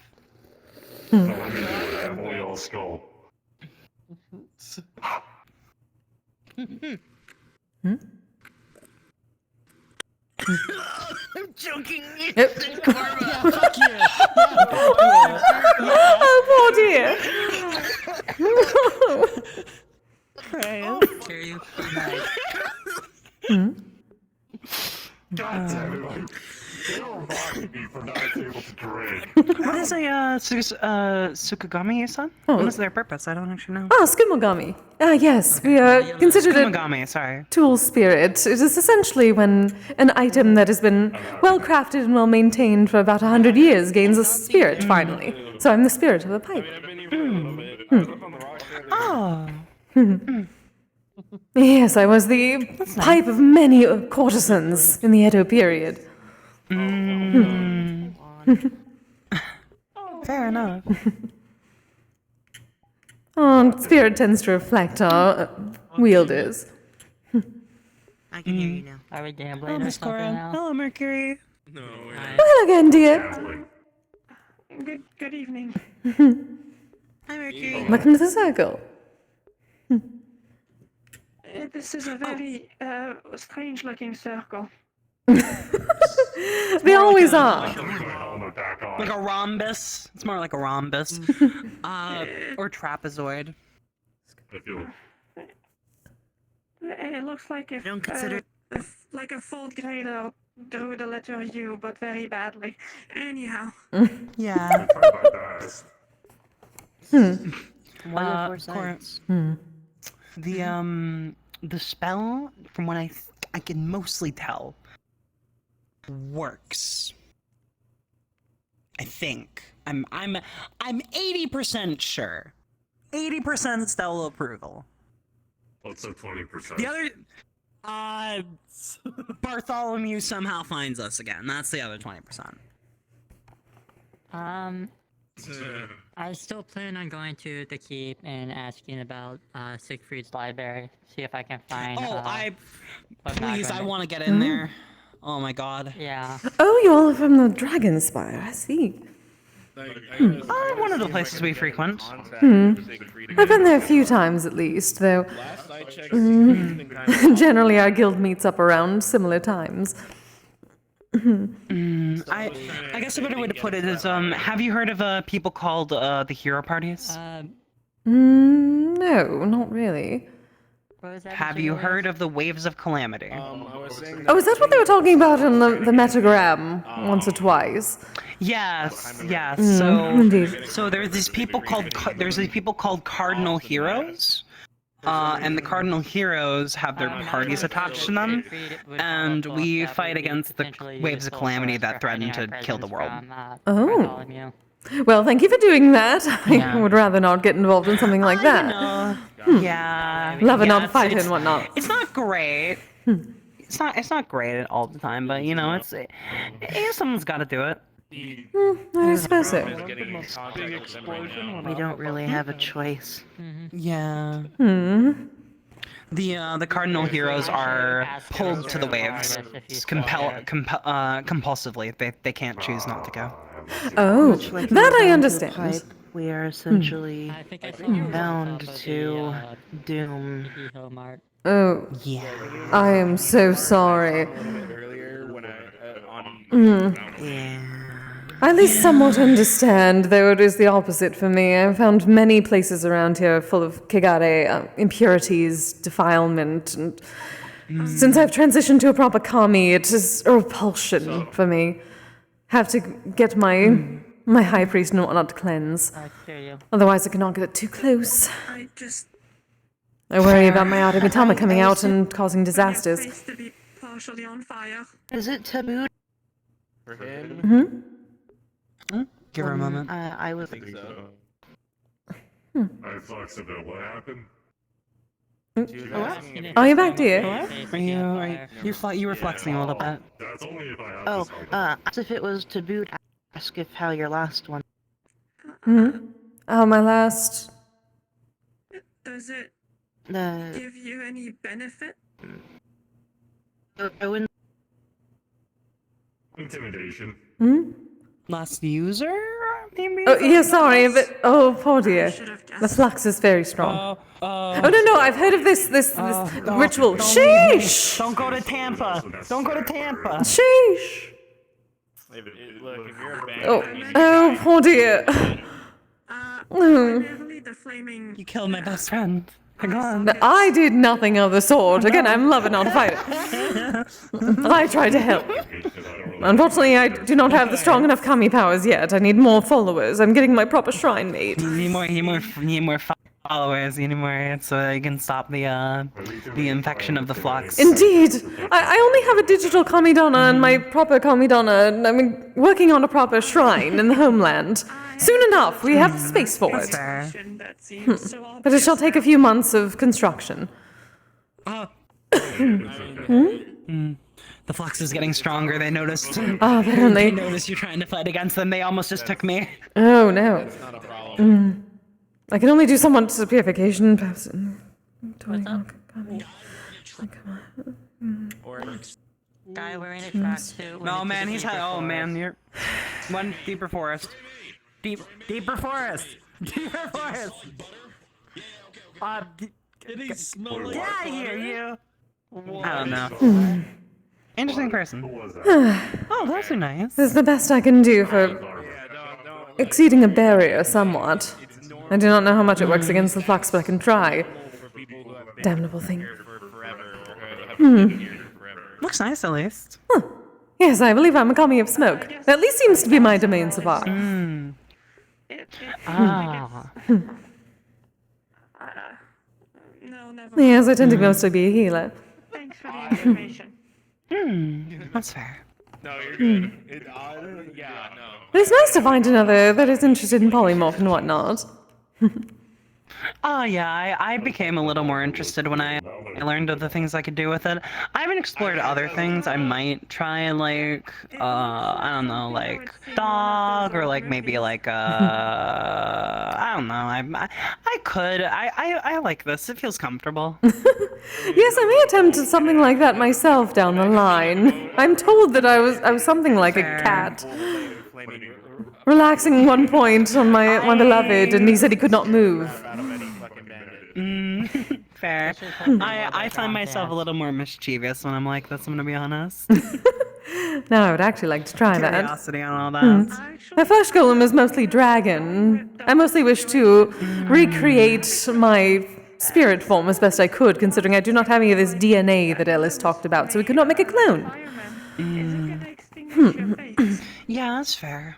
T: So let me do it. Have a whale skull.
R: I'm joking.
A: Yep.
R: Karma. Fuck you.
A: Oh, poor dear.
R: Carry you.
T: God damn it. They were mocking me for not being able to drink.
R: What is a Sukagami-san?
A: Oh.
R: What is their purpose? I don't actually know.
A: Ah, Skumogami. Yes, we are considered
R: Skumogami, sorry.
A: tool spirit. It is essentially when an item that has been well crafted and well maintained for about 100 years gains a spirit, finally. So I'm the spirit of a pipe.
R: Oh.
A: Yes, I was the pipe of many courtesans in the Edo period.
R: Fair enough.
A: Oh, spirit tends to reflect our wielders.
R: I can hear you now.
J: Are we gambling
R: Hello,
J: or
R: Miss
J: something
R: Cora.
J: now?
R: Hello, Mercury.
L: No.
A: Well again, dear.
N: Good evening.
R: Hi, Mercury.
A: Welcome to the circle.
N: This is a very strange-looking circle.
A: They always are.
R: Like a rhombus. It's more like a rhombus. Or trapezoid.
N: It looks like if
R: Don't consider
N: like a fourth grader drew the letter U, but very badly. Anyhow.
R: Yeah.
J: What are your foresights?
R: The spell, from what I can mostly tell, works. I think. I'm 80% sure. 80% Stella approval.
T: What's the 20%?
R: The other Bartholomew somehow finds us again. That's the other 20%.
J: I still plan on going to the keep and asking about Siegfried's library. See if I can find.
R: Please, I want to get in there. Oh my god.
J: Yeah.
A: Oh, you all are from the Dragon Spire, I see.
R: One of the places we frequent.
A: I've been there a few times at least, though. Generally, our guild meets up around similar times.
R: I guess a better way to put it is, have you heard of people called the hero parties?
A: No, not really.
R: Have you heard of the waves of calamity?
A: Oh, is that what they were talking about in the metagram once or twice?
R: Yes, yes.
A: Indeed.
R: So there's these people called cardinal heroes. And the cardinal heroes have their parties attached to them, and we fight against the waves of calamity that threaten to kill the world.
A: Oh. Well, thank you for doing that. I would rather not get involved in something like that.
R: Yeah.
A: Rather not fight and whatnot.
R: It's not great. It's not great all the time, but you know, someone's got to do it.
A: I suppose so.
S: We don't really have a choice.
R: Yeah. The cardinal heroes are pulled to the waves, compulsively. They can't choose not to go.
A: Oh,
S: Like
A: that I
S: pipe,
A: understand.
S: we are essentially bound to doom.
A: Oh,
R: yeah.
A: I am so sorry. I at least somewhat understand, though it is the opposite for me. I've found many places around here full of kigare, impurities, defilement, and since I've transitioned to a proper kami, it is a repulsion for me. Have to get my high priest and whatnot to cleanse. Otherwise I cannot get it too close. I worry about my Aramitama coming out and causing disasters.
N: To be partially on fire.
S: Is it taboo?
D: For him?
R: Give her a moment.
S: I was.
T: Hi, Flexible, what happened?
A: Oh, you're back, dear.
R: You were flexing a little bit.
T: That's only if I have
S: Oh, as if it was taboo to ask if how your last one.
A: Oh, my last...
N: Does it
S: The.
N: give you any benefit?
S: I wouldn't.
T: intimidation.
A: Hmm?
R: Last user? Maybe?
A: Oh, yeah, sorry, but oh, poor dear. The flux is very strong. Oh no, I've heard of this ritual. Sheesh!
R: Don't go to Tampa. Don't go to Tampa.
A: Sheesh!
Q: Look, if you're a bang,
A: Oh, poor dear.
R: You killed my best friend. Go on.
A: I did nothing of the sort. Again, I'm loving on fighter. I tried to help. Unfortunately, I do not have the strong enough kami powers yet. I need more followers. I'm getting my proper shrine made.
R: You need more followers. You need more so that you can stop the infection of the flux.
A: Indeed. I only have a digital kamidana and my proper kamidana. And I'm working on a proper shrine in the homeland. Soon enough, we have the space for it. But it shall take a few months of construction.
R: The flux is getting stronger. They noticed.
A: Oh, apparently.
R: They noticed you trying to fight against them. They almost just took me.
A: Oh, no. I can only do somewhat to purification. Perhaps.
M: Guy wearing a tracksuit.
R: No, man, he's had. Oh, man, you're one deeper forest. Deeper forest. Deeper forest.
L: It smell like
R: Get out of here, you. I don't know. Interesting person. Oh, those are nice.
A: This is the best I can do for exceeding a barrier somewhat. I do not know how much it works against the flux, but I can try. Damnable thing.
R: Looks nice, at least.
A: Yes, I believe I'm a kami of smoke. At least seems to be my domain so far. Yes, I tend to mostly be a healer.
N: Thanks for the information.
R: That's fair.
Q: No, you're good. Yeah, no.
A: But it's nice to find another that is interested in polymorph and whatnot.
R: Oh yeah, I became a little more interested when I learned of the things I could do with it. I haven't explored other things. I might try like I don't know, like dog or like maybe like I don't know. I could. I like this. It feels comfortable.
A: Yes, I may attempt something like that myself down the line. I'm told that I was something like a cat. Relaxing one point on my beloved, and he said he could not move.
R: Fair. I find myself a little more mischievous when I'm like this, I'm gonna be honest.
A: Now I would actually like to try that.
R: Curiosity on all that.
A: My flesh golem is mostly dragon. I mostly wish to recreate my spirit form as best I could, considering I do not have any of this DNA that Ellis talked about, so we could not make a clone.
R: Yeah, that's fair.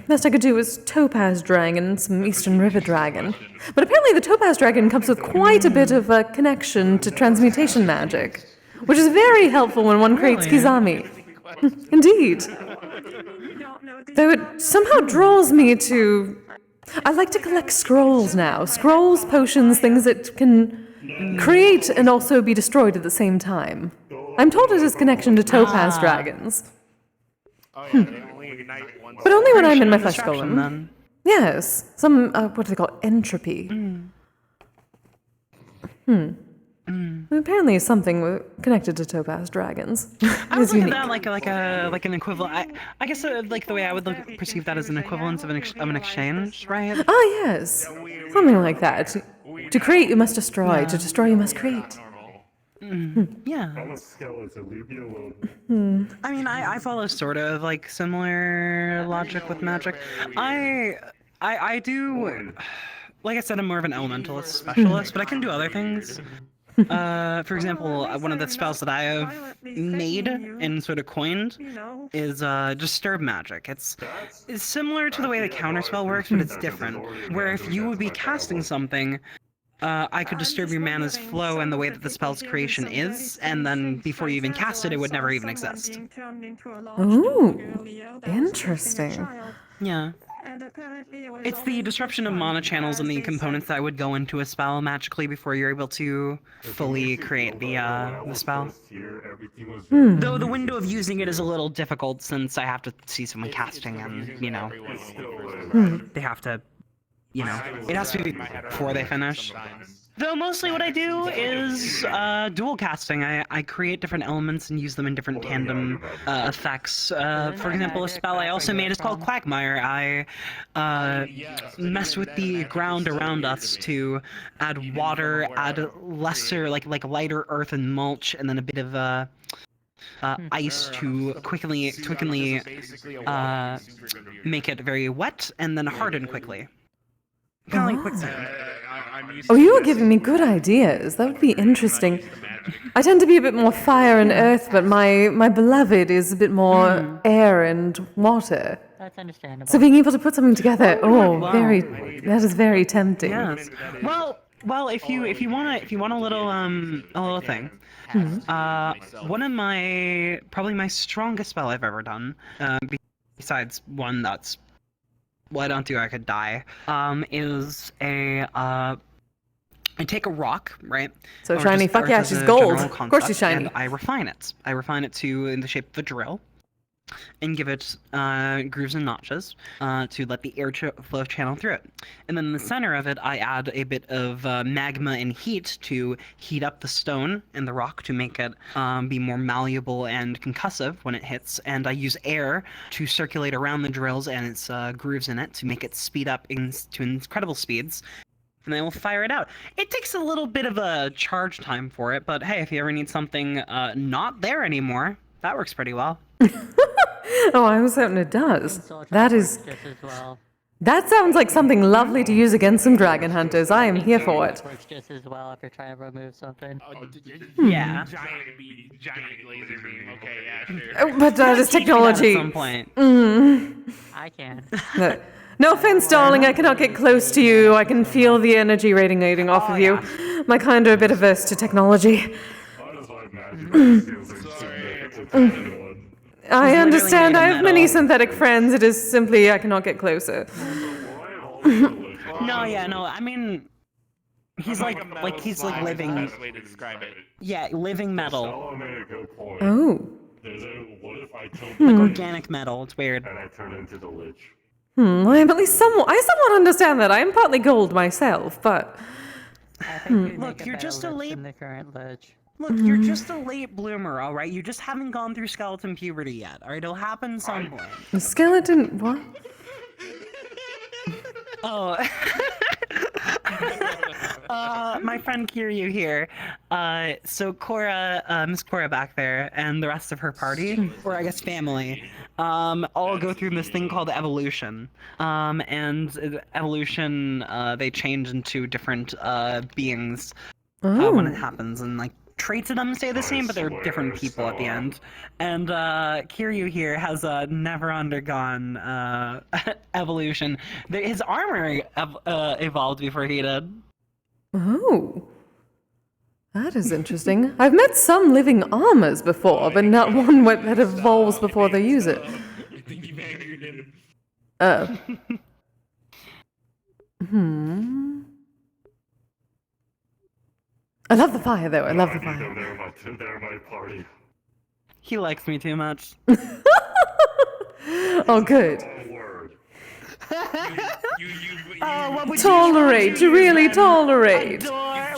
A: Best I could do was Topaz Dragon and some Eastern River Dragon. But apparently the Topaz Dragon comes with quite a bit of a connection to transmutation magic, which is very helpful when one creates Kizami. Indeed. Though it somehow draws me to... I like to collect scrolls now. Scrolls, potions, things that can create and also be destroyed at the same time. I'm told it has connection to Topaz Dragons. But only when I'm in my flesh golem.
R: Then.
A: Yes. Some, what do they call it? Entropy. Apparently something connected to Topaz Dragons.
R: I was looking at that like an equivalent. I guess like the way I would perceive that as an equivalence of an exchange, right?
A: Ah, yes. Something like that. To create, you must destroy. To destroy, you must create.
R: Yeah. I mean, I follow sort of like similar logic with magic. I do, like I said, I'm more of an elementalist specialist, but I can do other things. For example, one of the spells that I have made and sort of coined is disturb magic. It's similar to the way the counterspell works, but it's different. Where if you would be casting something, I could disturb your mana's flow and the way that the spell's creation is, and then before you even cast it, it would never even exist.
A: Ooh, interesting.
R: Yeah. It's the disruption of mana channels and the components that would go into a spell magically before you're able to fully create the spell. Though the window of using it is a little difficult since I have to see someone casting and, you know, they have to, you know, it has to be before they finish. Though mostly what I do is dual casting. I create different elements and use them in different tandem effects. For example, a spell I also made is called Quagmire. I mess with the ground around us to add water, add lesser, like lighter earth and mulch, and then a bit of ice to quickly make it very wet and then harden quickly. Kind of like quicksand.
A: Oh, you were giving me good ideas. That would be interesting. I tend to be a bit more fire and earth, but my beloved is a bit more air and water.
M: That's understandable.
A: So being able to put something together, that is very tempting.
R: Yes. Well, if you want a little thing, one of my strongest spell I've ever done, besides one that's I could die, is I take a rock, right?
A: So
R: or
A: shiny,
R: just-
A: fuck
R: or
A: yeah,
R: just
A: she's
R: a
A: gold.
R: general
A: Of course she's
R: concept,
A: shiny.
R: And I refine it. I refine it in the shape of a drill, and give it grooves and notches to let the air flow channel through it. And then in the center of it, I add a bit of magma and heat to heat up the stone and the rock to make it be more malleable and concussive when it hits. And I use air to circulate around the drills and its grooves in it to make it speed up to incredible speeds. And I will fire it out. It takes a little bit of a charge time for it, but hey, if you ever need something not there anymore, that works pretty well.
A: Oh, I was certain it does. That is.
M: Just as well.
A: That sounds like something lovely to use against some dragon hunters. I am here for it.
M: Works just as well if you're trying to remove something.
R: Yeah.
Q: Giant laser beam. Okay, yeah, sure.
A: Oh, but that is technology.
R: At some point.
M: I can.
A: No offense, darling, I cannot get close to you. I can feel the energy radiating off of you. My kind are a bit averse to technology. I understand. I have many synthetic friends. It is simply I cannot get closer.
R: No, I mean, he's like living.
Q: Best way to describe it.
R: Yeah, living metal.
A: Oh.
R: Like organic metal. It's weird.
T: And I turn into the Lich.
A: I am at least somewhat. I somewhat understand that. I am partly gold myself, but.
R: Look, you're just a late.
M: In the current ledge.
R: Look, you're just a late bloomer, all right? You just haven't gone through skeleton puberty yet, all right? It'll happen some point.
A: The skeleton. What?
R: Oh. My friend Kiryu here. So Cora, Miss Cora back there, and the rest of her party, or I guess family, all go through this thing called evolution. And evolution, they change into different beings when it happens, and like traits of them stay the same, but they're different people at the end. And Kiryu here has never undergone evolution. His armor evolved before he did.
A: Oh. That is interesting. I've met some living armors before, but not one that evolves before they use it.
Q: You think you angered him?
A: I love the fire, though. I love the fire.
T: They're my party.
R: He likes me too much.
A: Oh, good.
R: What would
A: Tolerate,
R: you
A: really tolerate.
R: Adore.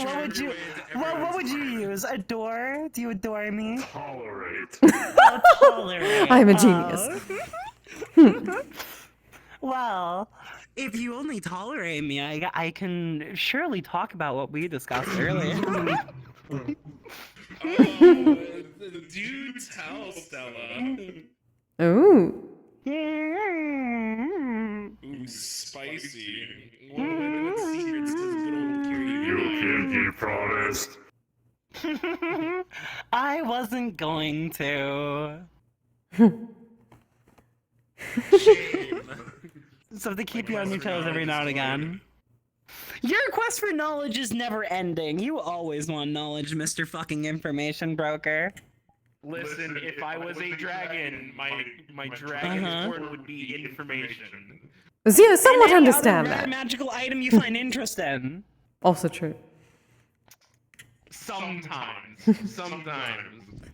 R: What would you use? Adore? Do you adore me?
T: Tolerate.
R: Oh, tolerate.
A: I'm a genius.
R: Well, if you only tolerate me, I can surely talk about what we discussed earlier.
Q: Do tell, Stella.
A: Ooh.
Q: Ooh, spicy. What secrets does good old Kiryu
T: You can't keep promised.
R: I wasn't going to.
Q: Shame.
R: So to keep you on your toes every now and again. Your quest for knowledge is never ending. You always want knowledge, Mr. Fucking Information Broker.
Q: Listen, if I was a dragon, my dragon word would be information.
A: Yeah, somewhat
R: And any
A: understand
R: other rare
A: that.
R: magical item you find interest in.
A: Also true.
Q: Sometimes.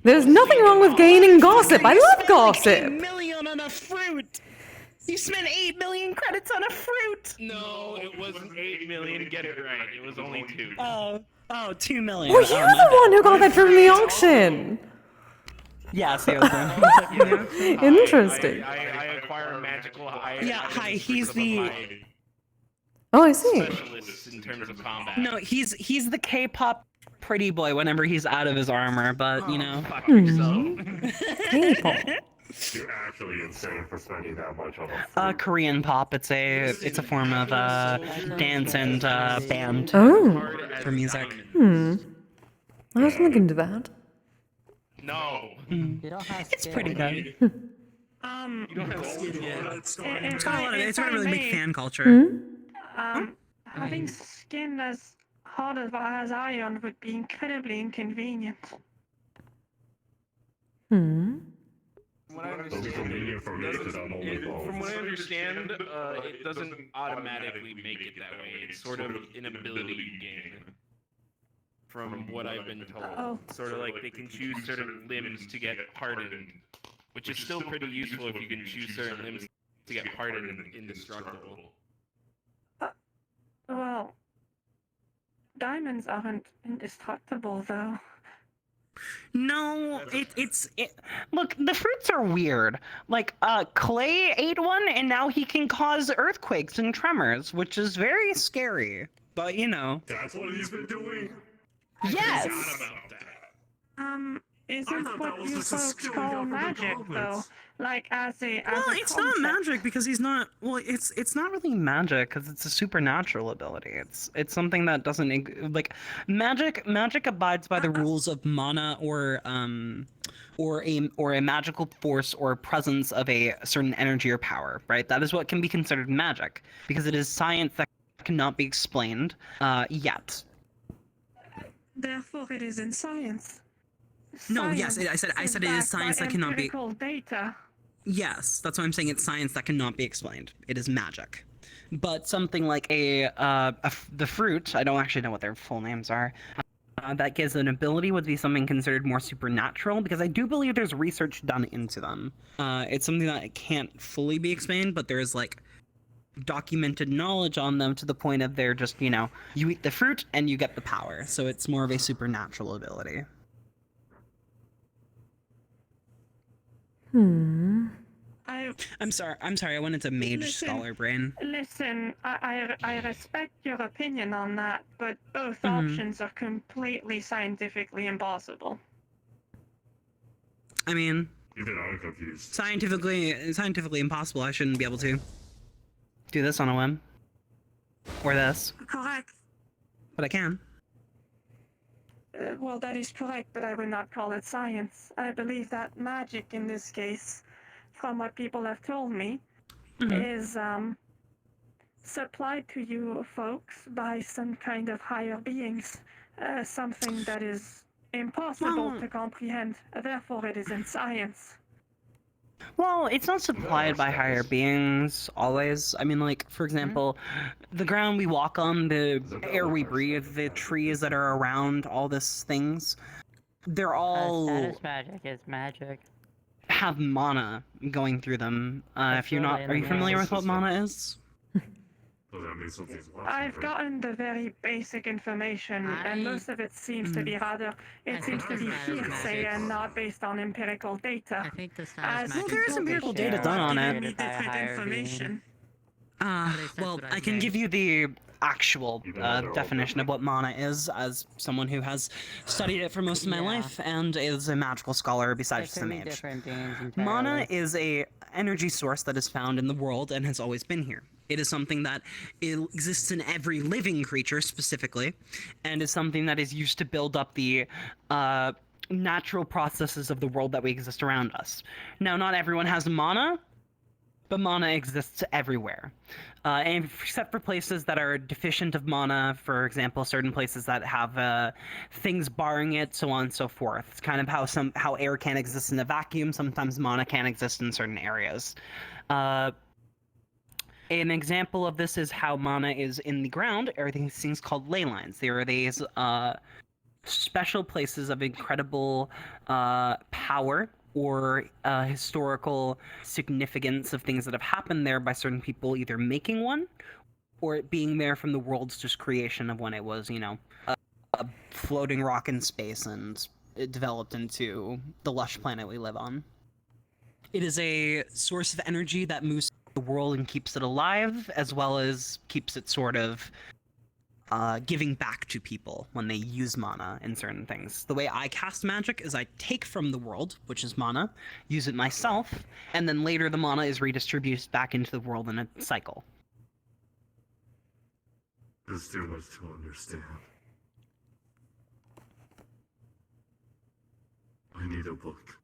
A: There's nothing wrong with gaining gossip. I love
R: A
A: gossip.
R: million on a fruit. You spent 8 million credits on a fruit!
Q: No, it wasn't 8 million. Get it right. It was only 2.
R: Oh, 2 million.
A: Well, you're the one who got that from the auction.
R: Yes, he was
A: Interesting.
Q: I acquire magical.
R: He's the.
A: Oh, I see.
Q: Specialist in terms of combat.
R: No, he's the K-pop pretty boy whenever he's out of his armor, but you know.
Q: Fuck yourself.
A: K-pop.
T: You're actually insane for spending that much on a
R: Korean pop. It's a form of dance and band for music.
A: I have to look into that.
Q: No.
M: You don't have
R: It's pretty good.
Q: You don't have skin yet.
R: It's got a really big fan culture.
N: Having skin as hard as iron would be incredibly inconvenient.
Q: From what I understand, it doesn't automatically make it that way. It's sort of an ability game. From what I've been told. Sort of like they can choose certain limbs to get hardened, which is still pretty useful if you can choose certain limbs to get hardened and indestructible.
N: Well, diamonds aren't indestructible, though.
R: No, look, the fruits are weird. Like, Clay ate one, and now he can cause earthquakes and tremors, which is very scary. But, you know.
T: That's what he's been doing.
R: Yes!
N: Isn't what you folks call magic, though? Like, as a
R: It's not magic because he's not. Well, it's not really magic because it's a supernatural ability. It's something that doesn't like magic. Magic abides by the rules of mana or a magical force or presence of a certain energy or power. Right. That is what can be considered magic because it is science that cannot be explained yet.
N: Therefore, it is in science.
R: No, yes, I said it is science that cannot be.
N: Empirical data.
R: Yes, that's why I'm saying it's science that cannot be explained. It is magic. But something like the fruit, I don't actually know what their full names are, that gives an ability would be something considered more supernatural, because I do believe there's research done into them. It's something that can't fully be explained, but there is, like, documented knowledge on them to the point of they're just, you know, you eat the fruit and you get the power. So it's more of a supernatural ability. I'm sorry. I went into mage scholar brain.
N: Listen, I respect your opinion on that, but both options are completely scientifically impossible.
R: I mean,
T: even I'm confused.
R: Scientifically impossible. I shouldn't be able to do this on a whim, or this.
N: Correct.
R: But I can.
N: Well, that is correct, but I would not call it science. I believe that magic in this case, from what people have told me, is supplied to you folks by some kind of higher beings. Something that is impossible to comprehend. Therefore, it is in science.
R: Well, it's not supplied by higher beings, always. I mean, like, for example, the ground we walk on, the air we breathe, the trees that are around, all these things, they're all...
M: That is magic, it's magic.
R: Have mana going through them. If you're not... Are you familiar with what mana is?
N: I've gotten the very basic information, and most of it seems to be rather, it seems to be hearsay and not based on empirical data.
M: I think the
R: Well, there is empirical data done on it.
N: Information.
R: Well, I can give you the actual definition of what mana is, as someone who has studied it for most of my life and is a magical scholar besides just a mage. Mana is a energy source that is found in the world and has always been here. It is something that exists in every living creature specifically, and is something that is used to build up the natural processes of the world that we exist around us. Now, not everyone has mana, but mana exists everywhere. And except for places that are deficient of mana, for example, certain places that have things barring it, so on and so forth. It's kind of how air can't exist in a vacuum, sometimes mana can't exist in certain areas. An example of this is how mana is in the ground. Everything things called ley lines. There are these special places of incredible power or historical significance of things that have happened there by certain people either making one, or it being there from the world's just creation of when it was, you know, a floating rock in space and it developed into the lush planet we live on. It is a source of energy that moves the world and keeps it alive, as well as keeps it sort of giving back to people when they use mana in certain things. The way I cast magic is I take from the world, which is mana, use it myself, and then later the mana is redistributed back into the world in a cycle.
T: There's too much to understand. I need a book.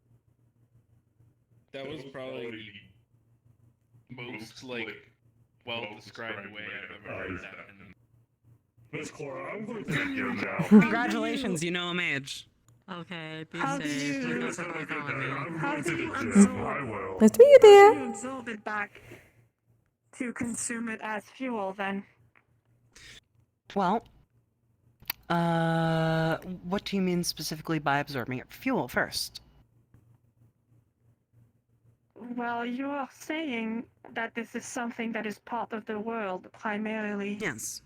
Q: That was probably the most, like, well-described way I've ever heard that.
T: Miss Cora, I'm going to take you now.
C: Congratulations, you know a mage.
M: Okay, be
N: How do
M: safe.
N: you-
M: Thanks for calling me.
N: How do you
T: I
N: absorb?
T: will.
A: Nice to meet you,
N: How
A: dear.
N: do you absorb it back to consume it as fuel then?
R: Well, what do you mean specifically by absorbing it? Fuel first.
N: Well, you are saying that this is something that is part of the world primarily.
C: Yes.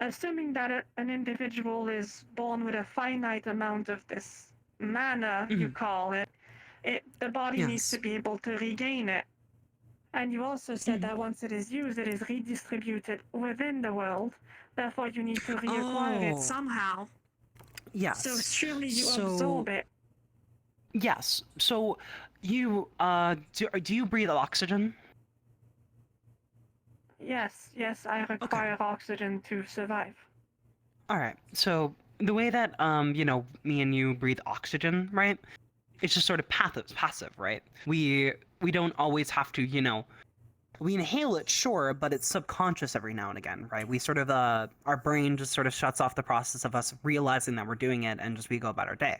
N: Assuming that an individual is born with a finite amount of this mana, you call it, the body needs to be able to regain it. And you also said that once it is used, it is redistributed within the world. Therefore, you need to reacquire it somehow.
R: Yes.
N: So surely you
R: So-
N: absorb it.
R: Yes. So, you, do you breathe oxygen?
N: Yes, I require oxygen to survive.
R: Alright, so the way that, you know, me and you breathe oxygen, right? It's just sort of passive, right? We don't always have to, you know, we inhale it, sure, but it's subconscious every now and again, right? We sort of, our brain just sort of shuts off the process of us realizing that we're doing it and just we go about our day.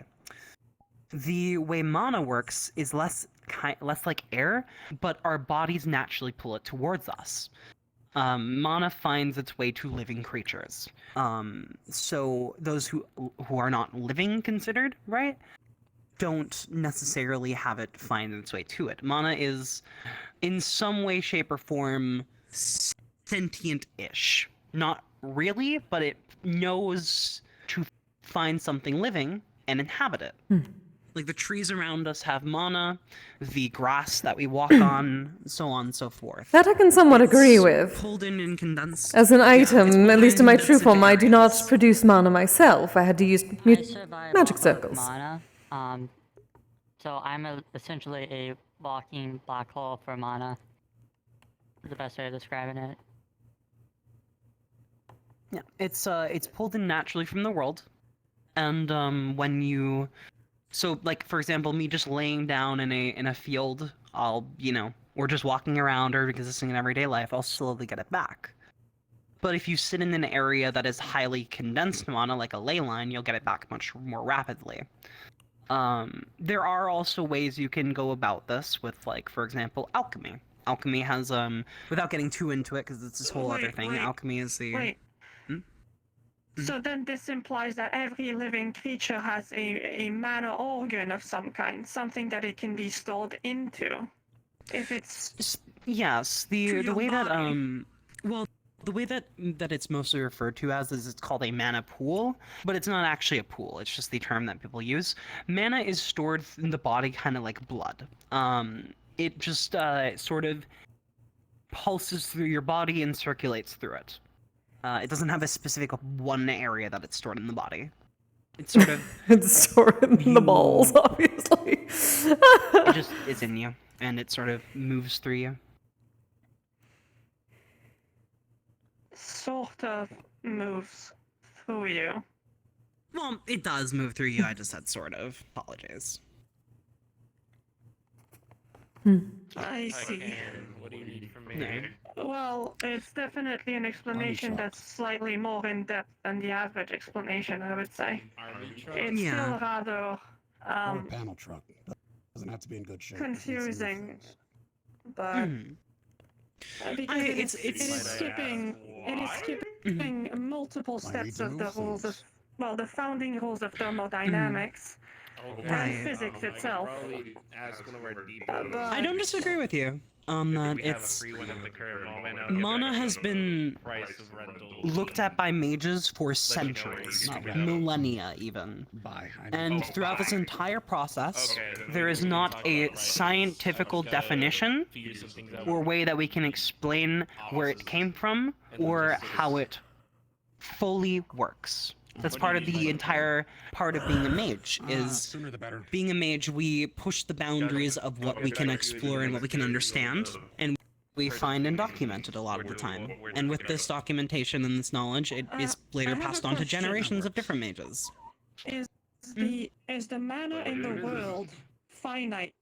R: The way mana works is less like air, but our bodies naturally pull it towards us. Mana finds its way to living creatures. So those who are not living considered, right, don't necessarily have it find its way to it. Mana is, in some way, shape, or form, sentient-ish. Not really, but it knows to find something living and inhabit it. Like the trees around us have mana, the grass that we walk on, so on and so forth.
A: That I can somewhat agree with.
R: Pulled in and condensed.
A: As an item, at least in my true
R: condensed
A: form, I do not
R: areas.
A: produce mana myself. I had to use
M: I survive
A: magic
M: off of
A: circles.
M: mana. So I'm essentially a walking black hole for mana. Is the best way of describing it.
R: Yeah, it's pulled in naturally from the world, and when you, so like for example, me just laying down in a field, I'll, you know, or just walking around or existing in everyday life, I'll slowly get it back. But if you sit in an area that is highly condensed mana, like a ley line, you'll get it back much more rapidly. There are also ways you can go about this with, like, for example, alchemy. Alchemy has, without getting too into it, because it's this whole other thing, alchemy is the...
N: Wait. So then this implies that every living creature has a mana organ of some kind, something that it can be stored into. If it's...
R: Yes, the way that, well, the way that it's mostly referred to as is it's called a mana pool, but it's not actually a pool, it's just the term that people use. Mana is stored in the body kind of like blood. It just sort of pulses through your body and circulates through it. It doesn't have a specific one area that it's stored in the body. It's sort of...
A: It's stored in the balls, obviously.
R: It just is in you, and it sort of moves through you.
N: Sort of moves through you.
C: Well, it does move through you, I just said sort of. Apologies.
N: I see.
Q: What do you need from me?
N: Well, it's definitely an explanation that's slightly more in-depth than the average explanation, I would say. It's still rather,
U: Or a panel truck. Doesn't have to be in good shape.
N: confusing, but... Because it is skipping multiple steps of the rules of, well, the founding rules of thermodynamics. and physics itself.
R: I don't disagree with you on that. It's mana has been looked at by mages for centuries, millennia even. And throughout this entire process, there is not a scientific definition or way that we can explain where it came from or how it fully works. That's part of the entire part of being a mage, is being a mage, we push the boundaries of what we can explore and what we can understand, and we find and document it a lot of the time. And with this documentation and this knowledge, it is later passed on to generations of different mages.
N: Is the mana in the world finite?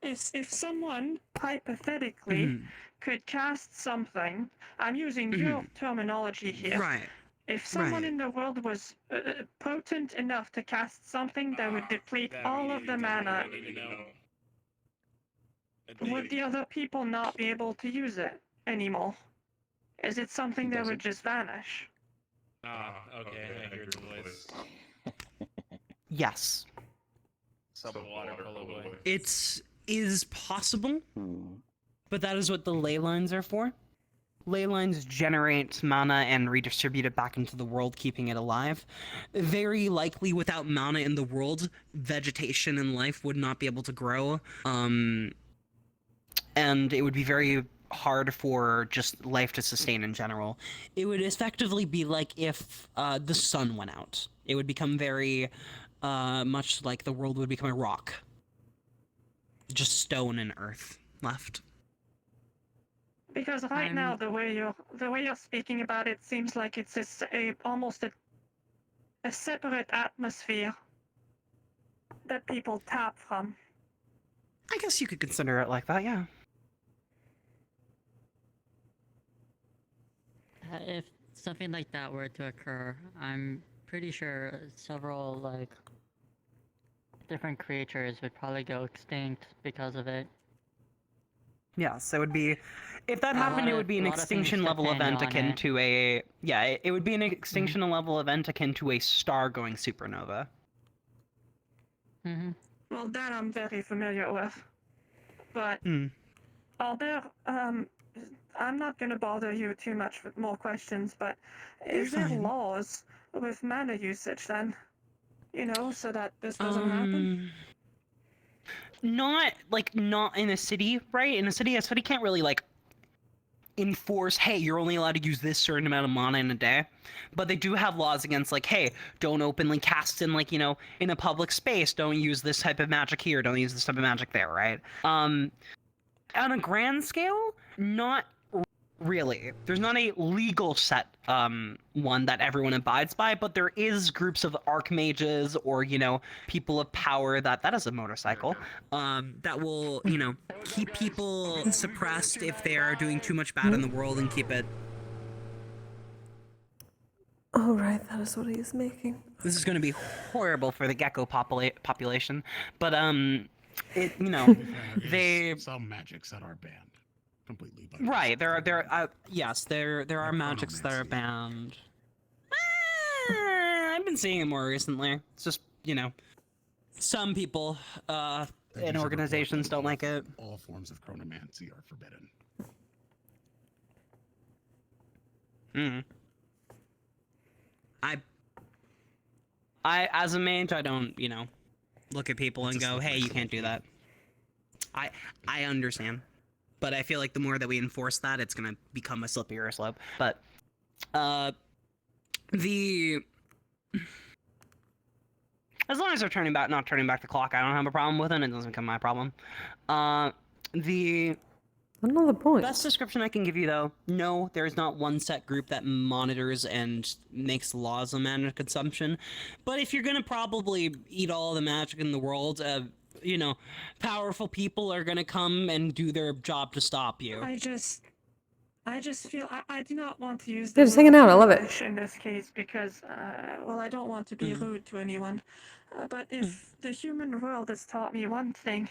N: If someone, hypothetically, could cast something, I'm using your terminology here.
R: Right.
N: If someone in the world was potent enough to cast something that would deplete all of the mana, would the other people not be able to use it anymore? Is it something that would just vanish?
Q: Okay, I hear the voice.
R: Yes. It is possible, but that is what the ley lines are for. Ley lines generate mana and redistribute it back into the world, keeping it alive. Very likely, without mana in the world, vegetation and life would not be able to grow. And it would be very hard for just life to sustain in general. It would effectively be like if the sun went out. It would become very much like the world would become a rock. Just stone and earth left.
N: Because right now, the way you're speaking about it seems like it's almost a separate atmosphere that people tap from.
R: I guess you could consider it like that, yeah.
M: If something like that were to occur, I'm pretty sure several, like, different creatures would probably go extinct because of it.
R: Yes, it would be... If that happened, it would be an extinction level event akin to a... Yeah, it would be an extinction level event akin to a star going supernova.
N: Well, that I'm very familiar with. But are there... I'm not going to bother you too much with more questions, but is there laws with mana usage then? You know, so that this doesn't happen?
R: Not in a city, right? In a city can't really, like, enforce, hey, you're only allowed to use this certain amount of mana in a day. But they do have laws against, like, hey, don't openly cast in, like, you know, in a public space. Don't use this type of magic here. Don't use this type of magic there, right? On a grand scale, not really. There's not a legal set one that everyone abides by, but there is groups of archmages or, you know, people of power that is a motorcycle, that will, you know, keep people suppressed if they are doing too much bad in the world and keep it...
A: Oh, right, that is what he is making.
R: This is going to be horrible for the gecko population, but, it, you know,
U: Some magics that are banned. Completely.
R: Right, there are magics that are banned. I've been seeing it more recently. It's just, you know, some people and organizations don't like it.
U: All forms of chronomancy are forbidden.
R: I as a mage, I don't, you know, look at people and go, hey, you can't do that. I understand. But I feel like the more that we enforce that, it's gonna become a slippier slope. But, as long as they're not turning back the clock, I don't have a problem with it. It doesn't become my problem.
A: Another point.
R: Best description I can give you, though, no, there is not one set group that monitors and makes laws on mana consumption. But if you're gonna probably eat all the magic in the world, you know, powerful people are gonna come and do their job to stop you.
N: I just feel I do not want to use
A: They're just hanging out, I love it.
N: in this case because, well, I don't want to be rude to anyone. But if the human world has taught me one thing,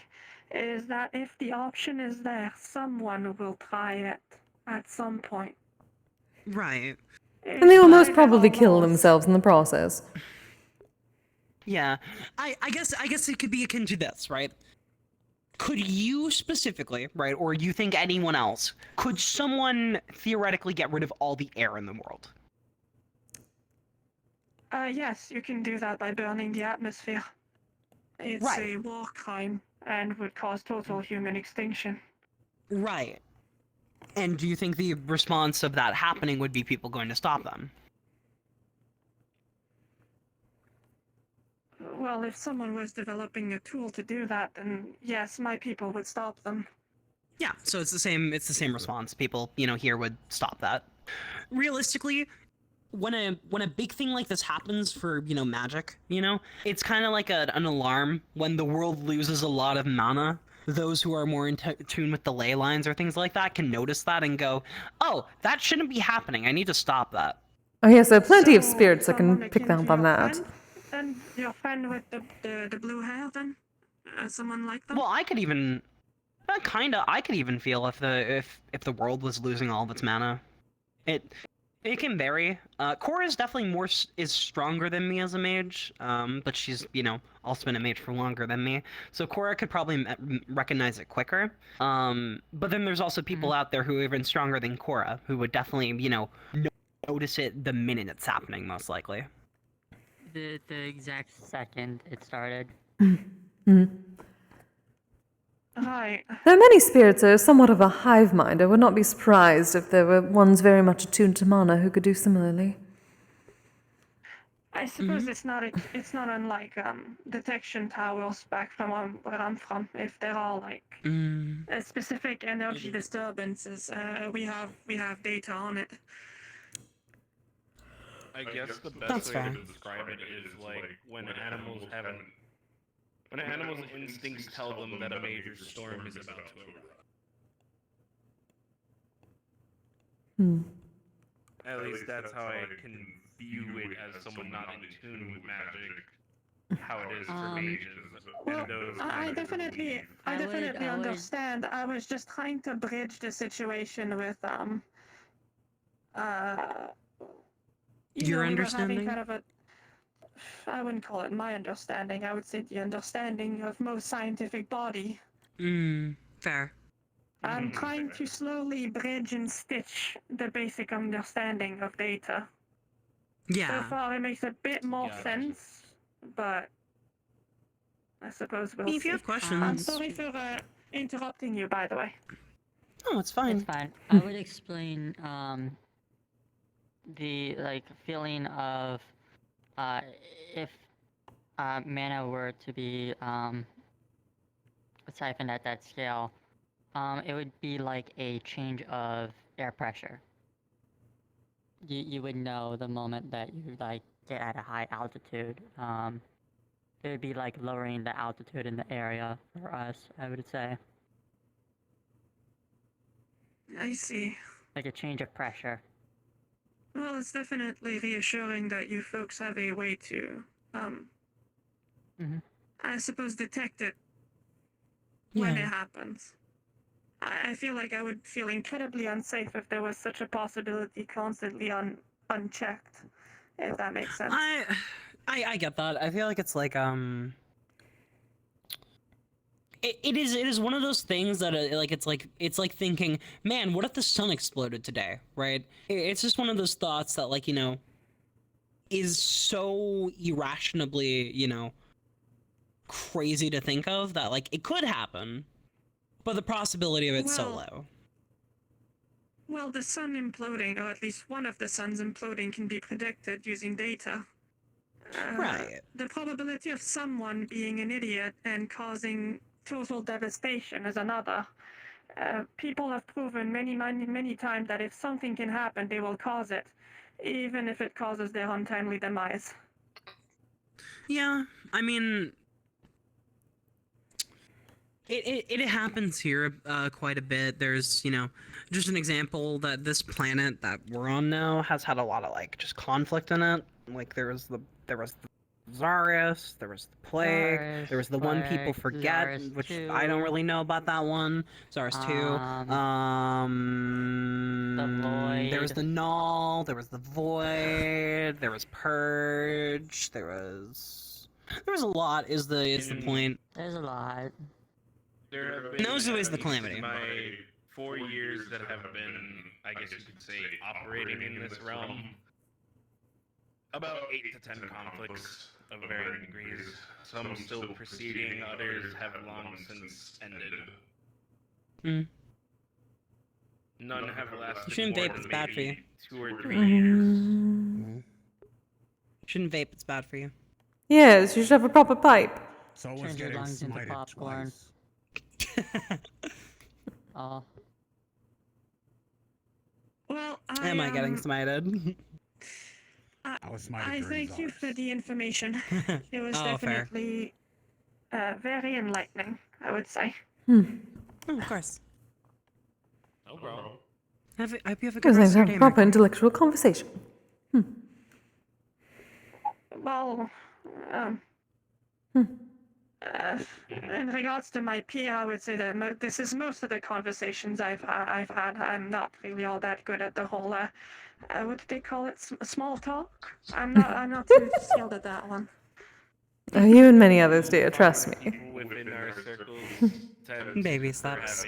N: it is that if the option is there, someone will try it at some point.
R: Right.
A: And they will most probably kill themselves in the process.
R: Yeah, I guess it could be akin to this, right? Could you specifically, right, or you think anyone else, could someone theoretically get rid of all the air in the world?
N: Yes, you can do that by burning the atmosphere. It's a war crime and would cause total human extinction.
R: Right. And do you think the response of that happening would be people going to stop them?
N: Well, if someone was developing a tool to do that, then yes, my people would stop them.
R: Yeah, so it's the same response. People, here would stop that. Realistically, when a big thing like this happens for, magic, it's kind of like an alarm when the world loses a lot of mana. Those who are more in tune with the ley lines or things like that can notice that and go, oh, that shouldn't be happening. I need to stop that.
A: Oh yeah, so plenty of spirits that can pick up on that.
N: And your friend with the blue hair, then? Someone like them?
R: Well, I could even feel if the world was losing all of its mana. It can vary. Cora is definitely is stronger than me as a mage, but she's, also been a mage for longer than me. So Cora could probably recognize it quicker. But then there's also people out there who are even stronger than Cora, who would definitely, notice it the minute it's happening, most likely.
M: The exact second it started.
N: Right.
A: Though many spirits are somewhat of a hive mind, I would not be surprised if there were ones very much attuned to mana who could do similarly.
N: I suppose it's not unlike detection towers back from where I'm from. If they're all like specific energy disturbances, we have data on it.
Q: I guess the best way to describe it is like when animals instincts tell them that a major storm is about to arrive. At least that's how I can view it as someone not in tune with magic, how it is for mages.
N: Well, I definitely understand. I was just trying to bridge the situation with
R: Your understanding?
N: Kind of I wouldn't call it my understanding. I would say the understanding of most scientific body.
R: Fair.
N: I'm trying to slowly bridge and stitch the basic understanding of data.
R: Yeah.
N: So far, it makes a bit more sense, but I suppose we'll see.
R: If you have questions...
N: I'm sorry for interrupting you, by the way.
R: Oh, it's fine.
M: It's fine. I would explain the feeling of if mana were to be siphoned at that scale, it would be like a change of air pressure. You would know the moment that you get at a high altitude. It would be like lowering the altitude in the area for us, I would say.
N: I see.
M: Like a change of pressure.
N: Well, it's definitely reassuring that you folks have a way to, I suppose, detect it when it happens. I feel like I would feel incredibly unsafe if there was such a possibility constantly unchecked, if that makes sense.
R: I get that. I feel like it's like, It is one of those things that it's like thinking, man, what if the sun exploded today, right? It's just one of those thoughts that is so irrationally, crazy to think of that it could happen, but the possibility of it's so low.
N: Well, the sun imploding, or at least one of the suns imploding, can be predicted using data.
R: Right.
N: The probability of someone being an idiot and causing total devastation is another. People have proven many times that if something can happen, they will cause it, even if it causes their untimely demise.
C: Yeah, I mean, it happens here quite a bit. There's, just an example that this planet that we're on now
R: has had a lot of just conflict in it. There was Zarius, there was the plague, there was the one people
M: Plague,
R: forget,
M: Zarius
R: which
M: 2.
R: I don't really know about that one. Zarius 2.
M: The
R: There was
M: Void.
R: the Null, there was the Void, there was Purge, there was a lot is the point.
M: There's a lot.
Q: There have been,
R: Knows who is the
Q: at least
R: calamity.
Q: in my 4 years that have been, I guess you could say, operating in this realm, about 8 to 10 conflicts of varying degrees. Some still proceeding, others have long since ended. None have lasted
R: Shouldn't
Q: more
R: vape,
Q: than
R: it's bad for you.
Q: maybe 2 or 3 years.
R: Shouldn't vape, it's bad for you.
A: Yes, you should have a proper pipe.
U: So was
M: Turns your
U: getting
M: lungs into
U: smited
M: popcorn.
U: twice.
M: Oh.
N: Well,
R: Am I getting smited?
U: I was smited
N: I
U: during
N: thank you
U: Zars.
N: for the information. It was
R: Oh, fair.
N: definitely very enlightening, I would say.
R: Oh, of course.
Q: No problem.
R: I hope you have a good
A: Because
R: rest
A: they
R: of your
A: have
R: day,
A: a proper
R: Michael.
A: intellectual conversation.
N: Well, in regards to my peer, I would say that this is most of the conversations I've had. I'm not really all that good at the whole, what do they call it, small talk? I'm not too skilled at that one.
A: Oh, you and many others do, trust me.
Q: People within our circles tend
R: Baby
Q: to
R: steps.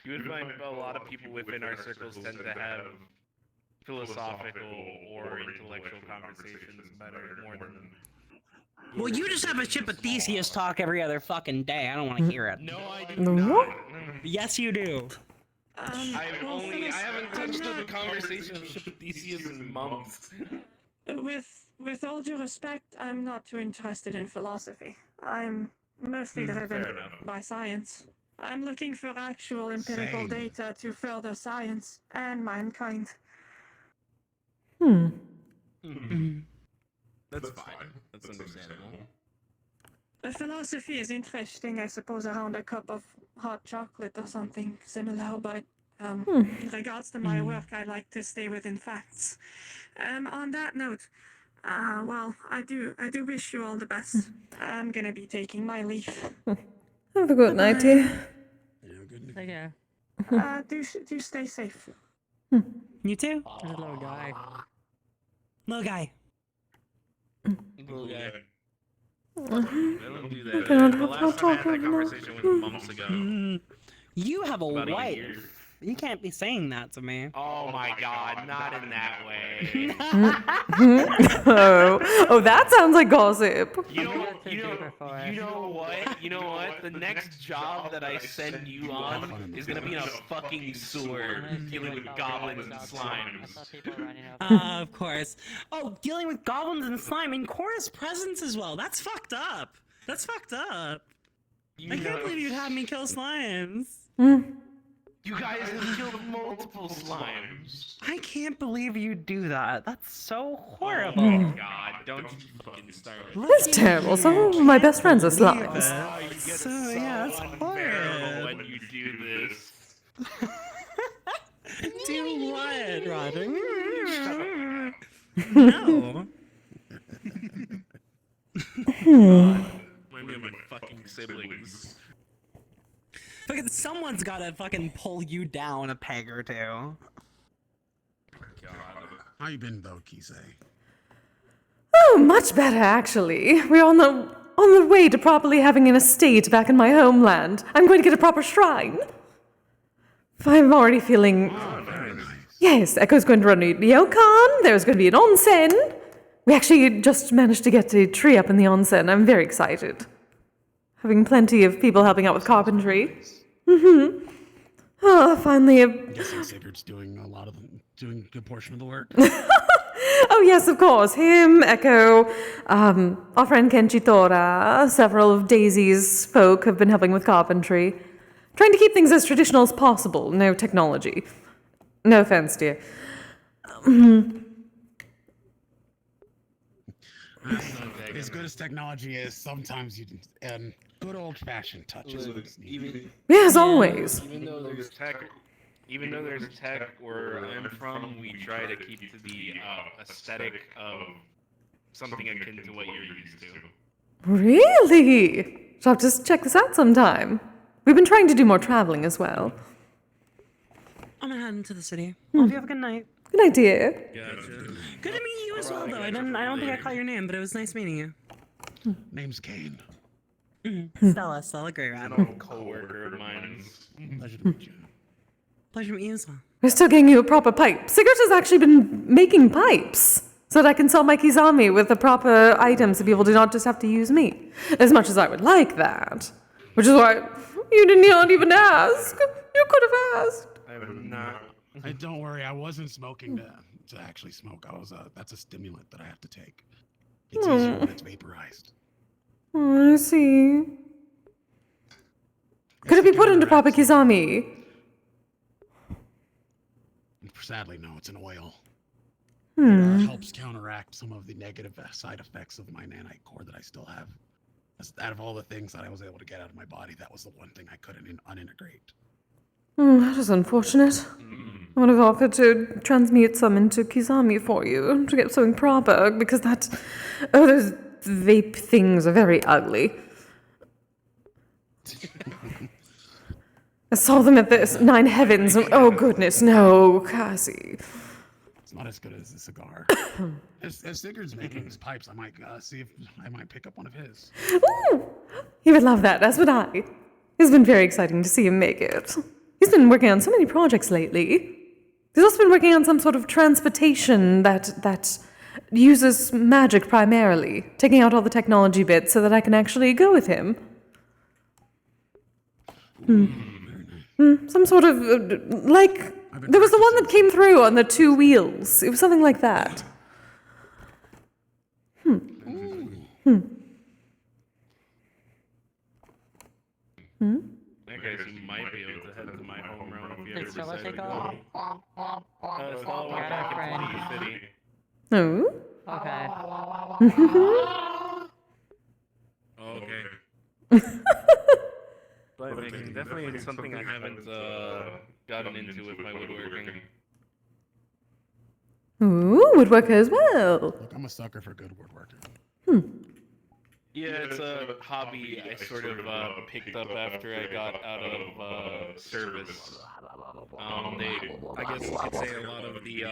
Q: You would find a lot of people within our circles tend to have philosophical or intellectual conversations better more than.
R: Well, you just have a Chip of Theseus talk every other fucking day. I don't want to hear it.
Q: No, I do not.
R: Yes, you do.
Q: I haven't touched on the conversation of Theseus in months.
N: With all due respect, I'm not too interested in philosophy. I'm mostly driven
Q: fair enough.
N: by science. I'm looking for actual empirical
U: Same.
N: data to further science and mankind.
Q: That's fine. That's understandable.
N: Philosophy is interesting, I suppose, around a cup of hot chocolate or something similar, but in regards to my work, I like to stay within facts. On that note, well, I do wish you all the best. I'm gonna be taking my leave.
A: Have a good night, dear.
M: Take care.
N: Do stay safe.
R: You too?
M: There's a little guy.
R: Little guy.
Q: Little guy.
A: I
Q: don't do that.
A: cannot
Q: The last time I had that conversation was months ago.
R: You have a
Q: About a
R: wife.
Q: year.
R: You can't be saying that to me.
Q: Oh my god, not in that way.
A: Oh, that sounds like gossip.
Q: You know what? The next job that I send you on is gonna be in a fucking sewer dealing with goblins and slimes.
R: Of course. Oh, dealing with goblins and slime in Cora's presence as well. That's fucked up. That's fucked up. I can't believe you'd have me kill slimes.
Q: You guys have killed multiple slimes.
R: I can't believe you do that. That's so horrible.
Q: Oh my god, don't you fucking start.
A: That's terrible. Some of my best friends are slimes.
Q: Oh, you get so
R: that's
Q: unbearable when you do this.
R: Do what, Roger? No.
Q: Remind me of my fucking siblings.
R: Fucking someone's gotta fucking pull you down a peg or two.
U: How you been though, Kise?
A: Oh, much better actually. We're on the way to properly having an estate back in my homeland. I'm going to get a proper shrine. I'm already feeling.
U: Very nice.
A: Yes, Echo's going to run a ryokan. There's going to be an onsen. We actually just managed to get a tree up in the onsen. I'm very excited. Having plenty of people helping out with carpentry. Oh, finally
U: I'm guessing Sigurd's doing doing a good portion of the work.
A: Oh, yes, of course. Him, Echo, our friend Kenchitora, several of Daisy's folk have been helping with carpentry. Trying to keep things as traditional as possible. No technology. No offense, dear.
U: As good as technology is, sometimes good old-fashioned touches.
A: Yes, always.
Q: Even though there's tech where I'm from, we try to keep to the aesthetic of something akin to what you're used to.
A: Really? I'll have to check this out sometime. We've been trying to do more traveling as well.
C: I'm gonna head into the city. Hope you have a good night.
A: Good night, dear.
C: Good to meet you as well, though. I don't think I caught your name, but it was nice meeting you.
U: Name's Kane.
C: Stella Greyrat.
Q: An old co-worker of mine.
U: Pleasure to meet you.
C: Pleasure to meet you as well.
A: We're still getting you a proper pipe. Cigarette has actually been making pipes so that I can sell my Kisame with the proper items so people do not just have to use me. As much as I would like that. Which is why you did not even ask. You could have asked.
Q: I'm not.
U: Hey, don't worry, I wasn't smoking to actually smoke. That's a stimulant that I have to take. It's easier when it's vaporized.
A: Oh, I see. Could it be put into proper Kisame?
U: Sadly, no, it's an oil.
A: Hmm.
U: It helps counteract some of the negative side effects of my nanite core that I still have. Out of all the things that I was able to get out of my body, that was the one thing I couldn't unintegrate.
A: Oh, that is unfortunate. I would have offered to transmute some into Kisame for you to get something proper, because that. Oh, those vape things are very ugly. I saw them at the Nine Heavens. And, oh, goodness, no, Cassie.
U: It's not as good as a cigar. As Sigurd's making his pipes, I might see if I might pick up one of his.
A: Ooh! He would love that, as would I. It's been very exciting to see him make it. He's been working on so many projects lately. He's also been working on some sort of transportation that uses magic primarily, taking out all the technology bits so that I can actually go with him. Some sort of, like, there was the one that came through on the 2 wheels. It was something like that.
Q: Okay, so you might be able to head to my home realm if you ever
M: Did Stella
Q: decide to
M: take
Q: go.
M: off?
Q: Stella went back into the city.
A: Oh?
M: Okay.
Q: But definitely something I haven't gotten into with my woodworking.
A: Ooh, woodworker as well.
U: Look, I'm a sucker for good woodworking.
Q: Yeah, it's a hobby I sort of picked up after I got out of service. I guess you could say a lot of the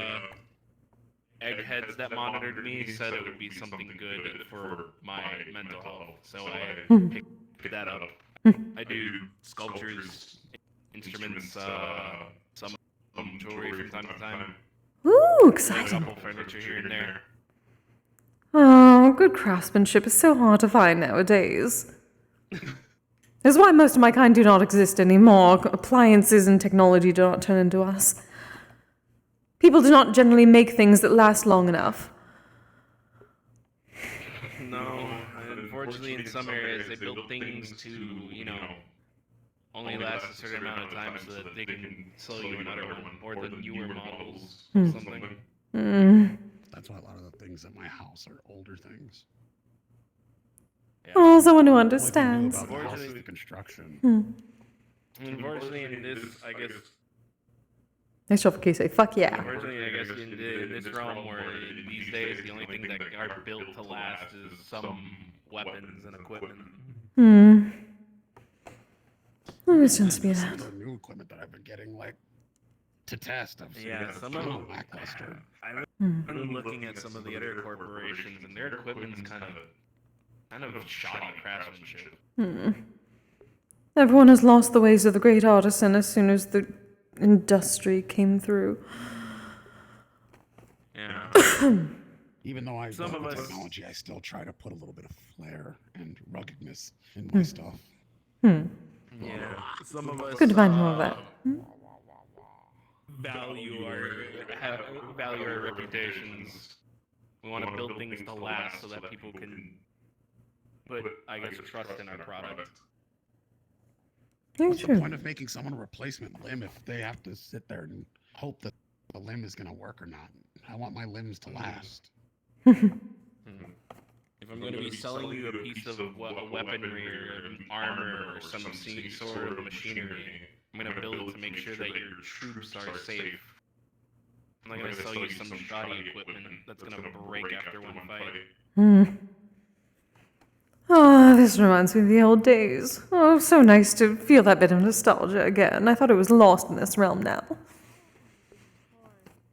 Q: eggheads that monitored me said it would be something good for my mental health, so I picked that up. I do sculptures, instruments, some jewelry from time to time.
A: Ooh, exciting.
Q: A couple furniture here and there.
A: Oh, good craftsmanship is so hard to find nowadays. That's why most of my kind do not exist anymore. Appliances and technology do not turn into us. People do not generally make things that last long enough.
Q: No, unfortunately in some areas they build things to, only last a certain amount of time so that they can sell you another one, or the newer models, or something.
U: That's why a lot of the things at my house are older things.
Q: Yeah.
A: Oh, someone who understands.
U: Unfortunately, the construction.
Q: Unfortunately, in this, I guess.
A: Nice job for Kise. Fuck yeah.
Q: Unfortunately, I guess in this realm where these days the only thing that are built to last is some weapons and equipment.
A: Always tends to be that.
U: The new equipment that I've been getting, like, to test.
Q: Yeah, some of them
U: lackluster.
Q: I've been looking at some of the other corporations, and their equipment's kind of shoddy craftsmanship.
A: Everyone has lost the ways of the great artisan as soon as the industry came through.
Q: Yeah.
U: Even though I
Q: Some
U: love
Q: of
U: the
Q: us-
U: technology, I still try to put a little bit of flair and ruggedness in my stuff.
Q: Yeah, some of us
A: Good to find more of that.
Q: value our reputations. We want to build things to last so that people can put, I guess, trust in our product.
U: What's the point of making someone a replacement limb if they have to sit there and hope that the limb is going to work or not? I want my limbs to last.
Q: If I'm going to be selling you a piece of weaponry or armor or some sort of machinery, I'm going to build it to make sure that your troops are safe. I'm not gonna sell you some shoddy equipment that's gonna break after one fight.
A: Hmm. Ah, this reminds me of the old days. Oh, so nice to feel that bit of nostalgia again. I thought it was lost in this realm now.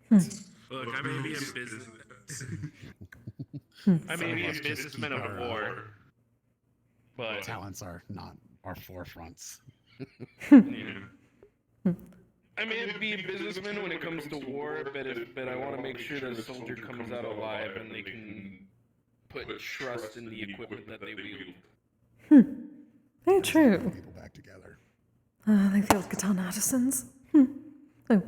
Q: Look, I may be a business. I may be a businessman of war, but
U: talents are not our forefronts.
Q: I may be a businessman when it comes to war, but I want to make sure that a soldier comes out alive and they can put trust in the equipment that they wield.
A: Very true.
U: People back together.
A: Like the old katana artisans. Oh,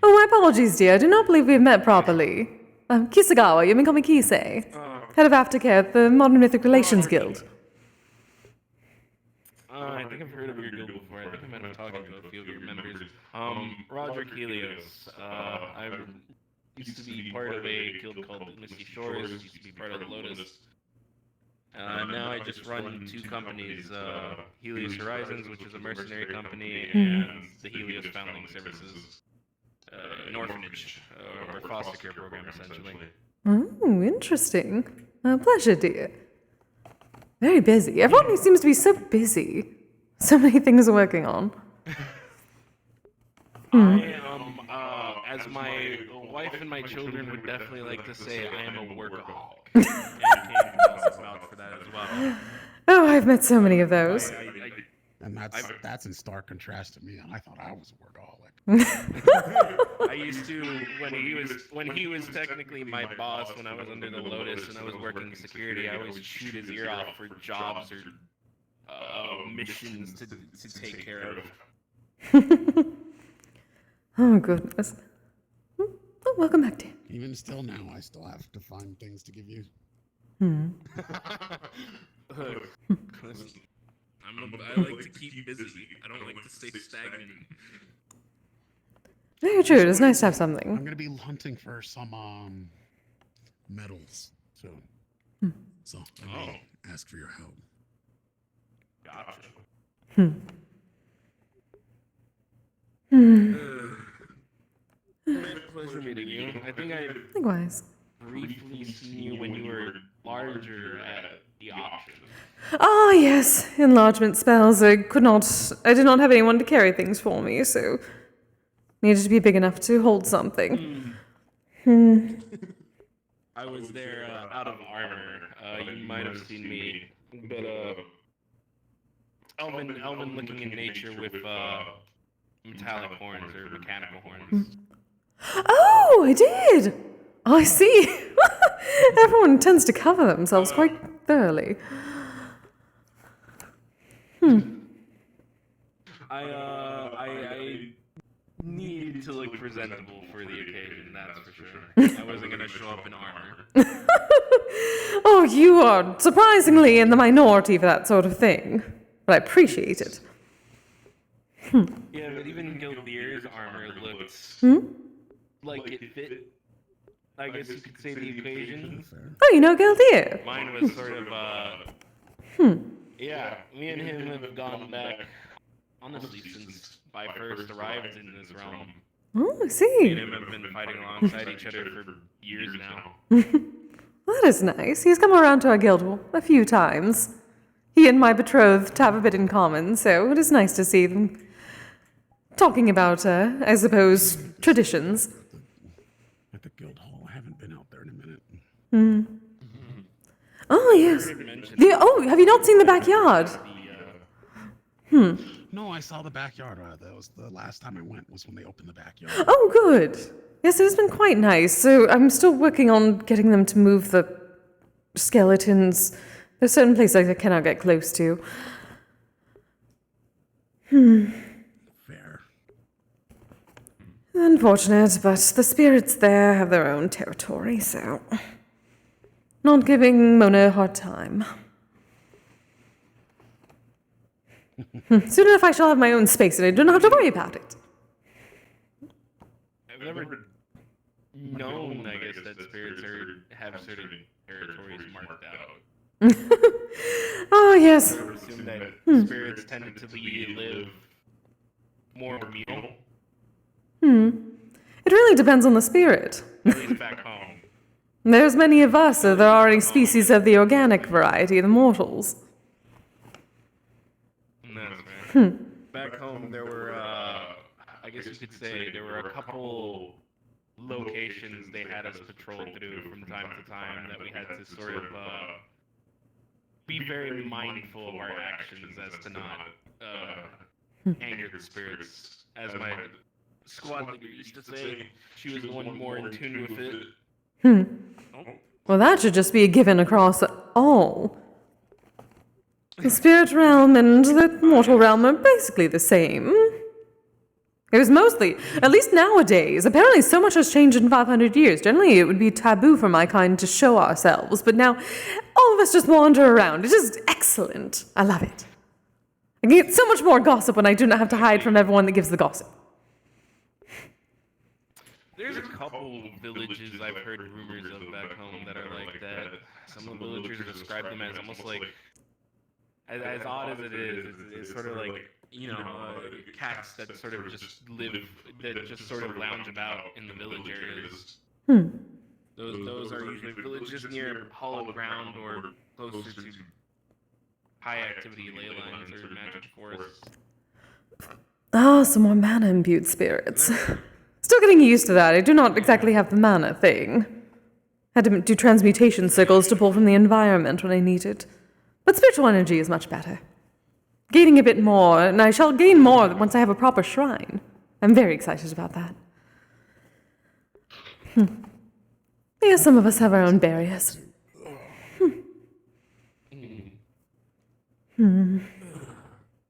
A: my apologies, dear. I do not believe we have met properly. Kisagawa, you may call me Kise. Head of Aftercare at the Modern Mythic Relations Guild.
Q: I think I've heard of your guild before. I think I might have talked to a few of your members. Roger Helios. I used to be part of a guild called Misty Shores. Used to be part of the Lotus. Now I just run two companies, Helios Horizons, which is a mercenary company, and the Helios Foundling Services, an orphanage, or foster care program, essentially.
A: Oh, interesting. Pleasure, dear. Very busy. Everyone seems to be so busy. So many things working on.
Q: I as my wife and my children would definitely like to say, I am a workaholic. And Kane can also vouch for that as well.
A: Oh, I've met so many of those.
U: And that's in stark contrast to me. I thought I was a workaholic.
Q: I used to when he was technically my boss when I was under the Lotus and I was working security. I always shoot his ear off for jobs or missions to take care of.
A: Oh goodness. Oh, welcome back, dear.
U: Even still now, I still have to find things to give you.
Q: I like to keep busy. I don't like to stay stagnant.
A: Very true. It's nice to have something.
U: I'm gonna be hunting for some medals soon. So I may ask for your help.
Q: Gotcha. Pleasure meeting you. I think I
A: Likewise.
Q: briefly seen you when you were larger at the auction.
A: Ah, yes. Enlargement spells. I did not have anyone to carry things for me, so needed to be big enough to hold something.
Q: I was there out of armor. You might have seen me, but elven looking in nature with metallic horns or mechanical horns.
A: Oh, I did. Oh, I see. Everyone tends to cover themselves quite thoroughly.
Q: I needed to look presentable for the occasion, that's for sure. I wasn't gonna show up in armor.
A: Oh, you are surprisingly in the minority for that sort of thing. But I appreciate it.
Q: Yeah, but even Gildear's armor looked like it fit. I guess you could say the occasion.
A: Oh, you know Gildear?
Q: Mine was sort of yeah, me and him have gone back, honestly, since I first arrived in this realm.
A: Oh, I see.
Q: Me and him have been fighting alongside each other for years now.
A: That is nice. He's come around to our guild a few times. He and my betrothed have a bit in common, so it is nice to see them talking about, I suppose, traditions.
U: At the guild hall, I haven't been out there in a minute.
A: Oh, yes. Have you not seen the backyard?
U: No, I saw the backyard. That was the last time I went, was when they opened the backyard.
A: Oh, good. Yes, it has been quite nice. So I'm still working on getting them to move the skeletons. There's certain places I cannot get close to.
U: Fair.
A: Unfortunate, but the spirits there have their own territory, so... Not giving Mona a hard time. Soon enough I shall have my own space and I do not have to worry about it.
Q: I've never known, I guess, that spirits have certain territories marked out.
A: Oh, yes.
Q: I would assume that spirits tended to live more communal.
A: It really depends on the spirit.
Q: At least back home.
A: There's many of us, so there are any species of the organic variety, the mortals.
Q: That's right.
A: Hmm.
Q: Back home, there were, I guess you could say, there were a couple locations they had us patrol through from time to time that we had to sort of be very mindful of our actions as to not anger the spirits. As my squad leader used to say, she was the one more in tune with it.
A: Hmm. Well, that should just be a given across all. The spirit realm and the mortal realm are basically the same. It was mostly, at least nowadays, apparently so much has changed in 500 years. Generally, it would be taboo for my kind to show ourselves, but now all of us just wander around. It is excellent. I love it. I get so much more gossip when I do not have to hide from everyone that gives the gossip.
Q: There's a couple villages I've heard rumors of back home that are like that. Some of the villagers describe them as almost like, as odd as it is, it's sort of like, you know, cats that sort of just live, that just sort of lounge about in the village areas.
A: Hmm.
Q: Those are usually villages near hollow ground or closer to high activity ley lines or magic forests.
A: Ah, some more mana-imbued spirits. Still getting used to that. I do not exactly have the mana thing. Had to do transmutation circles to pull from the environment when I need it. But spiritual energy is much better. Gaining a bit more, and I shall gain more once I have a proper shrine. I'm very excited about that. Yeah, some of us have our own barriers.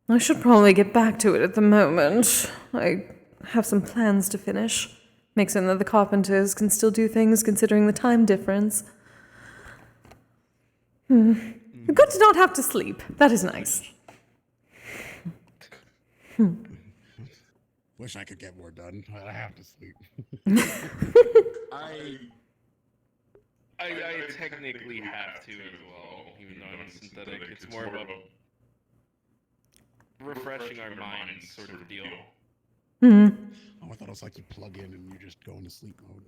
A: I should probably get back to it at the moment. I have some plans to finish. Makes it that the carpenters can still do things considering the time difference. Good to not have to sleep. That is nice.
U: Wish I could get more done, but I have to sleep.
Q: I technically have to as well, even though I'm synthetic. It's more of a refreshing our minds sort of deal.
U: Oh, I thought it was like you plug in and you just go into sleep mode.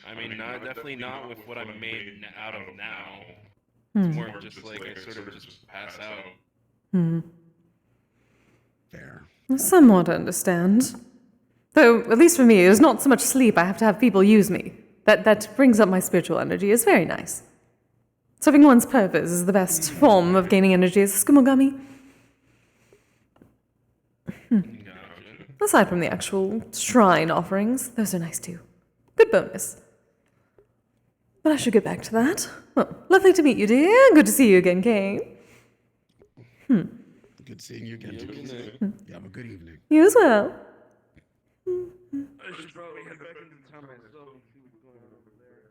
Q: I mean, definitely not with what I'm made out of now.
A: Hmm.
Q: It's more of just like I sort of just pass out.
U: Fair.
A: I somewhat understand. Though, at least for me, it is not so much sleep, I have to have people use me. That brings up my spiritual energy. It's very nice. Serving one's purpose is the best form of gaining energy as a Skumogami. Aside from the actual shrine offerings, those are nice too. Good bonus. But I should get back to that. Well, lovely to meet you, dear. Good to see you again, Kay.
U: Good seeing you again, too. You have a good evening.
A: You as well.
Q: I should probably head back into town myself and see what's going on over there.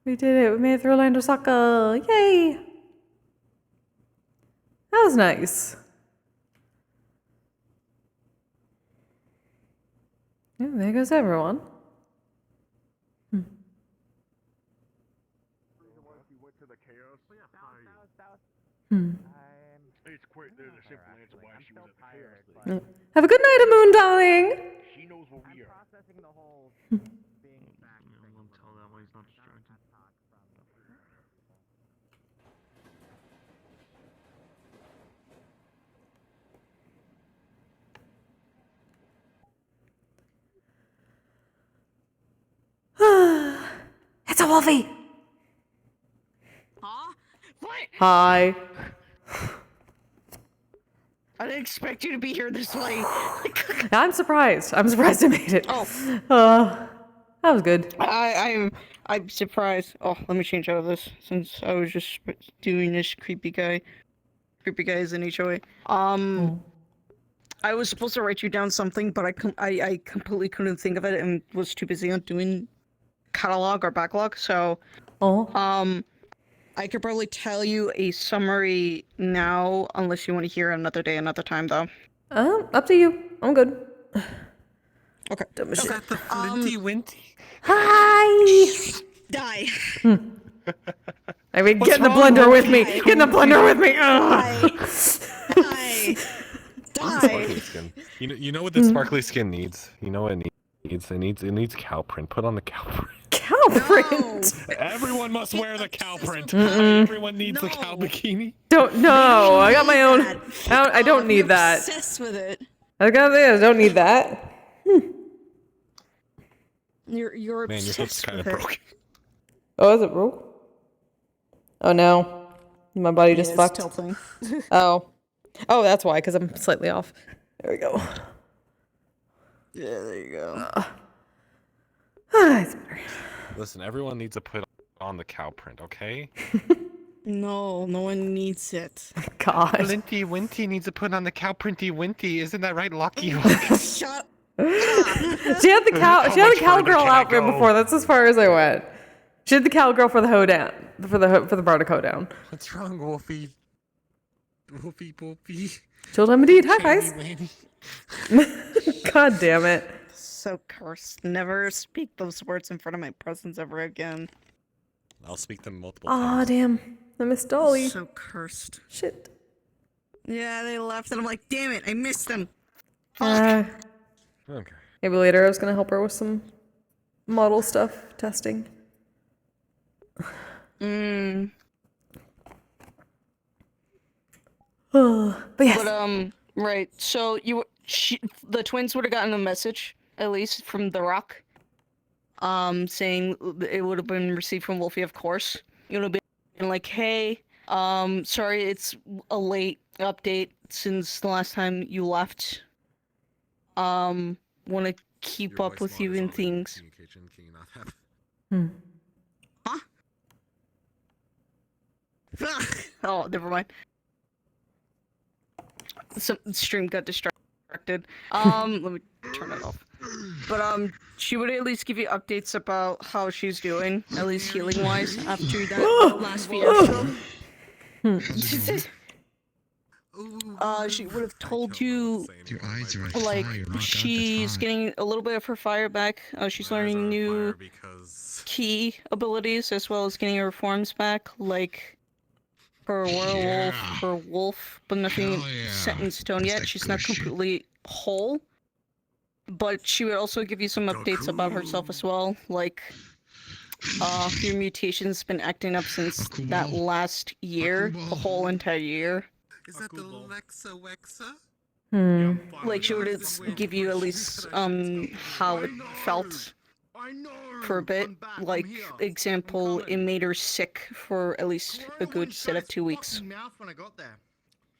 A: We did it. We made it through Orlandosaka. Yay! That was nice. Yeah, there goes everyone.
I: It's quite the simple answer why she was at the chaos thing.
A: Yeah. Have a good night, Moon, darling.
I: She knows what we are.
R: Processing the whole being back.
O: Tell that way he's not distracted.
A: It's a wolfie.
H: Huh? What?
A: Hi.
S: I didn't expect you to be here this late.
A: I'm surprised. I'm surprised I made it. That was good.
S: I'm surprised. Oh, let me change out of this since I was just doing this creepy guy. Creepy guy is in HOA. I was supposed to write you down something, but I completely couldn't think of it and was too busy on doing catalog or backlog, so I could probably tell you a summary now, unless you want to hear another day, another time, though.
A: Up to you. I'm good.
S: Okay.
A: Dumb as shit.
Q: The Flinty Winty.
A: Hi.
S: Die.
A: I mean,
Q: What's
A: get in the
Q: wrong,
A: blender with
Q: Wolfie?
A: me. Get in the blender with me.
B: Sparkly skin. You know what the sparkly skin needs? You know what it needs? It needs cow print. Put on the cow print.
A: Cow print.
B: Everyone must wear the cow print. Everyone needs the cow bikini.
A: No, I got my own. I don't need that.
S: Obsessed with it.
A: I don't need that.
S: You're
B: Man, your hip's
S: obsessed
B: kind of
S: with it.
B: broken.
A: Oh, is it broke? Oh no, my body just
S: it's
A: fucked.
S: tilting.
A: Oh, that's why. Because I'm slightly off. There we go.
S: Yeah, there you go.
A: It's better.
B: Listen, everyone needs to put on the cow print, okay?
S: No one needs it.
A: God.
B: Flinty Winty needs to put on the cow printy winty. Isn't that right, Lucky?
S: Shut.
A: She had the
B: How
A: She had
B: much
A: the
B: further
A: cowgirl
B: can I
A: outfit
B: go?
A: before. That's as far as I went. She had the cowgirl for the hoedown, for the Bardic hoedown.
B: What's wrong, Wolfie? Wolfie.
A: Chilled him indeed. Hi guys. God damn it.
S: So cursed. Never speak those words in front of my presence ever again.
B: I'll speak them multiple
A: Aw,
B: times.
A: damn. I missed Dolly.
S: So cursed.
A: Shit.
S: Yeah, they left, and I'm like, damn it, I missed them.
B: Okay.
A: Maybe later I was gonna help her with some model stuff, testing. But yes.
S: But right. So the twins would have gotten a message, at least from The Rock, saying it would have been received from Wolfie, of course. It would have been like, hey, sorry, it's a late update since the last time you left. Want to keep up with you and things. Oh, never mind. Some stream got distracted. Let me turn it off. But she would at least give you updates about how she's doing, at least healing wise, after that last fiasco. She would have told you, like, she's getting a little bit of her fire back. She's learning new key abilities as well as getting her forms back, like her werewolf, her wolf, but nothing set in stone yet. She's not completely whole. But she would also give you some updates about herself as well, like her mutation's been acting up since that last year, the whole entire year.
L: Is that the Lexa Wexa?
S: Like she would give you at least how it felt for a bit. Like example, it made her sick for at least a good set of 2 weeks.
T: When I got there.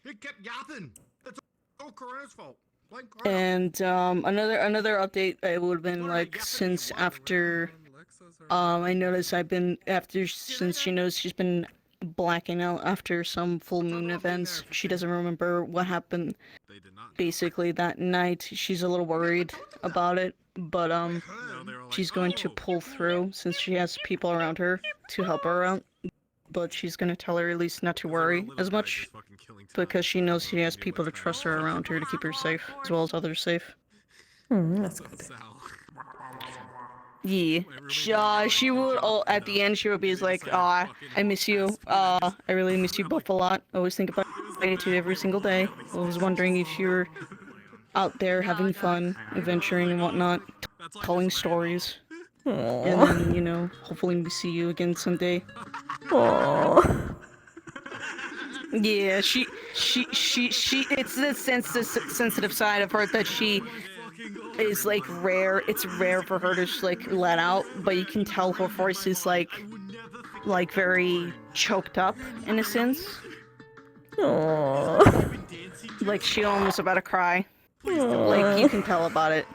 T: He kept yapping. It's all Corona's fault.
S: And another update it would have been like since after I noticed since she knows she's been blacking out after some full moon events. She doesn't remember what happened basically that night. She's a little worried about it, but she's going to pull through since she has people around her to help her out. But she's gonna tell her at least not to worry as much because she knows she has people to trust her around her to keep her safe as well as others safe.
A: That's good.
S: Yeah. She would at the end she would be like, I miss you. I really miss you both a lot. I always think about you every single day. I was wondering if you're out there having fun, adventuring and whatnot, telling stories. And then, you know, hopefully we see you again someday.
A: Aww.
S: Yeah, she it's the sensitive side of her that she is like rare. It's rare for her to just like let out, but you can tell her voice is like very choked up in a sense.
A: Aww.
S: Like she almost about to cry. Like you can tell about it.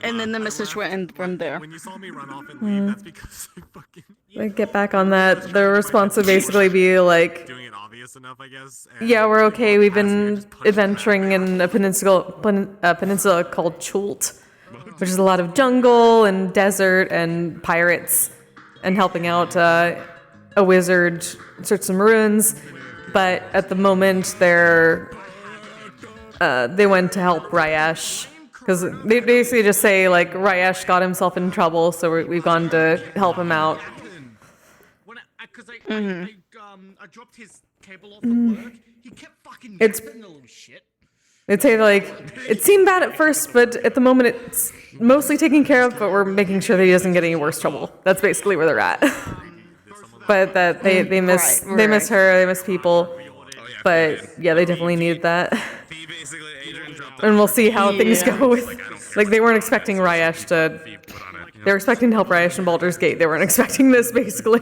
S: And then the message went end from there.
B: When you saw me run off and leave, that's because I fucking...
A: Like, get back on that. The response would basically be like,
B: Doing it obvious enough, I guess.
A: yeah, we're okay. We've been adventuring in a peninsula called Chult. which is a lot of jungle and desert and pirates, and helping out a wizard search some ruins. But at the moment, they went to help Ryesh. Because they basically just say, like, Ryesh got himself in trouble, so we've gone to help him out.
D: I dropped his cable off at work. He kept fucking
A: It's
D: yapping a little shit.
A: I'd say, like, it seemed bad at first, but at the moment it's mostly taken care of, but we're making sure that he doesn't get any worse trouble. That's basically where they're at. But that they miss her, they miss people. But yeah, they definitely need that. And we'll see how things go with, like, they weren't expecting Ryesh to, they were expecting to help Ryesh in Baldur's Gate. They weren't expecting this, basically.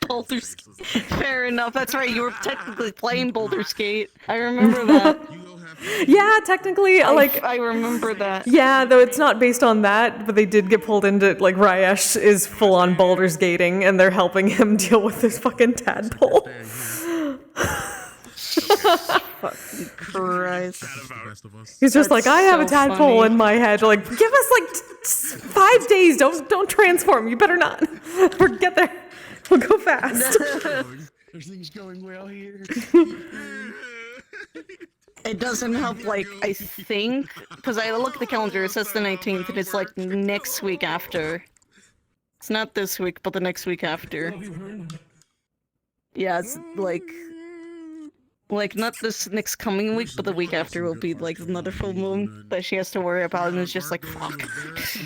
S: Baldur's Gate. Fair enough. That's right. You were technically playing Baldur's Gate. I remember that.
A: Yeah, technically,
S: I remember that.
A: Yeah, though it's not based on that, but they did get pulled into, like, Ryesh is full on Baldur's Gating, and they're helping him deal with this fucking tadpole.
S: Fucking Christ.
A: He's just like, I have a tadpole in my head. Like, give us like 5 days. Don't transform. You better not. We'll get there. We'll go fast.
U: Everything's going well here.
S: It doesn't help, like, I think, because I look at the calendar, it says the 19th, and it's like next week after. It's not this week, but the next week after. Yeah, it's like not this next coming week, but the week after will be like another full moon that she has to worry about, and it's just like, fuck.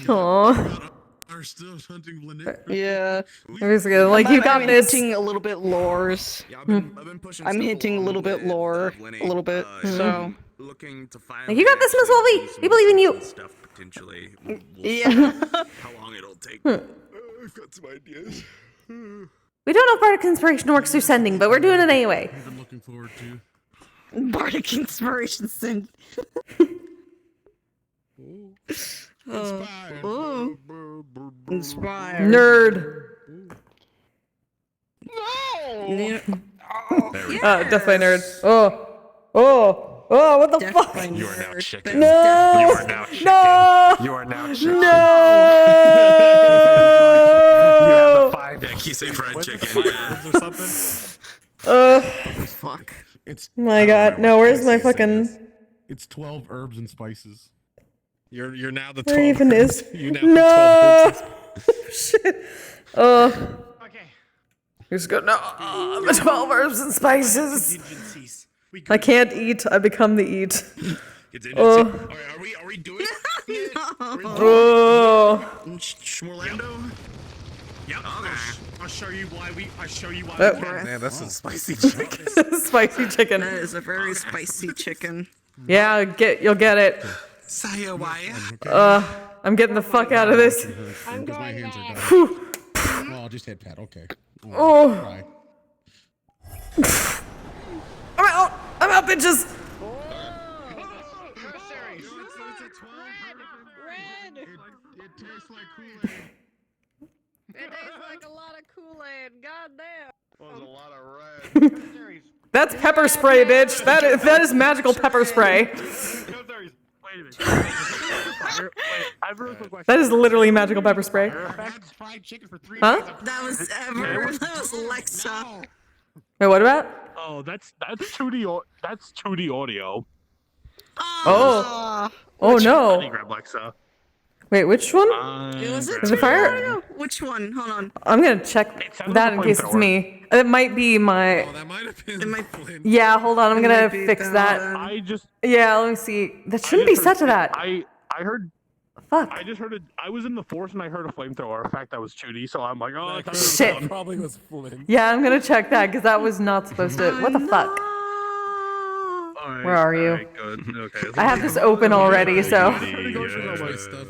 A: Aww.
S: Yeah.
A: Basically, like, you got this.
S: I'm hinting a little bit lores. I'm hinting a little bit lore, a little bit, so.
A: Looking to find, like, you got this, Miss Wolvie. We believe in you.
L: Stuff potentially.
S: Yeah.
L: How long it'll take.
U: I've got some ideas.
A: We don't know if Bardic Inspiration works through sending, but we're doing it anyway.
U: I'm looking forward to.
S: Bardic Inspiration send.
U: Inspired.
S: Inspired.
A: Nerd.
S: No.
A: Deathby nerd. Oh, what the fuck?
B: You are now chicken.
A: No.
B: You are now chicken.
A: No.
B: You are now chicken.
A: No.
L: Yeah, Kise fried chicken.
U: Fuck. It's.
A: My God. No. Where's my fucking?
U: It's 12 herbs and spices.
L: You're now the 12.
A: Where even is?
L: You now
A: No.
L: the 12 herbs.
A: Shit.
D: Okay.
A: Here's good. No. The 12 herbs and spices. I can't eat. I become the eat.
L: Are we doing it?
A: Oh.
L: Orlando?
D: Yep. Okay. I'll show you why
A: Oh.
B: Man, that's some spicy chicken.
A: Spicy chicken.
S: That is a very spicy chicken.
A: Yeah, you'll get it. I'm getting the fuck out of this.
U: I'm going my hands are
A: Whew.
U: Well, I'll just head pat. Okay.
A: Oh. I'm out, bitches.
U: It tastes like Kool-Aid.
E: It tastes like a lot of Kool-Aid. Goddamn.
U: Well, there's a lot of red.
A: That's pepper spray, bitch. That is magical pepper spray.
D: Wait a minute. I have a real quick question.
A: That is literally magical pepper spray.
U: Fried chicken for 3
A: Huh?
U: days.
S: That was that was Alexa.
A: Wait, what about?
D: Oh, that's 2D audio.
A: Oh. Oh no.
D: Let me grab Alexa.
A: Wait, which one?
S: Was it
A: Is it fire?
S: Which one? Hold on.
A: I'm gonna check that in case it's me. It might be my.
L: Oh, that might have been.
A: Yeah, hold on. I'm gonna fix that. Yeah, let me see. That shouldn't be set to that.
D: I heard.
A: Fuck.
D: I just heard it. I was in the force and I heard a flamethrower. In fact, that was 2D, so I'm like, oh,
A: Shit.
I: Probably was flint.
A: Yeah, I'm gonna check that because that was not supposed to. What the fuck? Where are you?
D: Good. Okay.
A: I have this open already, so.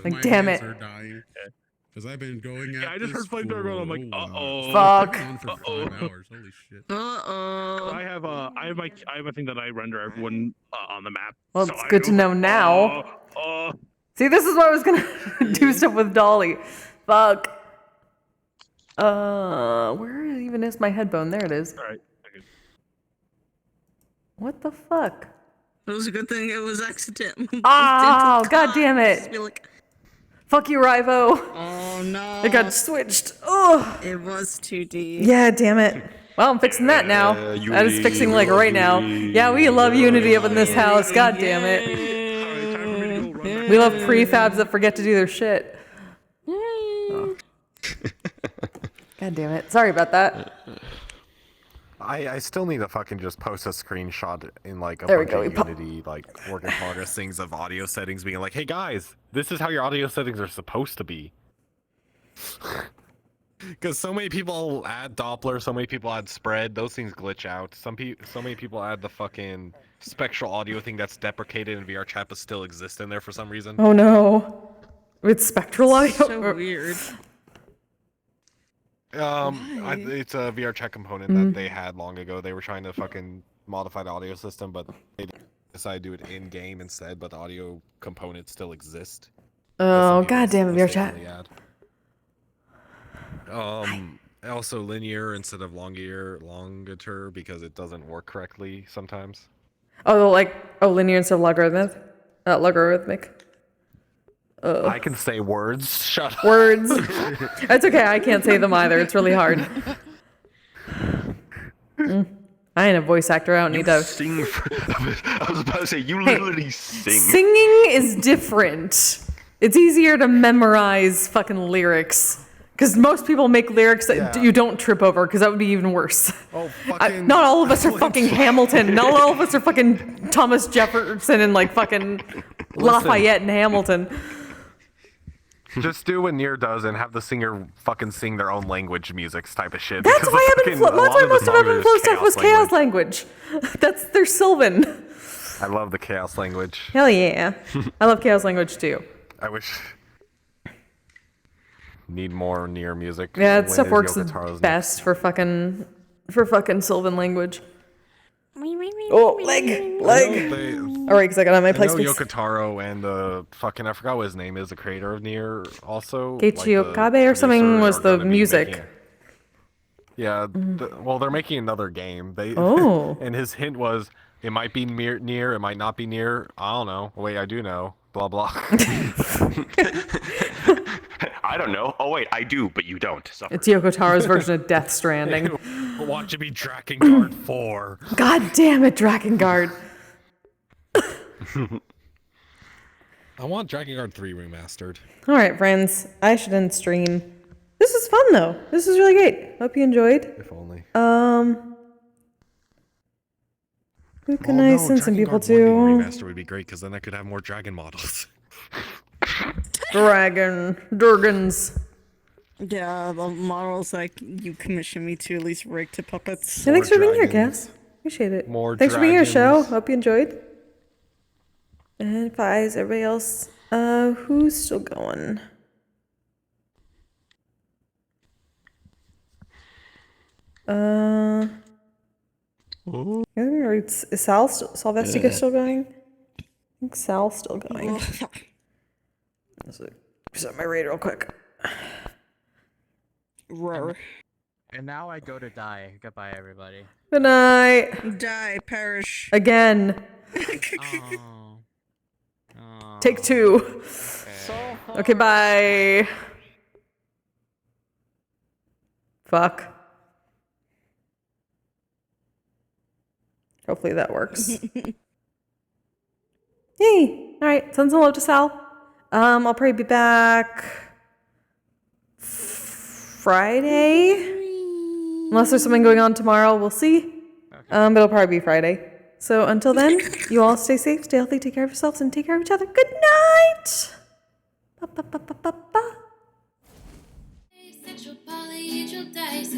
A: Like, damn it.
U: Because I've been going at
D: I just heard flamethrower going. I'm like, uh-oh.
A: Fuck.
U: For 5 hours. Holy shit.
D: I have a thing that I render everyone on the map.
A: Well,
D: so
A: it's good to know now. See, this is why I was gonna do stuff with Dolly. Fuck. Where even is my headbone? There it is.
D: All right.
A: What the fuck?
C: It was a good thing it was accident.
A: Oh, god damn it. Fuck you, Rivo.
E: Oh no.
A: It got switched. Oh.
E: It was 2D.
A: Yeah, damn it. Well, I'm fixing that now. That is fixing like right now. Yeah, we love Unity up in this house. God damn it. We love prefabs that forget to do their shit. Oh. God damn it. Sorry about that.
B: I still need to fucking just post a screenshot in like a
A: There we
B: bunch
A: go,
B: of Unity like work in progress things of audio settings being like, hey guys, this is how your audio settings are supposed to be. Because so many people add Doppler, so many people add spread, those things glitch out. So many people add the fucking spectral audio thing that's deprecated in VRChat but still exists in there for some reason.
A: Oh no. It's spectral audio?
E: So weird.
B: It's a VRChat component that they had long ago. They were trying to fucking modify the audio system, but they decided to do it in game instead. But the audio components still exist.
A: Oh god damn it, VRChat.
B: Also linear instead of longator because it doesn't work correctly sometimes.
A: Oh, linear instead of logarithmic? Logarithmic.
B: I can say words. Shut up.
A: Words. That's okay. I can't say them either. It's really hard. I ain't a voice actor. I don't need to
I: sing. I was about to say you literally sing.
A: Singing is different. It's easier to memorize fucking lyrics. Because most people make lyrics that you don't trip over, because that would be even worse.
B: Oh, fucking...
A: Not all of us are fucking Hamilton. Not all of us are fucking Thomas Jefferson and like fucking Lafayette and Hamilton.
B: Just do what Nier does and have the singer fucking sing their own language music type of shit.
A: That's why most of Ebb Flow stuff was chaos language. That's their Sylvan.
B: I love the chaos language.
A: Hell yeah. I love chaos language too.
B: I wish... Need more Nier music.
A: Yeah, that stuff works best for fucking Sylvan language. Oh, leg. Alright, because I got on my play space.
B: Yoko Taro and I forgot what his name is, the creator of Nier also.
A: Keiichi Okabe or something was the music.
B: Yeah, well, they're making another game. And his hint was, it might be Nier, it might not be Nier. I don't know. Wait, I do know. Blah, blah.
I: I don't know. Oh wait, I do, but you don't. Suffer.
A: It's Yoko Taro's version of Death Stranding.
B: Watch it be Drakengard 4.
A: God damn it, Drakengard.
B: I want Drakengard 3 remastered.
A: Alright, friends. I should end stream. This was fun, though. This was really great. Hope you enjoyed.
B: If only.
A: Who can I send some people to?
B: Remaster would be great, because then I could have more dragon models.
A: Dragons.
E: Yeah, the models like you commissioned me to at least rig to puppets.
A: Yeah, thanks for being here, Cass. Appreciate it. Thanks for being here, show. Hope you enjoyed. And Fies, everybody else. Who's still going? Is Salvestica still going? I think Sal's still going. Let's set my rate real quick.
E: Roar.
K: And now I go to die. Goodbye, everybody.
A: Good night.
E: Die, perish.
A: Again. Take two. Okay, bye. Fuck. Hopefully that works. Yay! Alright, send some love to Sal. I'll probably be back Friday. Unless there's something going on tomorrow, we'll see. But it'll probably be Friday. So until then, you all stay safe, stay healthy, take care of yourselves, and take care of each other. Good night! Ba, ba, ba, ba, ba, ba.
V: Sexual polyhedral dice.